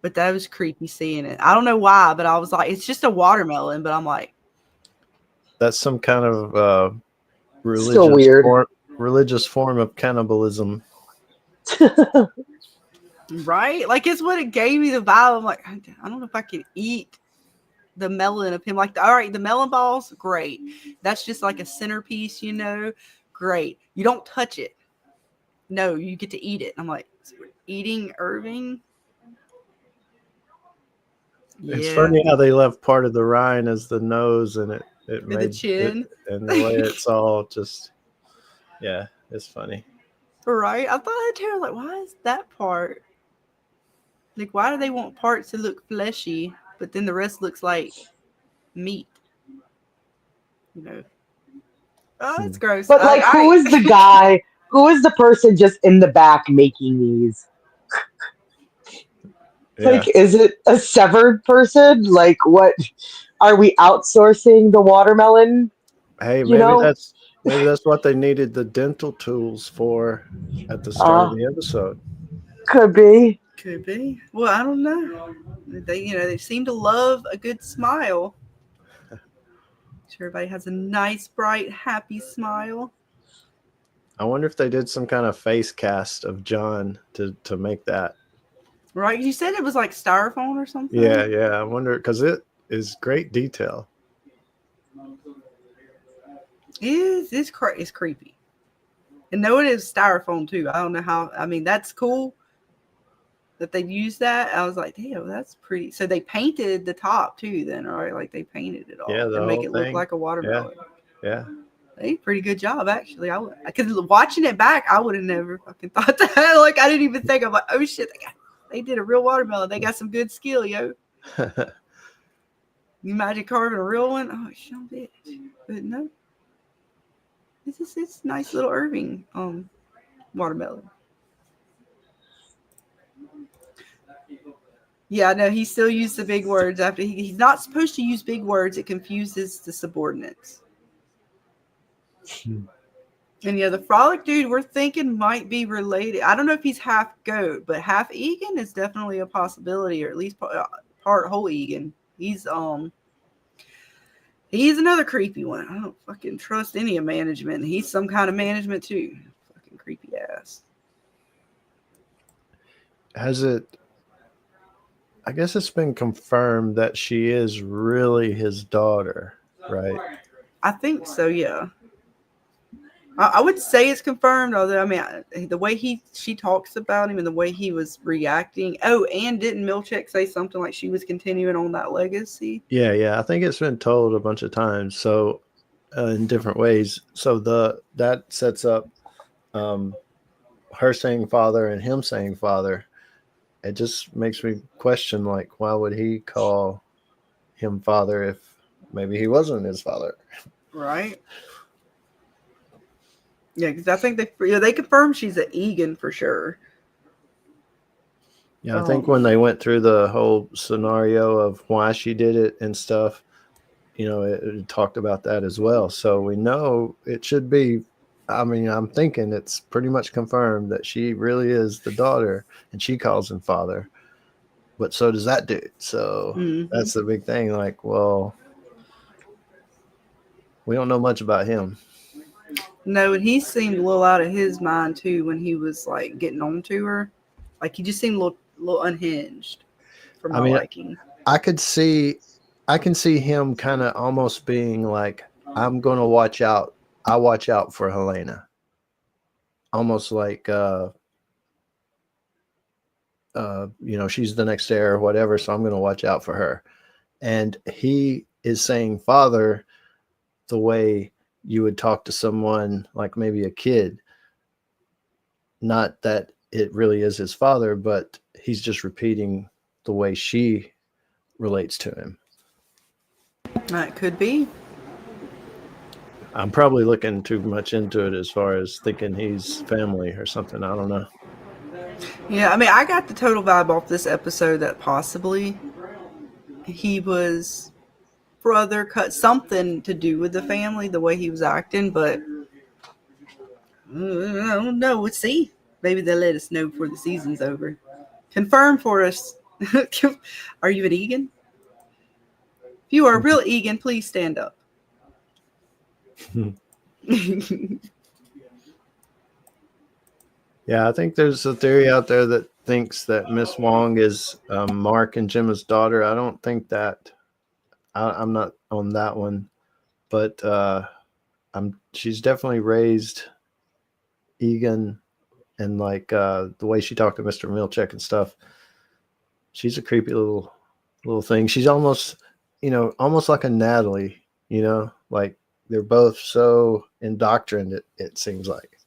But that was creepy seeing it. I don't know why, but I was like, it's just a watermelon. But I'm like, that's some kind of Still weird. religious form of cannibalism. Right? Like, it's what it gave me the vibe. I'm like, I don't know if I can eat the melon of him. Like, all right, the melon balls, great. That's just like a centerpiece, you know? Great. You don't touch it. No, you get to eat it. I'm like, so we're eating Irving? It's funny how they left part of the rind as the nose, and it With made the chin. and the way it's all just, yeah, it's funny. Right? I thought that too. Like, why is that part? Like, why do they want parts to look fleshy, but then the rest looks like meat? You know. Oh, it's gross. But like, who is the guy? Who is the person just in the back making these? Like, is it a severed person? Like, what? Are we outsourcing the watermelon? Hey, You know? maybe that's what they needed the dental tools for at the start of the episode. Could be. Could be. Well, I don't know. They seem to love a good smile. Sure, everybody has a nice, bright, happy smile. I wonder if they did some kind of face cast of John to make that. Right? You said it was like styrofoam or something? Yeah. I wonder, because it is great detail. It's creepy. And no, it is styrofoam too. I don't know how. I mean, that's cool that they used that. I was like, damn, that's pretty. So they painted the top too, then, right? Like they painted it all Yeah, to make it look like a watermelon. Yeah. They did a pretty good job, actually. Because watching it back, I would have never fucking thought that. Like, I didn't even think. I'm like, oh shit, they did a real watermelon. They got some good skill, yo. You imagine carving a real one? Oh, shit, bitch. But no. It's nice little Irving watermelon. Yeah, no, he still used the big words after he's not supposed to use big words. It confuses the subordinates. And yeah, the frolic dude we're thinking might be related. I don't know if he's half goat, but half Egan is definitely a possibility, or at least part whole Egan. He's another creepy one. I don't fucking trust any of management. He's some kind of management too. Fucking creepy ass. I guess it's been confirmed that she is really his daughter, right? I think so, yeah. I would say it's confirmed, although, I mean, the way she talks about him and the way he was reacting. Oh, and didn't Milchek say something like she was continuing on that legacy? Yeah. I think it's been told a bunch of times. So in different ways. So that sets up her saying father and him saying father. It just makes me question, like, why would he call him father if maybe he wasn't his father? Right. Yeah, because I think they confirmed she's an Egan for sure. Yeah, I think when they went through the whole scenario of why she did it and stuff, it talked about that as well. So we know it should be. I mean, I'm thinking it's pretty much confirmed that she really is the daughter, and she calls him father. But so does that dude. So that's the big thing. Like, well, we don't know much about him. No, and he seemed a little out of his mind too when he was like getting on to her. Like he just seemed a little unhinged for my liking. I can see him kind of almost being like, I'm going to watch out. I watch out for Helena. Almost like, she's the next heir or whatever. So I'm going to watch out for her. And he is saying father the way you would talk to someone like maybe a kid. Not that it really is his father, but he's just repeating the way she relates to him. That could be. I'm probably looking too much into it as far as thinking he's family or something. I don't know. Yeah, I mean, I got the total vibe off this episode that possibly he was brother, cut something to do with the family, the way he was acting, but I don't know. We'll see. Maybe they'll let us know before the season's over. Confirm for us. Are you an Egan? If you are a real Egan, please stand up. Yeah, I think there's a theory out there that thinks that Miss Wong is Mark and Gemma's daughter. I don't think that. I'm not on that one, but she's definitely raised Egan, and like the way she talked to Mr. Milchek and stuff. She's a creepy little thing. She's almost like a Natalie. Like they're both so indoctrined. It seems like.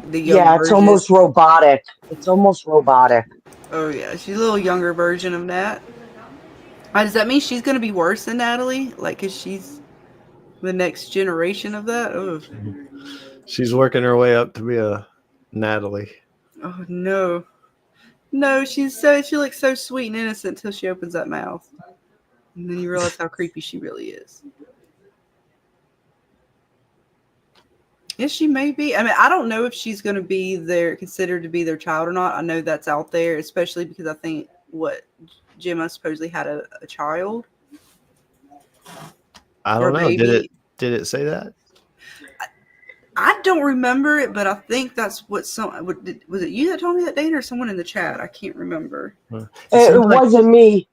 The young Yeah, it's version. almost robotic. It's almost robotic. Oh yeah, she's a little younger version of Nat. Does that mean she's gonna be worse than Natalie? Like, cause she's the next generation of that? Oh. She's working her way up to be a Natalie. Oh no. No, she looks so sweet and innocent until she opens that mouth. And then you realize how creepy she really is. Yes, she may be. I mean, I don't know if she's going to be considered to be their child or not. I know that's out there, especially because I think Gemma supposedly had a child. I don't know. Did it say that? I don't remember it, but I think that's what was it you that told me that, Dana, or someone in the chat? I can't remember. It wasn't me,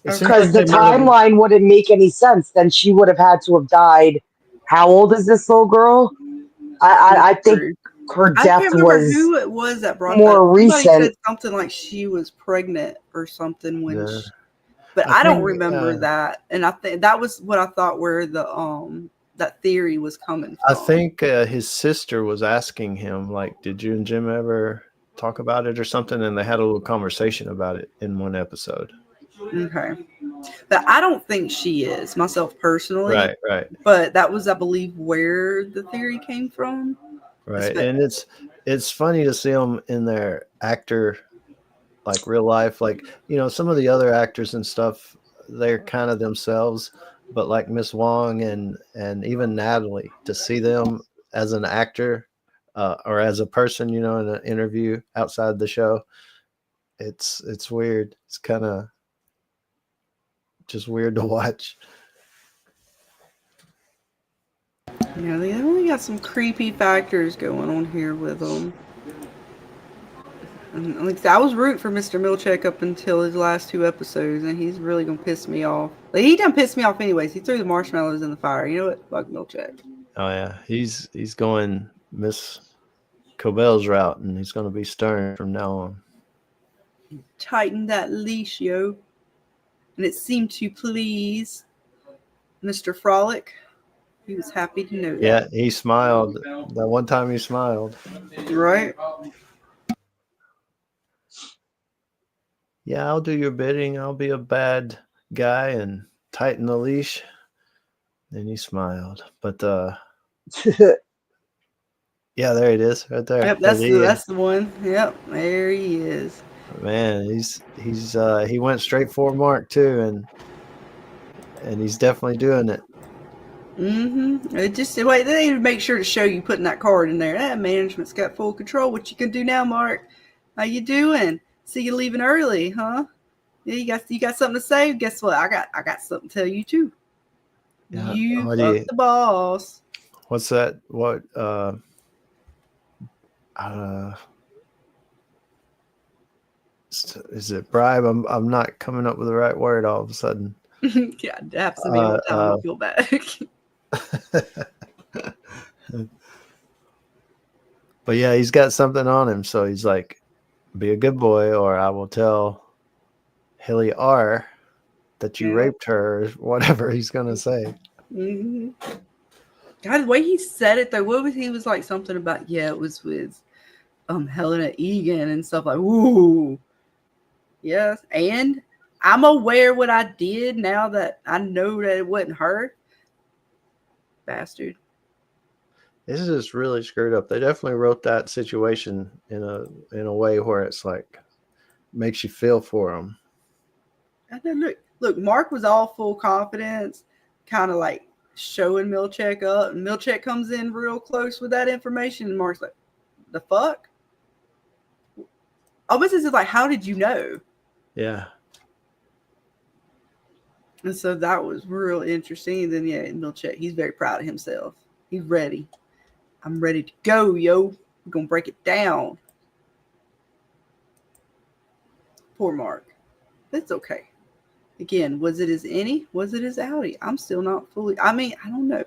because the timeline wouldn't make any sense. Then she would have had to have died. How old is this little girl? I think her death I can't remember was who it was that brought more that. Somebody recent. said something like she was pregnant or something when Yeah. but I I don't think, remember that. And I think that was what I thought where the that theory was coming I from. think his sister was asking him, like, did you and Jim ever talk about it or something? And they had a little conversation about it in one episode. Okay. But I don't think she is, myself personally. Right. But that was, I believe, where the theory came from. Right. And it's funny to see them in their actor, like real life. Like, some of the other actors and stuff, they're kind of themselves. But like Miss Wong and even Natalie, to see them as an actor or as a person, in an interview outside the show, it's weird. It's kind of just weird to watch. Yeah, they only got some creepy factors going on here with them. And like I was rooting for Mr. Milchek up until his last 2 episodes, and he's really gonna piss me off. Like, he done pissed me off anyways. He threw the marshmallows in the fire. You know what? Fuck Milchek. Oh yeah, he's going Miss Cobell's route, and he's going to be stern from now on. Tighten that leash, yo. And it seemed to please Mr. Frolic. He was happy to know that. Yeah, he smiled. That one time he smiled. Right? Yeah, I'll do your bidding. I'll be a bad guy and tighten the leash. And he smiled. But yeah, there it is, right there. Yep, that's the one. Yep, there he is. Man, he went straight for Mark too, and he's definitely doing it. It just wait. They need to make sure to show you putting that card in there. That management's got full control. What you can do now, Mark? How you doing? See you leaving early, huh? Yeah, you got something to say? Guess what? I got something to tell you too. Yeah, You fuck the boss. What's that? What? Is it bribe? I'm not coming up with the right word all of a sudden. Yeah, it happens to me all the time. I feel bad. But yeah, he's got something on him, so he's like, be a good boy, or I will tell Hilly R that you raped her, or whatever he's gonna say. God, the way he said it though, he was like something about, it was with Helena Egan and stuff like, ooh. Yes, and I'm aware what I did now that I know that it wasn't her. Bastard. This is just really screwed up. They definitely wrote that situation in a way where it's like makes you feel for him. And then look, Mark was all full confidence, kind of like showing Milchek up, and Milchek comes in real close with that information, and Mark's like, the fuck? Oh, this is like, how did you know? Yeah. And so that was real interesting. And then Milchek, he's very proud of himself. He's ready. I'm ready to go, yo. We're going to break it down. Poor Mark. It's okay. Again, was it his innie? Was it his outie? I'm still not fully. I mean, I don't know.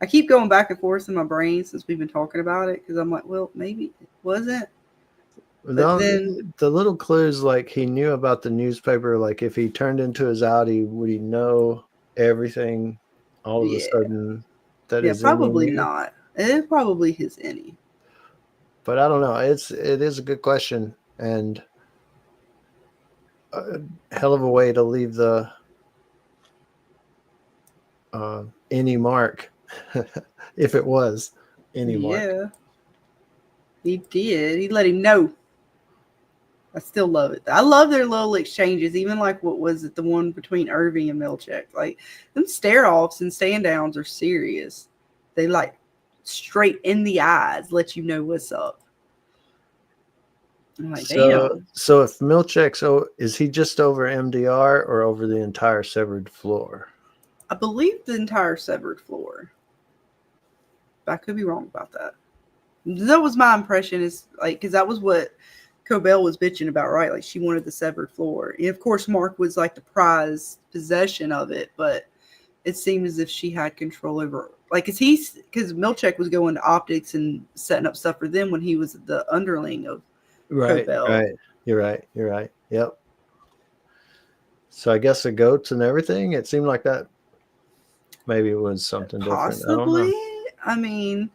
I keep going back and forth in my brain since we've been talking about it because I'm like, well, maybe it wasn't. But then the little clues, like he knew about the newspaper. Like if he turned into his outie, would he know everything all of a sudden? That is probably not. It's probably his innie. But I don't know. It is a good question and a hell of a way to leave the any mark if it was any mark. Yeah, he did. He let him know. I still love it. I love their little exchanges, even like what was it, the one between Irving and Milchek. Like them stare offs and stand downs are serious. They like straight in the eyes let you know what's up. I'm like, damn. So if Milchek's, is he just over MDR or over the entire severed floor? I believe the entire severed floor. But I could be wrong about that. That was my impression, is like, because that was what Cobell was bitching about, right? Like she wanted the severed floor. And of course, Mark was like the prized possession of it, but it seemed as if she had control over, like, because Milchek was going to optics and setting up stuff for them when he was the underling of Cobell. Right. You're right. Yep. So I guess the goats and everything, it seemed like that. Maybe it was something different. Possibly. I mean,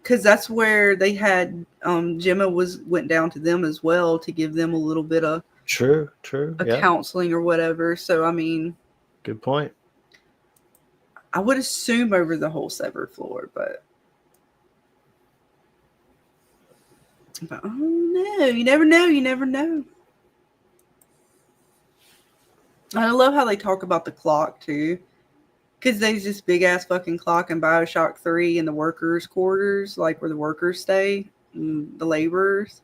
because that's where they had Gemma went down to them as well to give them a little bit of true counseling or whatever. So I mean, good point. I would assume over the whole severed floor, but oh no, you never know. And I love how they talk about the clock too. Because there's this big ass fucking clock in BioShock 3 in the workers' quarters, like where the workers stay, the laborers,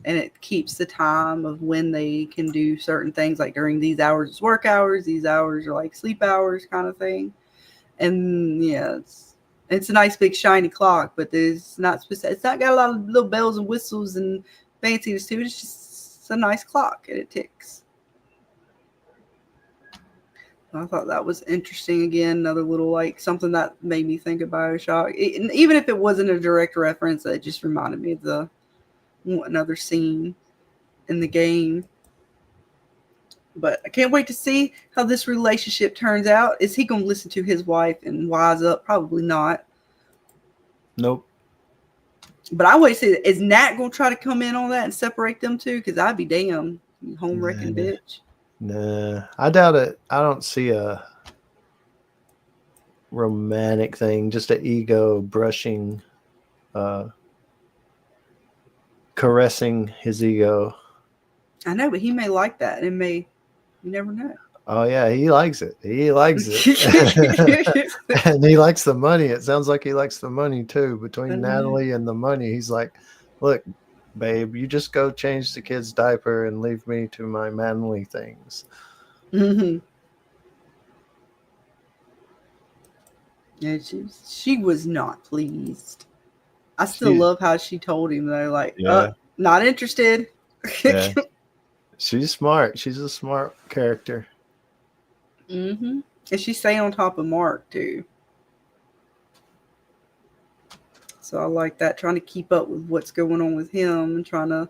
and it keeps the time of when they can do certain things. Like during these hours is work hours, these hours are like sleep hours, kind of thing. And yeah, it's a nice big shiny clock, but there's not specific. It's not got a lot of little bells and whistles and fanciness to it. It's just a nice clock and it ticks. I thought that was interesting. Again, another little like something that made me think of BioShock. Even if it wasn't a direct reference, it just reminded me of another scene in the game. But I can't wait to see how this relationship turns out. Is he going to listen to his wife and wise up? Probably not. Nope. But I would say, is Nat going to try to come in on that and separate them two? Because I'd be damn, you home wrecking bitch. Nah, I doubt it. I don't see a romantic thing, just an ego brushing, caressing his ego. I know, but he may like that. You never know. Oh yeah, he likes it. And he likes the money. It sounds like he likes the money too. Between Natalie and the money, he's like, look, babe, you just go change the kid's diaper and leave me to my manly things. Mm-hmm. Yeah, she was not pleased. I still love how she told him though, like, not interested. Yeah. She's smart. She's a smart character. Mm-hmm. And she's staying on top of Mark too. So I like that, trying to keep up with what's going on with him and trying to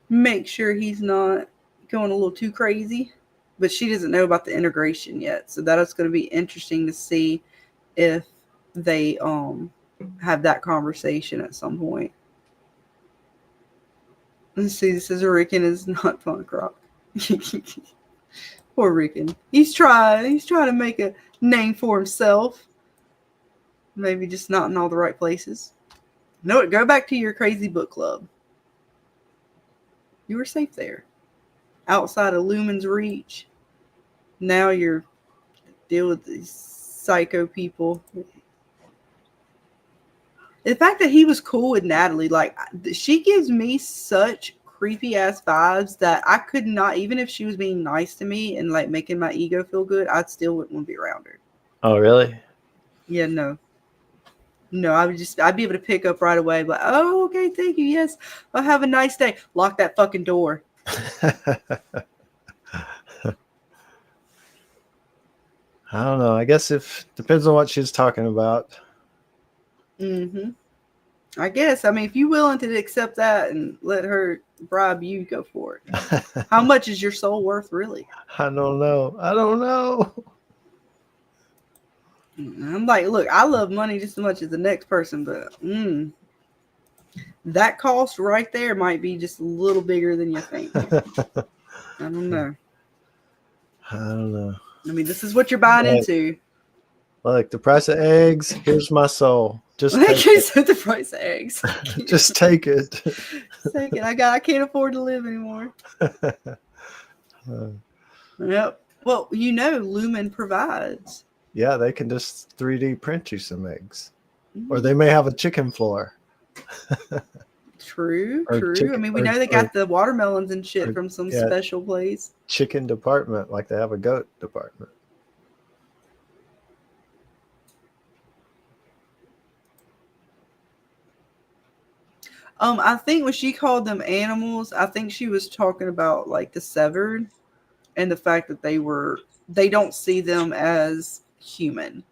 make sure he's not going a little too crazy. But she doesn't know about the integration yet. So that is going to be interesting to see if they have that conversation at some point. Let's see, this is Rickon is not punk rock. Poor Rickon. He's trying to make a name for himself. Maybe just not in all the right places. No, go back to your crazy book club. You were safe there. Outside of Lumen's reach. Now you're dealing with these psycho people. The fact that he was cool with Natalie, like, she gives me such creepy ass vibes that I could not, even if she was being nice to me and like making my ego feel good, I still wouldn't want to be around her. Oh, really? Yeah, no. No, I'd be able to pick up right away. Like, oh, okay, thank you. Yes, I'll have a nice day. Lock that fucking door. I don't know. I guess if depends on what she's talking about. Mm-hmm. I guess. I mean, if you're willing to accept that and let her bribe you, go for it. How much is your soul worth, really? I don't know. I don't know. I'm like, look, I love money just as much as the next person, but that cost right there might be just a little bigger than you think. I don't know. I don't know. I mean, this is what you're buying But, into. look, the price of eggs. Here's my soul. Just Like take you it. said, the price of eggs. Just take it. Take it. I can't afford to live anymore. Yep. Well, Lumen provides. Yeah, they can just 3D print you some eggs, or they may have a chicken floor. True. Or I mean, we know they got the watermelons and shit from some special place. Chicken department, like they have a goat department. I think when she called them animals, I think she was talking about like the severed and the fact that they don't see them as human.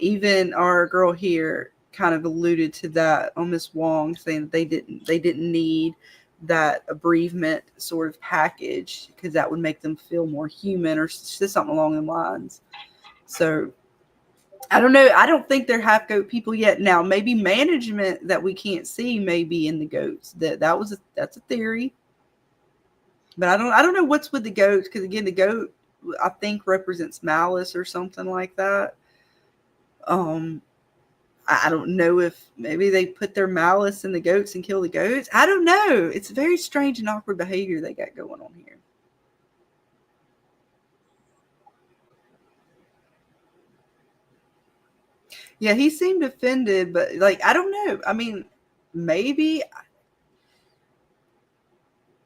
Even our girl here kind of alluded to that on Miss Wong, saying that they didn't need that bereavement sort of package because that would make them feel more human or something along the lines. So I don't know. I don't think they're half goat people yet. Now, maybe management that we can't see may be in the goats. That's a theory. But I don't know what's with the goats, because again, the goat I think represents malice or something like that. I don't know if maybe they put their malice in the goats and kill the goats. I don't know. It's very strange and awkward behavior they got going on here. Yeah, he seemed offended, but like, I don't know. I mean, maybe,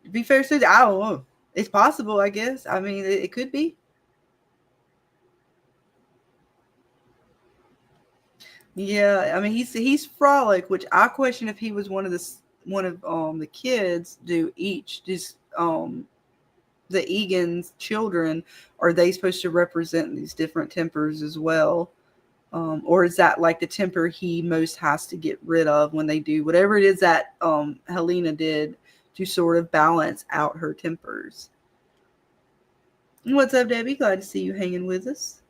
to be fair said, I don't know. It's possible, I guess. I mean, it could be. Yeah, I mean, he's Frolic, which I question if he was one of the kids. Do each just the Egan's children, are they supposed to represent these different tempers as well? Or is that like the temper he most has to get rid of when they do whatever it is that Helena did to sort of balance out her tempers? What's up, Debbie? Glad to see you hanging with us.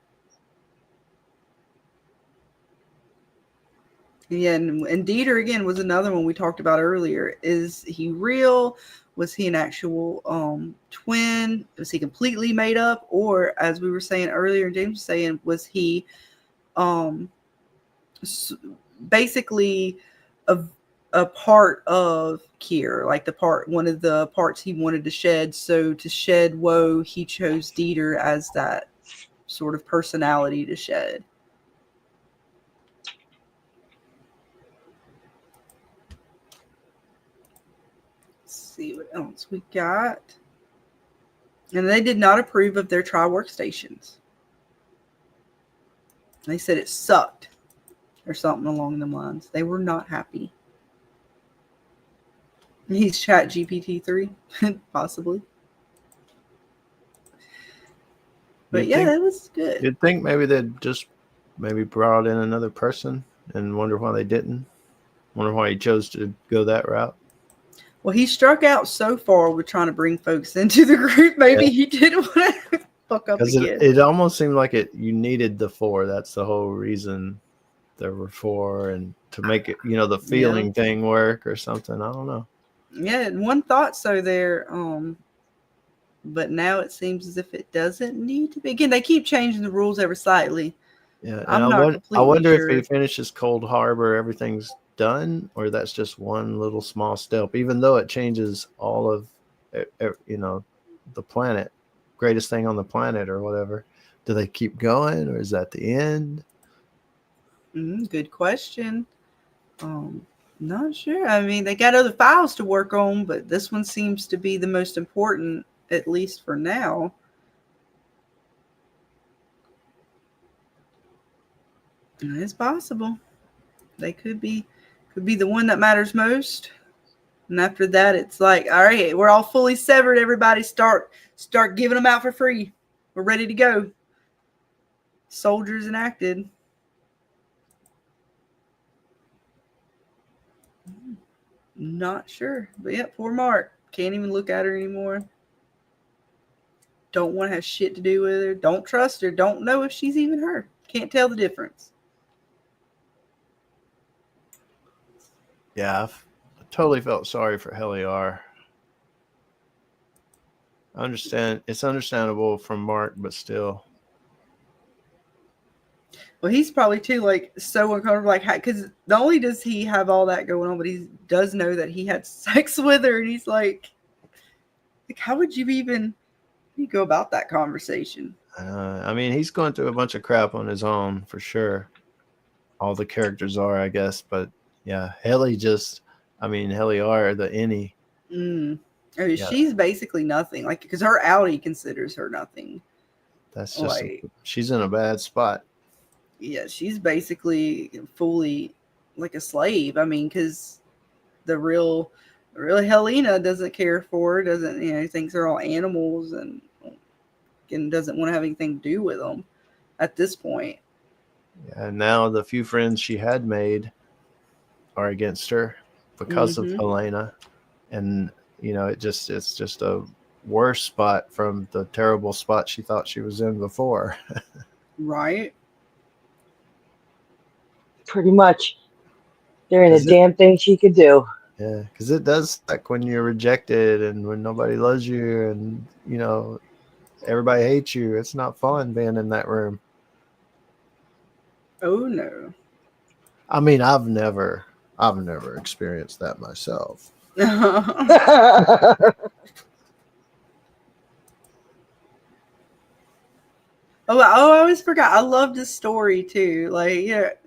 Yeah, and Dieter again was another one we talked about earlier. Is he real? Was he an actual twin? Was he completely made up? Or, as we were saying earlier, James was saying, was he basically a part of Kier, like one of the parts he wanted to shed? So to shed Woe, he chose Dieter as that sort of personality to shed. See what else we got. And they did not approve of their tri workstations. They said it sucked or something along the lines. They were not happy. He's Chat GPT-3, possibly. But yeah, that was good. You'd think maybe they'd just brought in another person and wonder why they didn't. Wonder why he chose to go that route. Well, he struck out so far with trying to bring folks into the group. Maybe he didn't want to fuck up again. It almost seemed like you needed the 4. That's the whole reason there were 4, and to make it, the feeling thing work or something. I don't know. Yeah, one thought so there. But now it seems as if it doesn't need to be. Again, they keep changing the rules ever slightly. Yeah, and I wonder sure. if he finishes Cold Harbor, everything's done, or that's just one little small step, even though it changes all of the planet, greatest thing on the planet or whatever. Do they keep going, or is that the end? Good question. Not sure. I mean, they got other files to work on, but this one seems to be the most important, at least for now. It's possible. They could be the one that matters most. And after that, it's like, all right, we're all fully severed. Everybody start giving them out for free. We're ready to go. Soldiers enacted. Not sure. But yeah, poor Mark. Can't even look at her anymore. Don't want to have shit to do with her. Don't trust her. Don't know if she's even her. Can't tell the difference. Yeah, I totally felt sorry for Heliar. I understand. It's understandable from Mark, but still. Well, he's probably too like so uncomfortable, like because not only does he have all that going on, but he does know that he had sex with her, and he's like how would you even go about that conversation? I mean, he's going through a bunch of crap on his own for sure. All the characters are, I guess, but yeah, Heliar, the innie. I mean, she's basically nothing, like because her outie considers her nothing. That's just she's in a bad spot. Yeah, she's basically fully like a slave. I mean, because the real Helena doesn't care for her, doesn't thinks they're all animals and doesn't want to have anything to do with them at this point. Yeah, and now the few friends she had made are against her because of Helena, and it's just a worse spot from the terrible spot she thought she was in before. Right. Pretty much. There ain't a damn thing she could do. Yeah, because it does suck when you're rejected and when nobody loves you and, everybody hates you. It's not fun being in that room. Oh, no. I mean, I've never experienced that myself. I always forgot. I loved this story too. Like,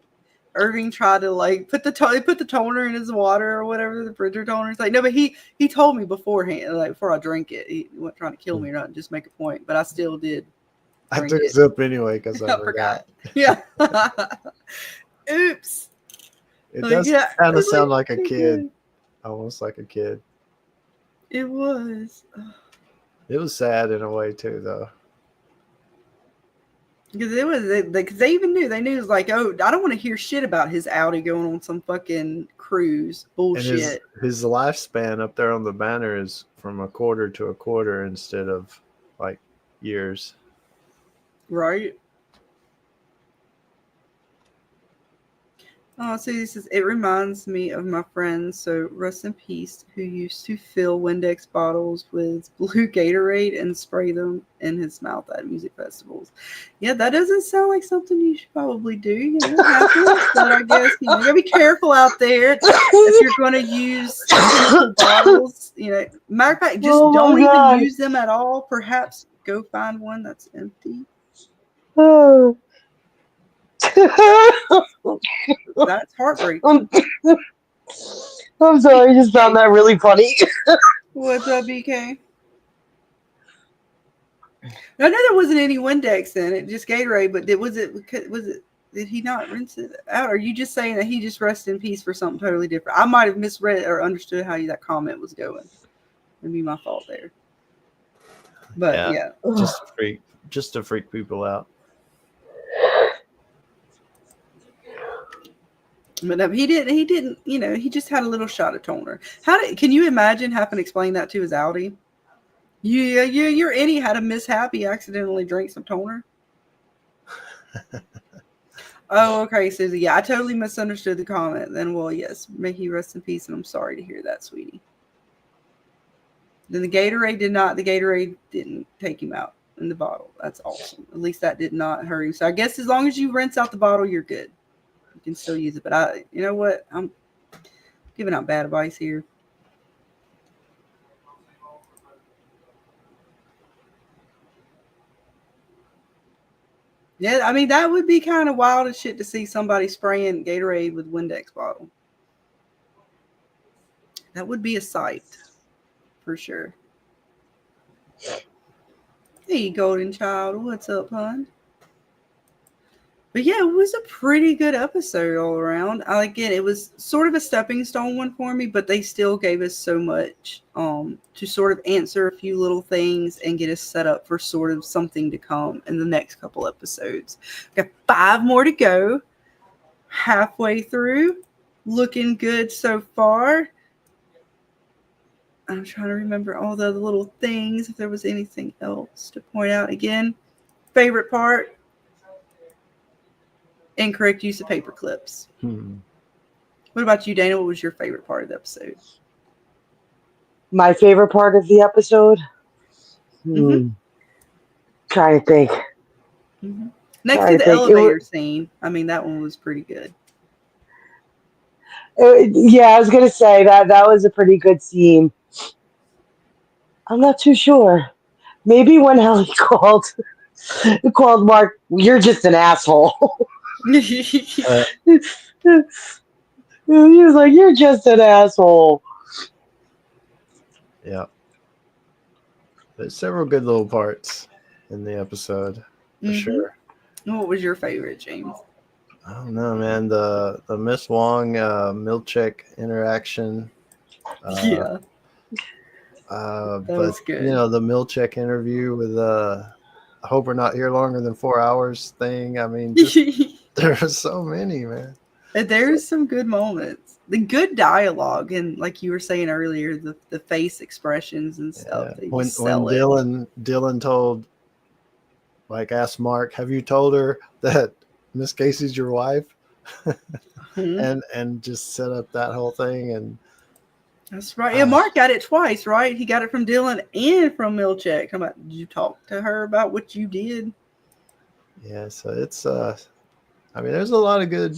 Irving tried to like put the toner in his water or whatever, the Bridger toner. It's like, no, but he told me beforehand, like before I drank it, he wasn't trying to kill me or not, just make a point. But I still did. I took a sip anyway because I forgot. Yeah. Oops. It does kind of sound like a kid, almost like a kid. It was. It was sad in a way too, though. Because they even knew. They knew it was like, oh, I don't want to hear shit about his outie going on some fucking cruise bullshit. And his lifespan up there on the banner is from a quarter to a quarter instead of like years. Right. Oh, so this is, it reminds me of my friend, so rest in peace, who used to fill Windex bottles with blue Gatorade and spray them in his mouth at music festivals. Yeah, that doesn't sound like something you should probably do. Happens, but I guess you gotta be careful out there if you're going to use chemical bottles. Matter of fact, just don't even use them at all. Perhaps go find one that's empty. Oh. That's heartbreaking. I'm sorry, I just found that really funny. What's up, BK? I know there wasn't any Windex in it, just Gatorade, but did he not rinse it out? Or are you just saying that he just rested in peace for something totally different? I might have misread or understood how that comment was going. It'd be my fault there. But yeah. Just to freak people out. But he didn't, he just had a little shot of toner. Can you imagine having to explain that to his outie? Your innie had a mishap. He accidentally drank some toner. Oh, okay, Susie. Yeah, I totally misunderstood the comment. Then, well, yes, may he rest in peace, and I'm sorry to hear that, sweetie. Then the Gatorade didn't take him out in the bottle. That's awesome. At least that did not hurt him. So I guess as long as you rinse out the bottle, you're good. You can still use it, but you know what? I'm giving out bad advice here. Yeah, I mean that would be kind of wild as shit to see somebody spraying Gatorade with Windex bottle. That would be a sight, for sure. Hey, golden child, what's up, hon? But yeah, it was a pretty good episode all around. I like it. It was sort of a stepping stone one for me, but they still gave us so much to sort of answer a few little things and get us set up for sort of something to come in the next couple episodes. Got 5 more to go. Halfway through. Looking good so far. I'm trying to remember all the other little things, if there was anything else to point out. Again, favorite part, incorrect use of paper clips. What about you, Dana? What was your favorite part of the episode? My favorite part of the episode? Trying to think. Next to the elevator scene, I mean, that one was pretty good. Yeah, I was gonna say that was a pretty good scene. I'm not too sure. Maybe when Ellie called Mark, "You're just an asshole." He was like, "You're just an asshole." Yeah. There's several good little parts in the episode, for sure. What was your favorite, James? I don't know, man. The Miss Wong Milchick interaction. Yeah. That was good. You know, the Milchick interview with I hope we're not here longer than 4 hours thing. I mean, there are so many, man. There's some good moments. The good dialogue, and like you were saying earlier, the face expressions and stuff. Yeah. When Dylan told, like, asked Mark, "Have you told her that Miss Casey's your wife?" and just set up that whole thing. And that's right. Yeah, Mark got it twice, right? He got it from Dylan and from Milchick. How about, did you talk to her about what you did? Yeah, so it's I mean, there's a lot of good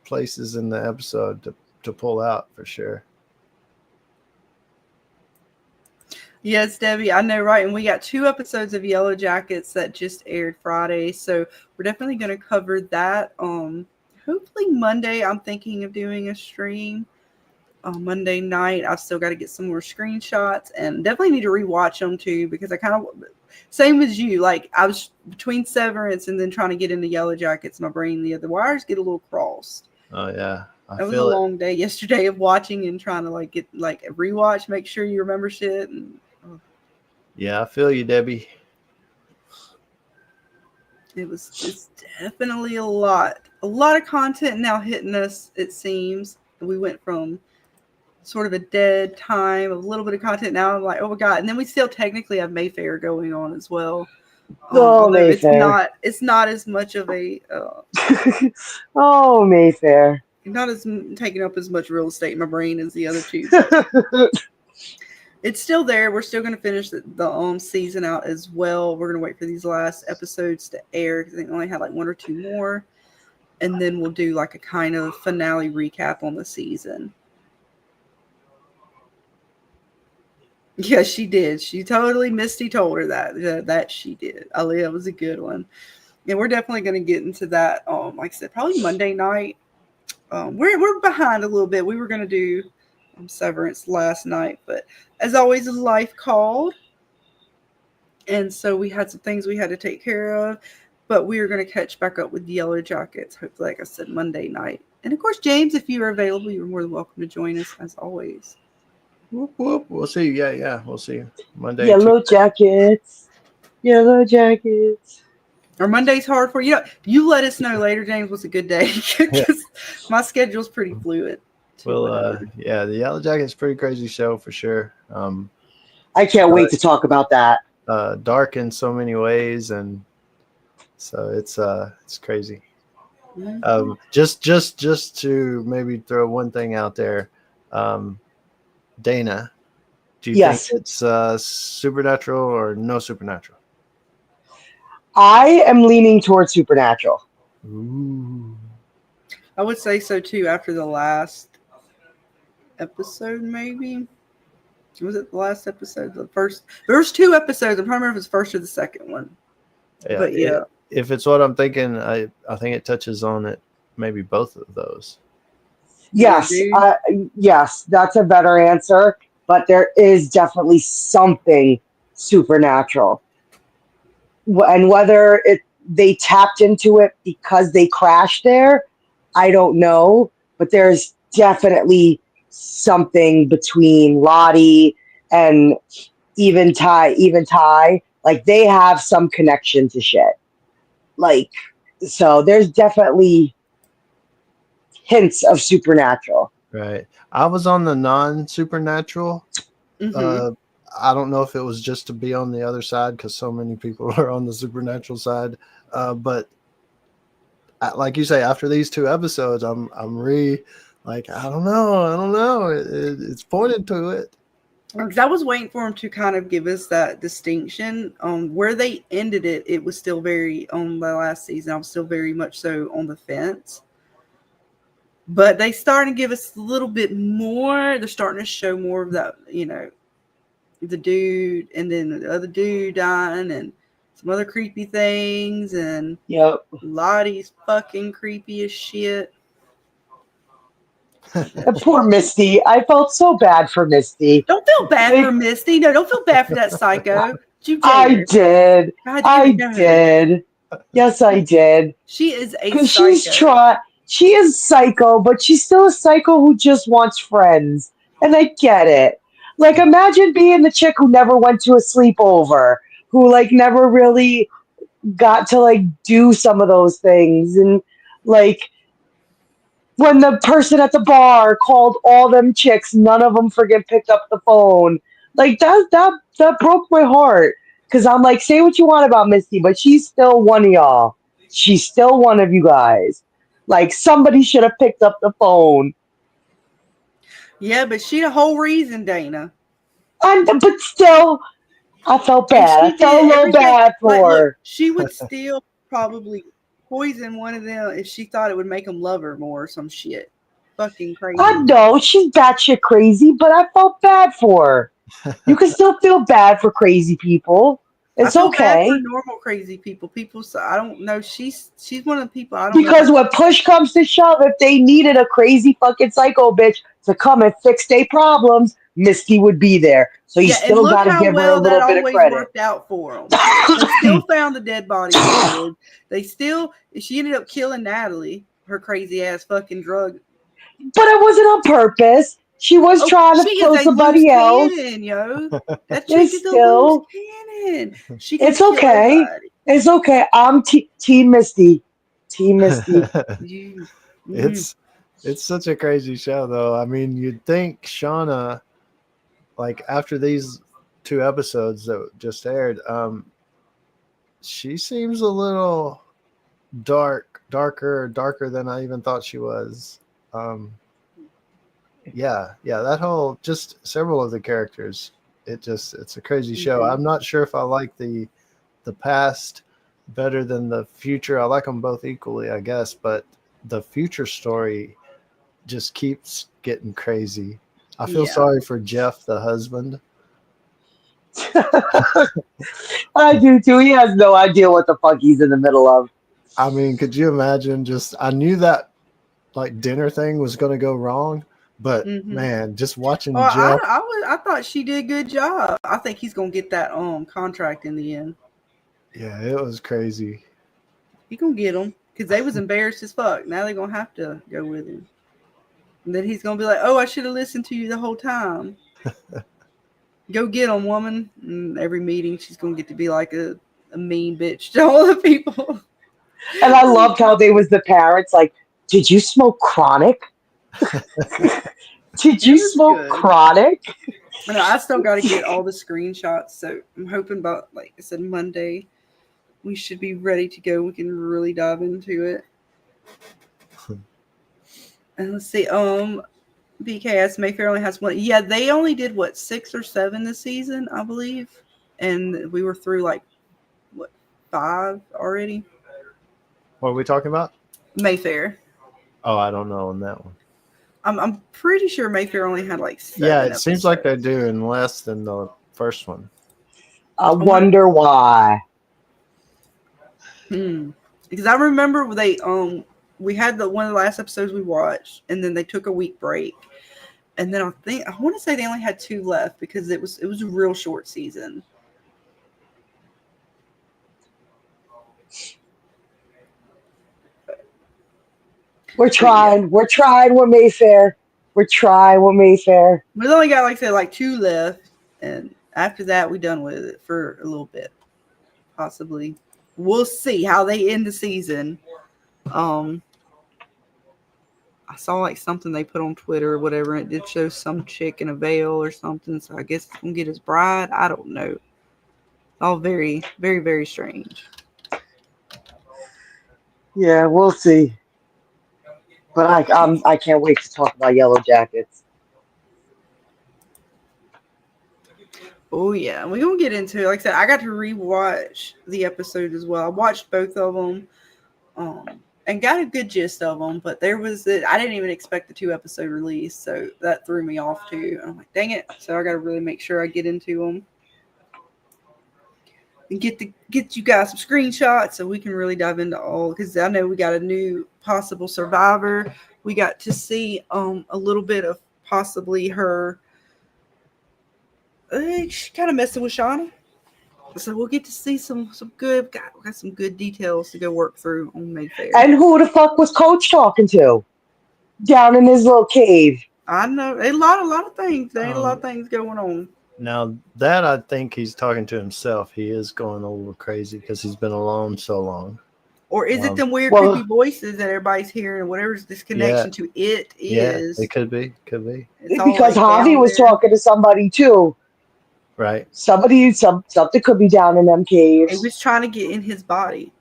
places in the episode to pull out for sure. Yes, Debbie, I know, right? And we got 2 episodes of Yellow Jackets that just aired Friday, so we're definitely going to cover that. Hopefully Monday, I'm thinking of doing a stream. Monday night, I've still got to get some more screenshots, and definitely need to rewatch them too, because I kind of, same as you, like I was between Severance and then trying to get into Yellow Jackets. My brain, the wires get a little crossed. Oh yeah, that was a long day yesterday of watching and trying to like get like a rewatch, make sure you remember shit. And yeah, I feel you, Debbie. It's definitely a lot of content now hitting us. It seems we went from sort of a dead time of a little bit of content. Now I'm like, oh my god! And then we still technically have Mayfair going on as well. Mayfair. It's not as much of a. Oh, Mayfair. Not as taking up as much real estate in my brain as the other 2. It's still there. We're still going to finish the season out as well. We're going to wait for these last episodes to air because I think we only had like 1 or 2 more, and then we'll do like a kind of finale recap on the season. Yeah, she did. Misty told her that she did. Aaliyah was a good one. And we're definitely going to get into that. Like I said, probably Monday night. We're behind a little bit. We were going to do Severance last night, but as always, life called. And so we had some things we had to take care of, but we are going to catch back up with the Yellow Jackets, hopefully, like I said, Monday night. And of course, James, if you are available, you're more than welcome to join us as always. Whoop, whoop. We'll see. Yeah. We'll see Monday. Yellow Jackets. Or Monday's hard for you. You let us know later, James, what's a good day, because my schedule's pretty fluid. Well, yeah, the Yellow Jackets pretty crazy show for sure. I can't wait to talk about that. Dark in so many ways, and so it's crazy. Mm-hmm. Just to maybe throw one thing out there, Dana, do you think it's supernatural or no supernatural? I am leaning towards supernatural. Ooh. I would say so too. After the last episode, maybe. Was it the last episode? The first? There's 2 episodes. I'm trying to remember if it's the first or the second one. Yeah, but yeah, if it's what I'm thinking, I think it touches on it. Maybe both of those. Yes, yes, that's a better answer. But there is definitely something supernatural, and whether they tapped into it because they crashed there. I don't know, but there's definitely something between Lottie and even Ty. Like they have some connection to shit. Like so, there's definitely hints of supernatural. Right. I was on the non-supernatural. Mm-hmm. I don't know if it was just to be on the other side because so many people are on the supernatural side. But like you say, after these 2 episodes, I'm like, I don't know. It's pointed to it. Because I was waiting for him to kind of give us that distinction. Where they ended it, it was still very on the last season. I was still very much so on the fence. But they starting to give us a little bit more. They're starting to show more of that, the dude and then the other dude dying and some other creepy things. And Yep. Lottie's fucking creepy as shit. And poor Misty. I felt so bad for Misty. Don't feel bad for Misty. No, don't feel bad for that psycho. You I dare. did. God damn I it, no. did. Yes, I did. She is a Because psycho. she is psycho, but she's still a psycho who just wants friends. And I get it. Like, imagine being the chick who never went to a sleepover, who, like, never really got to, like, do some of those things. And, like, when the person at the bar called all them chicks, none of them friggin' picked up the phone. Like, that broke my heart. Because I'm like, say what you want about Misty, but she's still one of y'all. She's still one of you guys. Like, somebody should have picked up the phone. Yeah, but she the whole reason, Dana. But still, I felt bad. I felt a little bad for her. Look, she would still probably poison one of them if she thought it would make them love her more or some shit. Fucking crazy. I know, she's batshit crazy, but I felt bad for her. You can still feel bad for crazy people. It's I feel bad for okay. normal crazy people. I don't know. She's one of the people I don't Because know. when push comes to shove, if they needed a crazy fucking psycho bitch to come and fix their problems, Misty would be there. So you still got to give her a little bit of credit. Worked out for them. They still found the dead body in the woods. She ended up killing Natalie, her crazy ass fucking drug. But it wasn't on purpose. She was trying to kill somebody else. Cannon, yo. That chick It's is a still, loose cannon. She can it's okay. It's okay. I'm Team Misty. Team Misty. It's such a crazy show, though. I mean, you'd think Shauna, like after these 2 episodes that just aired, she seems a little darker than I even thought she was. Yeah, that whole, just several of the characters. It's a crazy show. I'm not sure if I like the past better than the future. I like them both equally, I guess, but the future story just keeps getting crazy. I feel sorry for Jeff, the husband. I do too. He has no idea what the fuck he's in the middle of. I mean, could you imagine? I knew that like dinner thing was going to go wrong, but man, just watching Jeff. I thought she did a good job. I think he's gonna get that contract in the end. Yeah, it was crazy. He gonna get them because they was embarrassed as fuck. Now they're gonna have to go with him, and then he's gonna be like, "Oh, I should have listened to you the whole time." Go get him, woman. And every meeting, she's gonna get to be like a mean bitch to all the people. And I loved how they was the parents. Like, did you smoke chronic? Did you smoke chronic? I still got to get all the screenshots. So I'm hoping about, like I said, Monday, we should be ready to go. We can really dive into it. And let's see. BKS Mayfair only has one. Yeah, they only did 6 or 7 this season, I believe, and we were through 5 already. What are we talking about? Mayfair. Oh, I don't know on that one. I'm pretty sure Mayfair only had 7. Yeah, it seems like they're doing less than the first one. I wonder why. Because I remember we had one of the last episodes we watched, and then they took a week break, and then I want to say they only had 2 left because it was a real short season. We're trying. We're trying with Mayfair. We're trying with Mayfair. We've only got, like I said, like 2 left. And after that, we're done with it for a little bit. Possibly. We'll see how they end the season. I saw like something they put on Twitter or whatever. And it did show some chick in a veil or something. So I guess it's going to get his bride. I don't know. All very, very, very strange. Yeah, we'll see. But I can't wait to talk about Yellow Jackets. Oh yeah, we're gonna get into it. Like I said, I got to rewatch the episode as well. I watched both of them, and got a good gist of them. But I didn't even expect the 2-episode release, so that threw me off too. I'm like, dang it! So I got to really make sure I get into them and get you guys some screenshots so we can really dive into all. Because I know we got a new possible survivor. We got to see a little bit of possibly her. She's kind of messing with Shauna. So we'll get to see some good. God, we got some good details to go work through on Mayfair. And who the fuck was Coach talking to down in his little cave? I know a lot of things. There ain't a lot of things going on. Now that I think he's talking to himself, he is going a little crazy because he's been alone so long. Or is it them weird, creepy voices that everybody's hearing? Whatever's this connection to it is. Yeah, it could be. Could be. Because Javi was talking to somebody too. Right. Something could be down in them caves. He was trying to get in his body.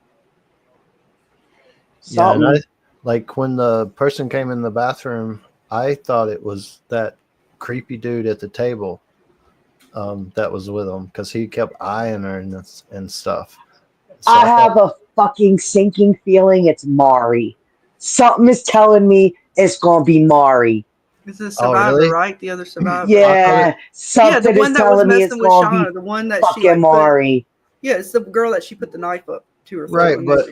Yeah, and like when the person came in the bathroom, I thought it was that creepy dude at the table that was with him because he kept eyeing her and stuff. So I have a fucking sinking feeling it's Mari. Something is telling me it's gonna be Mari. It's a survivor, right? The other survivor. Yeah, something the one is that was telling me it's messing with gonna Shauna, be the one that fucking she like, Mari. Yeah, it's the girl that she put the knife up to her. Right, throat.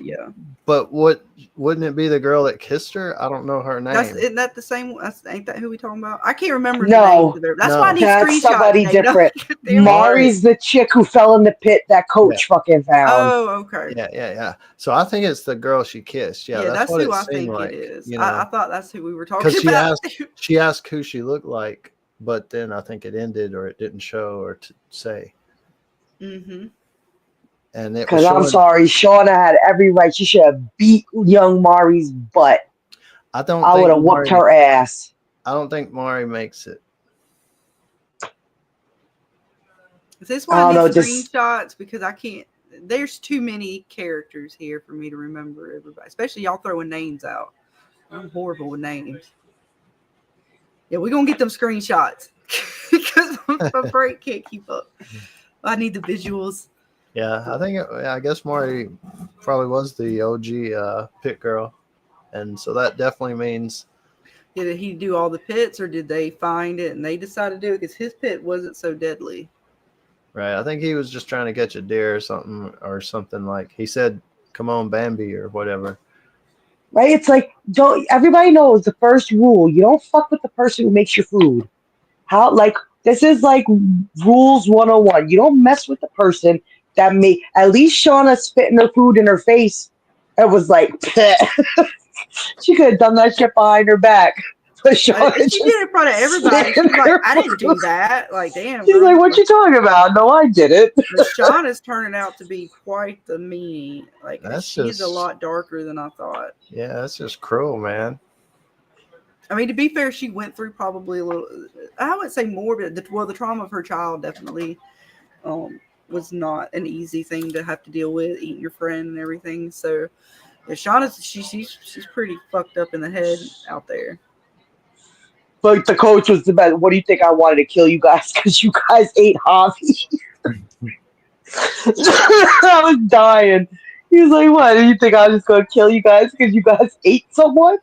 but but wouldn't it be the girl that kissed her? I don't know her name. Isn't that the same? Ain't that who we talking about? I can't remember. No, the names of that's why I need that's screenshots. somebody Dana. different. Mari's the chick who fell in the pit that Coach fucking found. Oh, okay. Yeah. So I think it's the girl she kissed. Yeah, that's what who it I seemed think like, it is. You I know, thought that's who we were talking because about. she asked who she looked like, but then I think it ended or it didn't show or to say. Mm-hmm. And it Because was I'm showing, sorry, Shauna had every right. She should have beat young Mari's butt. I would have whooped her ass. I don't think Mari makes it. This is why I need screenshots because I can't. There's too many characters here for me to remember everybody, especially y'all throwing names out. I'm horrible with names. Yeah, we're gonna get them screenshots because my brain can't keep up. I need the visuals. Yeah, I guess Mari probably was the OG pit girl, and so that definitely means. Did he do all the pits, or did they find it and they decided to do it? Because his pit wasn't so deadly. Right, I think he was just trying to catch a deer or something like he said, "Come on, Bambi," or whatever. Right? It's like everybody knows the first rule: you don't fuck with the person who makes your food. How this is like rules 101. You don't mess with the person that made. At least Shauna spitting her food in her face. It was like she could have done that shit behind her back. But she did it in front of everybody. She's like, I didn't do that. Like, damn. She's like, what you talking about? No, I didn't. Shauna's turning out to be quite the meanie. Like, she's a lot darker than I thought. Yeah, that's just cruel, man. I mean, to be fair, she went through probably a little, I wouldn't say more, but the trauma of her child definitely was not an easy thing to have to deal with, eating your friend and everything. So, yeah, Shauna's, she's pretty fucked up in the head out there. Like the coach was the best. What do you think I wanted to kill you guys because you guys ate Javi? I was dying. He was like, what? Do you think I was just going to kill you guys because you guys ate someone?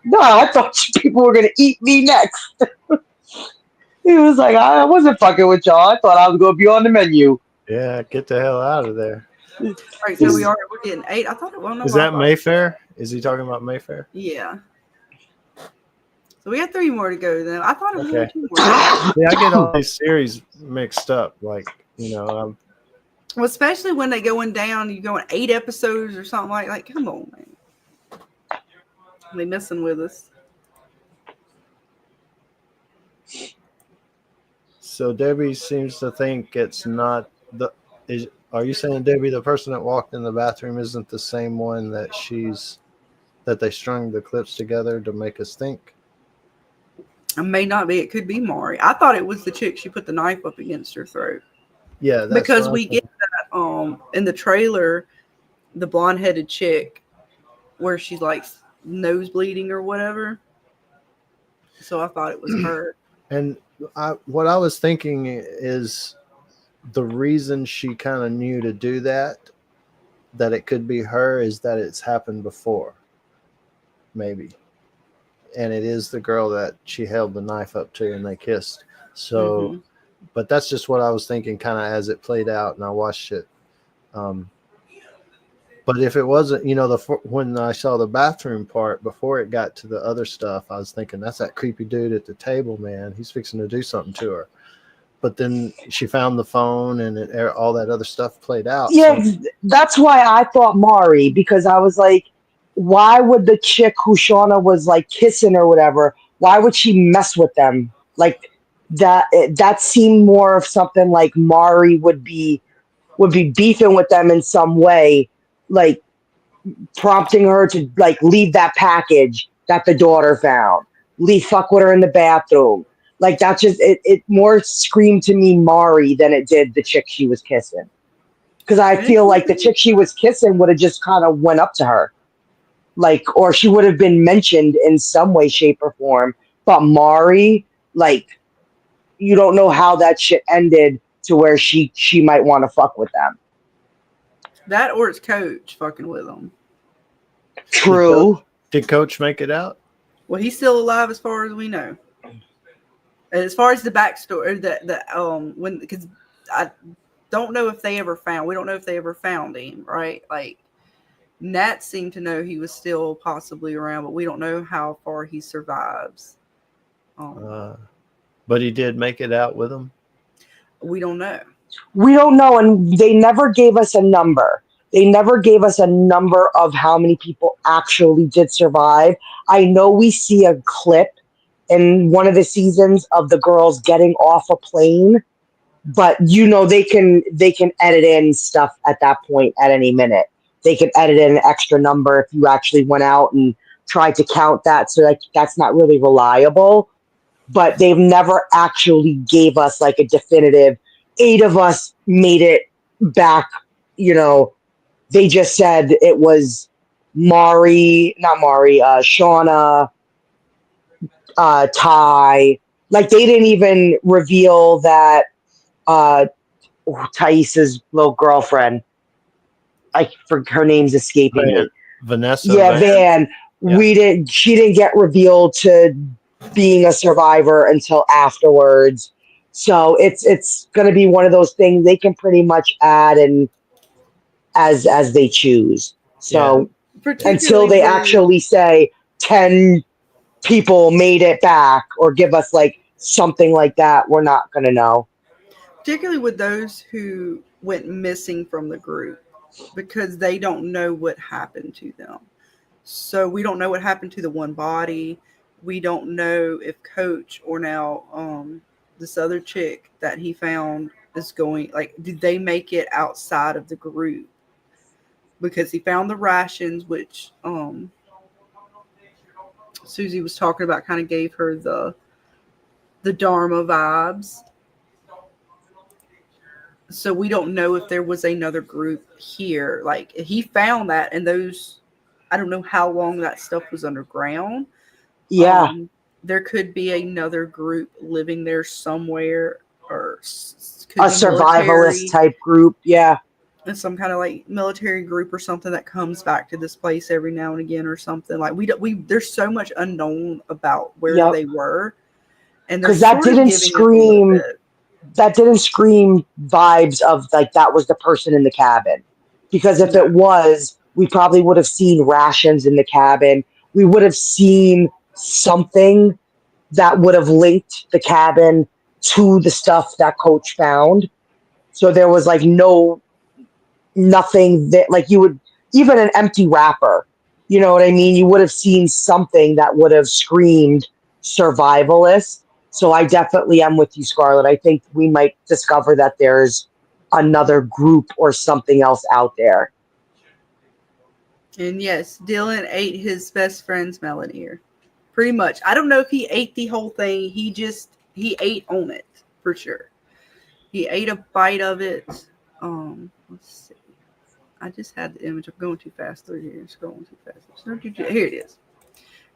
No, I thought people were going to eat me next. He was like, I wasn't fucking with y'all. I thought I was going to be on the menu. Yeah, get the hell out of there. All right, so we're getting 8. I thought it was. Is that Mayfair? Is he talking about Mayfair? Yeah. So we got 3 more to go then. I thought it was 2 more. Yeah, I get all these series mixed up. Like, well, especially when they going down, you going 8 episodes or something like come on, man. They messing with us. So Debbie seems to think it's not the. Are you saying, Debbie, the person that walked in the bathroom isn't the same one that they strung the clips together to make us think? It may not be. It could be Mari. I thought it was the chick. She put the knife up against her throat. Yeah, that's because what we get that in the trailer, the blonde-headed chick, where she's like nose bleeding or whatever. So I thought it was her. And what I was thinking is the reason she kind of knew to do that it could be her, is that it's happened before, maybe. And it is the girl that she held the knife up to and they kissed. So, but that's just what I was thinking kind of as it played out and I watched it. But if it wasn't, when I saw the bathroom part before it got to the other stuff, I was thinking that's that creepy dude at the table, man. He's fixing to do something to her. But then she found the phone and all that other stuff played out. Yeah, So. that's why I thought Mari, because I was like, why would the chick who Shauna was like kissing or whatever, why would she mess with them? Like that seemed more of something like Mari would be beefing with them in some way, like prompting her to like leave that package that the daughter found, fuck with her in the bathroom. Like that just it more screamed to me Mari than it did the chick she was kissing. Because I feel like the chick she was kissing would have just kind of went up to her, like, or she would have been mentioned in some way, shape, or form. But Mari, like, you don't know how that shit ended to where she might want to fuck with them. That or it's Coach fucking with them. True. Did Coach make it out? Well, he's still alive as far as we know. And as far as the backstory, because I don't know if they ever found him, right? Like Nat seemed to know he was still possibly around, but we don't know how far he survives. But he did make it out with him? We don't know. We don't know, and they never gave us a number. They never gave us a number of how many people actually did survive. I know we see a clip in one of the seasons of the girls getting off a plane, but they can edit in stuff at that point at any minute. They can edit in an extra number if you actually went out and tried to count that. So that's not really reliable. But they've never actually gave us like a definitive 8 of us made it back. They just said it was Shauna, Ty. Like they didn't even reveal that Thais's little girlfriend, her name's escaping me. Vanessa. Yeah, Van. Yeah. She didn't get revealed to being a survivor until afterwards. So it's going to be one of those things they can pretty much add in as they choose. So until they actually say 10 people made it back or give us like something like that, we're not going to know. Particularly with those who went missing from the group, because they don't know what happened to them. So we don't know what happened to the one body. We don't know if Coach or now this other chick that he found is going, like, did they make it outside of the group? Because he found the rations, which Susie was talking about, kind of gave her the Dharma vibes. So we don't know if there was another group here. Like he found that, and those, I don't know how long that stuff was underground. Yeah. There could be another group living there somewhere, or a survivalist type group. Yeah. And some kind of like military group or something that comes back to this place every now and again or something. Like there's so much unknown about where they were. And because that didn't scream vibes of like that was the person in the cabin. Because if it was, we probably would have seen rations in the cabin. We would have seen something that would have linked the cabin to the stuff that Coach found. So there was like nothing that, like, you would, even an empty wrapper You know what I mean? You would have seen something that would have screamed survivalist. So I definitely am with you, Scarlett. I think we might discover that there's another group or something else out there. And yes, Dylan ate his best friend's melon ear. Pretty much. I don't know if he ate the whole thing. He ate on it for sure. He ate a bite of it. Let's see. I just had the image. I'm going too fast through here. Scrolling too fast. Here it is.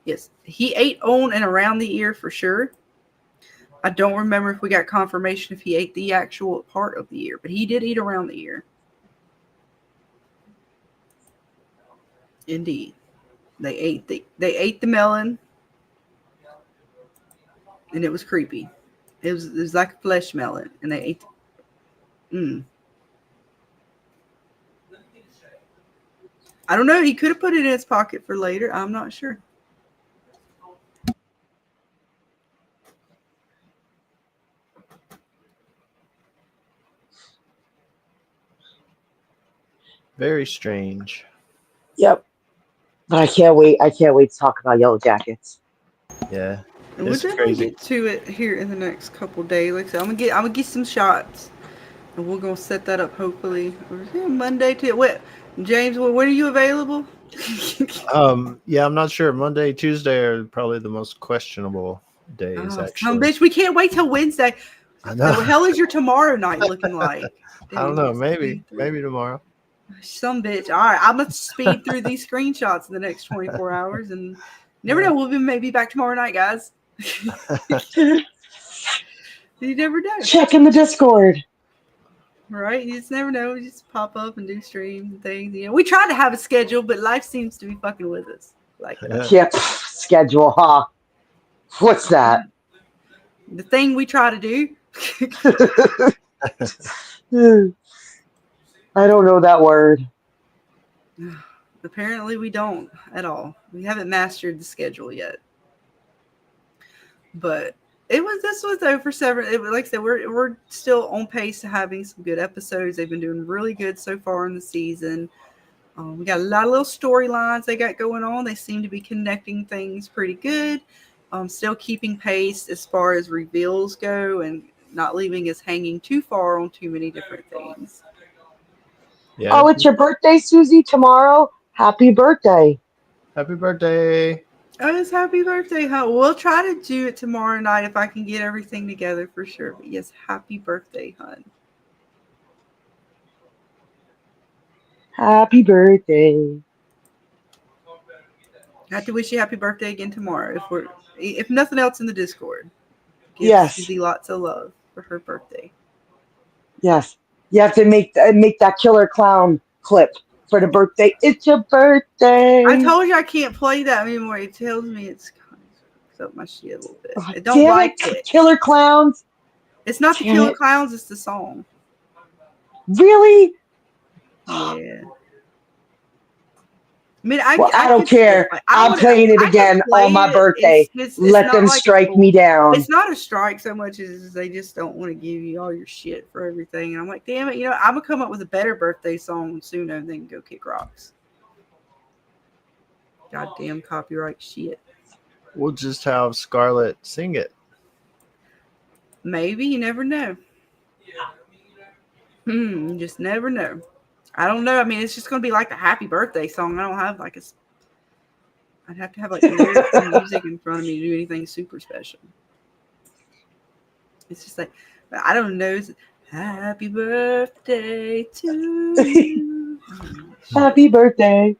Yes, he ate on and around the ear for sure. I don't remember if we got confirmation if he ate the actual part of the ear, but he did eat around the ear. Indeed. They ate the melon, and it was creepy. It was like a flesh melon, and they ate. I don't know. He could have put it in his pocket for later. I'm not sure. Very strange. Yep. But I can't wait. I can't wait to talk about Yellow Jackets. Yeah. And we'll definitely get to it here in the next couple days. Like I said, I'm gonna get some shots, and we're gonna set that up hopefully Monday too. What, James? When are you available? Yeah, I'm not sure. Monday, Tuesday are probably the most questionable days. Actually, bitch, we can't wait till Wednesday. I know. What the hell is your tomorrow night looking like? I don't know. Maybe tomorrow. Some bitch. All right, I'm gonna speed through these screenshots in the next 24 hours, and never know. We'll be maybe back tomorrow night, guys. You never know. Check in the Discord. Right? You just never know. We just pop up and do streams and things. You know, we try to have a schedule, but life seems to be fucking with us. Like Yep. Schedule, huh? What's that? The thing we try to do. I don't know that word. Apparently we don't at all. We haven't mastered the schedule yet. But this was though for Severance. Like I said, we're still on pace to having some good episodes. They've been doing really good so far in the season. We got a lot of little storylines they got going on. They seem to be connecting things pretty good. Still keeping pace as far as reveals go and not leaving us hanging too far on too many different things. Yeah. Oh, it's your birthday, Susie, tomorrow? Happy birthday. Happy birthday. Oh, it's happy birthday, huh? We'll try to do it tomorrow night if I can get everything together for sure. But yes, happy birthday, hun. Happy birthday. I have to wish you happy birthday again tomorrow. If nothing else in the Discord. Give Yes. Susie lots of love for her birthday. Yes. You have to make that killer clown clip for the birthday. It's your birthday. I told you I can't play that anymore. It tells me it's kind of up my shit a little bit. I don't Damn like it. it. Killer clowns. It's not the Damn Killer it. Clowns, it's the song. Really? Yeah. I mean, I don't care. I'm playing it again on my birthday. Let them strike me down. It's not a strike so much as they just don't want to give you all your shit for everything. And I'm like, damn it, I'm going to come up with a better birthday song sooner than go kick rocks. Goddamn copyright shit. We'll just have Scarlett sing it. Maybe. You never know. You just never know. I don't know. I mean, it's just going to be like a happy birthday song. I don't have like I'd have to have like lyrics and music in front of me to do anything super special. It's just like, I don't know. Happy birthday to you. Happy birthday.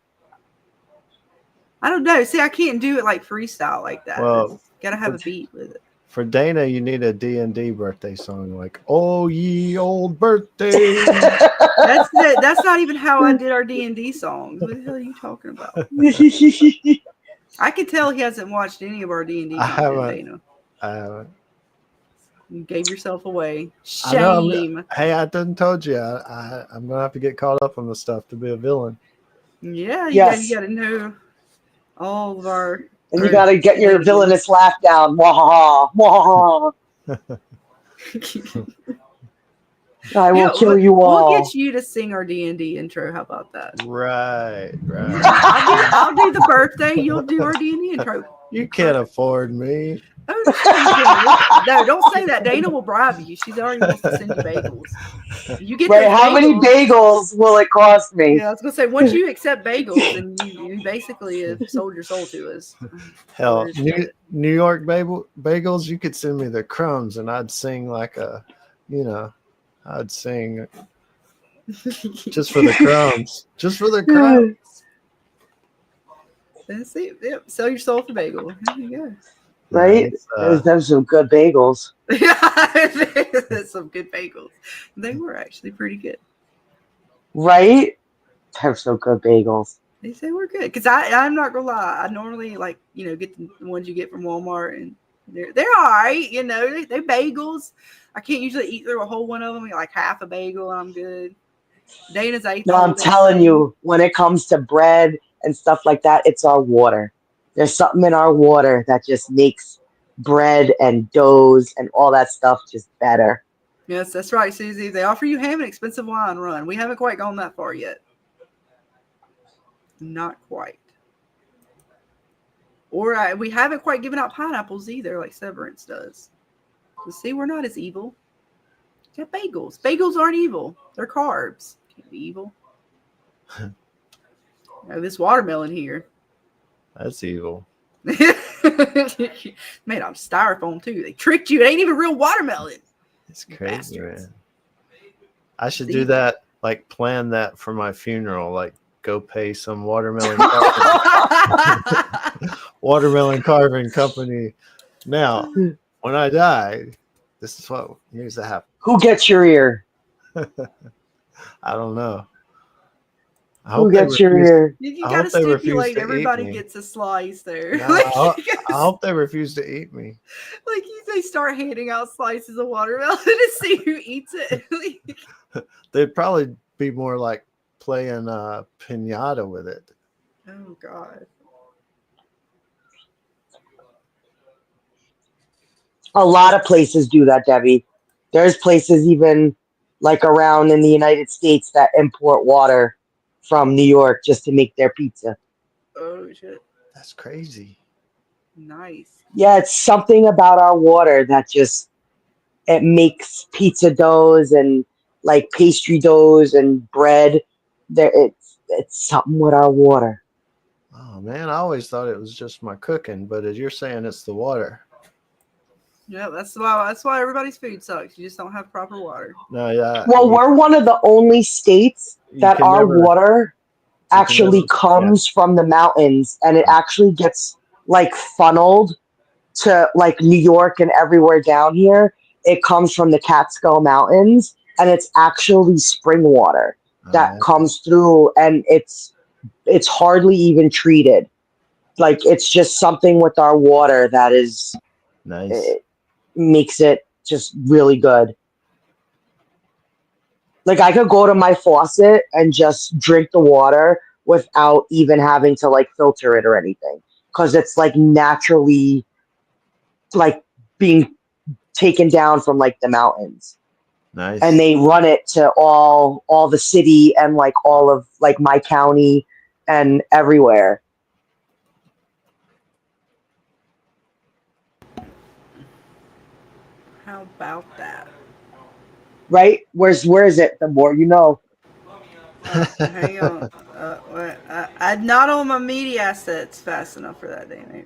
I don't know. See, I can't do it like freestyle like that. Well, gotta have a beat with it. For Dana, you need a D&D birthday song like "Oh Ye Old Birthday." That's not even how I did our D&D songs. What the hell are you talking about? I can tell he hasn't watched any of our D&D content, Dana. I haven't. You gave yourself away. Shame. Hey, I done told you. I'm gonna have to get caught up on the stuff to be a villain. Yeah, you got to know all of our. And you got to get your villainous laugh down. Wahaha, wahaha. I will kill you all. We'll get you to sing our D&D intro. How about that? Right. I'll I'll do the birthday. You'll do our D&D intro. You can't afford me. Oh, sure you can. No, don't say that. Dana will bribe you. She's already wants to send you bagels. You get Right? those How many bagels will it cost me? Yeah, I was gonna say once you accept bagels, then you basically have sold your soul to us. Hell, New York bagels, you could send me the crumbs and I'd sing like a, I'd sing just for the crumbs. Just for the crumbs. That's it. Yep. Sell your soul for bagel. There you go. Right? Those some good bagels. That's some good bagels. They were actually pretty good. Right? Have some good bagels. They say we're good because I'm not gonna lie. I normally get the ones you get from Walmart and they're all right. They're bagels. I can't usually eat through a whole one of them. Like half a bagel, and I'm good. Dana's ate. No, I'm telling you, when it comes to bread and stuff like that, it's our water. There's something in our water that just makes bread and doughs and all that stuff just better. Yes, that's right, Susie. They offer you ham and expensive wine. Run. We haven't quite gone that far yet. Not quite. Or we haven't quite given out pineapples either, like Severance does. So see, we're not as evil. Yeah, bagels. Bagels aren't evil. They're carbs. Can't be evil. This watermelon here. That's evil. Made out of styrofoam too. They tricked you. It ain't even real watermelon. It's crazy, man. I should do that. Like plan that for my funeral. Like go pay some watermelon carving company. Now, when I die, this is what needs to happen. Who gets your ear? I don't know. Who gets your ear? You gotta stipulate everybody gets a slice there. No, I hope they refuse to eat me. Like they start handing out slices of watermelon to see who eats it. They'd probably be more like playing pinata with it. Oh God. A lot of places do that, Debbie. There's places even like around in the United States that import water from New York just to make their pizza. Oh shit. That's crazy. Nice. Yeah, it's something about our water that just it makes pizza doughs and like pastry doughs and bread. It's something with our water. Oh man, I always thought it was just my cooking, but as you're saying, it's the water. Yeah, that's why everybody's food sucks. You just don't have proper water. No, yeah. Well, we're one of the only states that our water actually comes from the mountains, and it actually gets like funneled to like New York and everywhere down here. It comes from the Catskill Mountains, and it's actually spring water that comes through, and it's hardly even treated. Like it's just something with our water that is nice. It makes it just really good. Like I could go to my faucet and just drink the water without even having to like filter it or anything, because it's like naturally like being taken down from like the mountains. Nice. And they run it to all the city and like all of like my county and everywhere. How about that? Right? Where is it? The more you know. Hang on. I'm not on my media assets fast enough for that, Dana.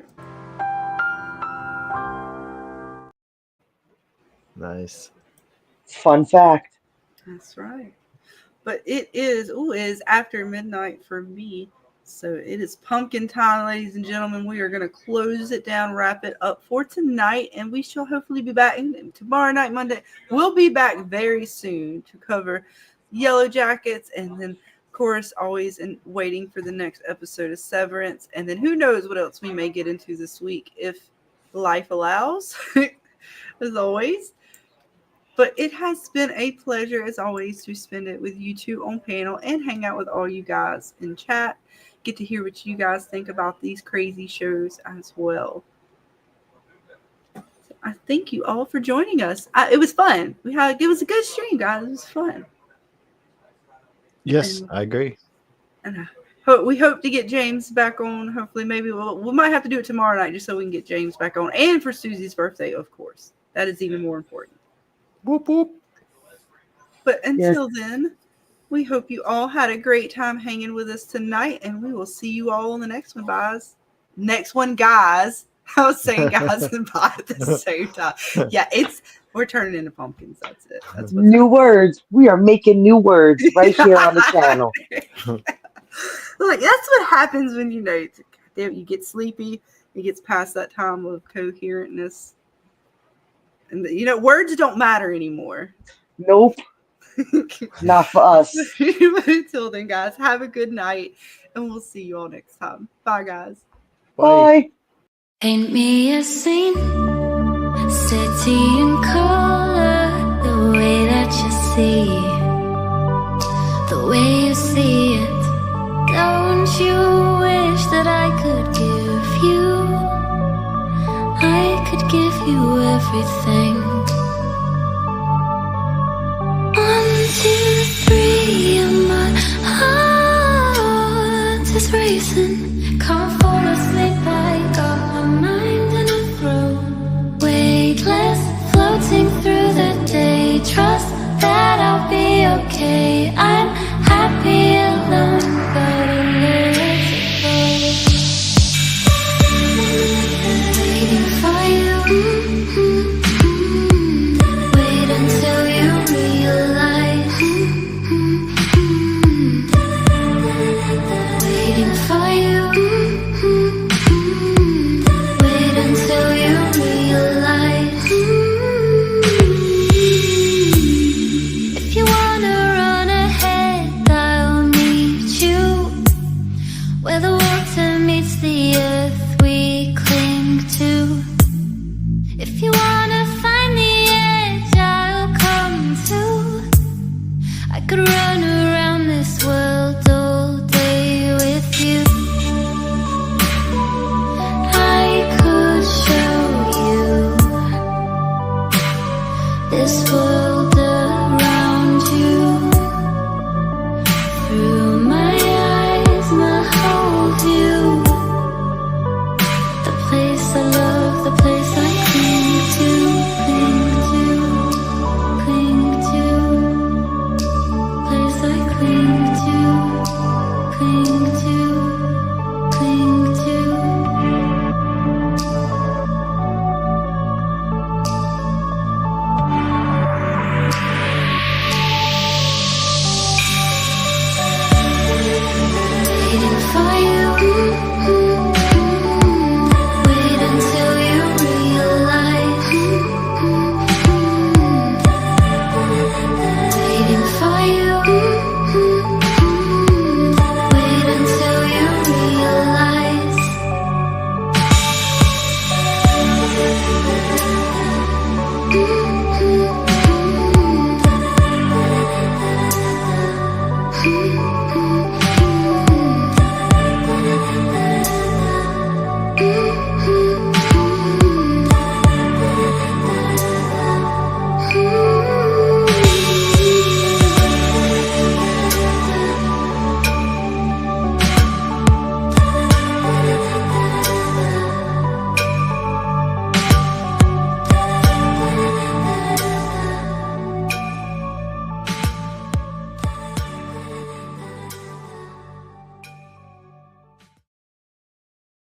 Nice. Fun fact. That's right. But it is after midnight for me. So it is pumpkin time, ladies and gentlemen. We are going to close it down, wrap it up for tonight, and we shall hopefully be back tomorrow night, Monday. We'll be back very soon to cover Yellow Jackets, and then, of course, always waiting for the next episode of Severance. And then who knows what else we may get into this week if life allows, as always. But it has been a pleasure, as always, to spend it with you two on panel and hang out with all you guys in chat. Get to hear what you guys think about these crazy shows as well. So I thank you all for joining us. It was fun. It was a good stream, guys. It was fun. Yes, I agree. And I We hope to get James back on. Hopefully, maybe we might have to do it tomorrow night just so we can get James back on. And for Susie's birthday, of course. That is even more important. Whoop, whoop. But until then, we hope you all had a great time hanging with us tonight. And we will see you all on the next one, guys. Next one, guys. I was saying guys and bye at the same time. Yeah, we're turning into pumpkins. That's it. That's what's new words. We are making new words right here on the channel. Like, that's what happens when you get sleepy. It gets past that time of coherentness. And words don't matter anymore. Nope. Not for us. But until then, guys, have a good night. And we'll see you all next time. Bye, guys. Bye. Paint me a scene, city in color, the way that you see, the way you see it. Don't you wish that I could give you? I could give you everything. 1, 2, 3, and my heart is racing. Can't fall asleep, I got my mind in a throw. Weightless, floating through the day. Trust that I'll be okay. I'm happy alone, but I let it go. Waiting for you. Wait until you realize. Waiting for you. Wait until you realize. If you wanna run ahead, I'll meet you where the water meets the earth we cling to. If you wanna find the edge, I'll come too. I could run around this world all day with you. I could show you this world around you. Through my eyes, my whole view. The place I love, the place I cling to, cling to, place I cling to, cling to, cling to. Waiting for you. Wait until you realize. Waiting for you. Wait until you realize. Mm-hmm.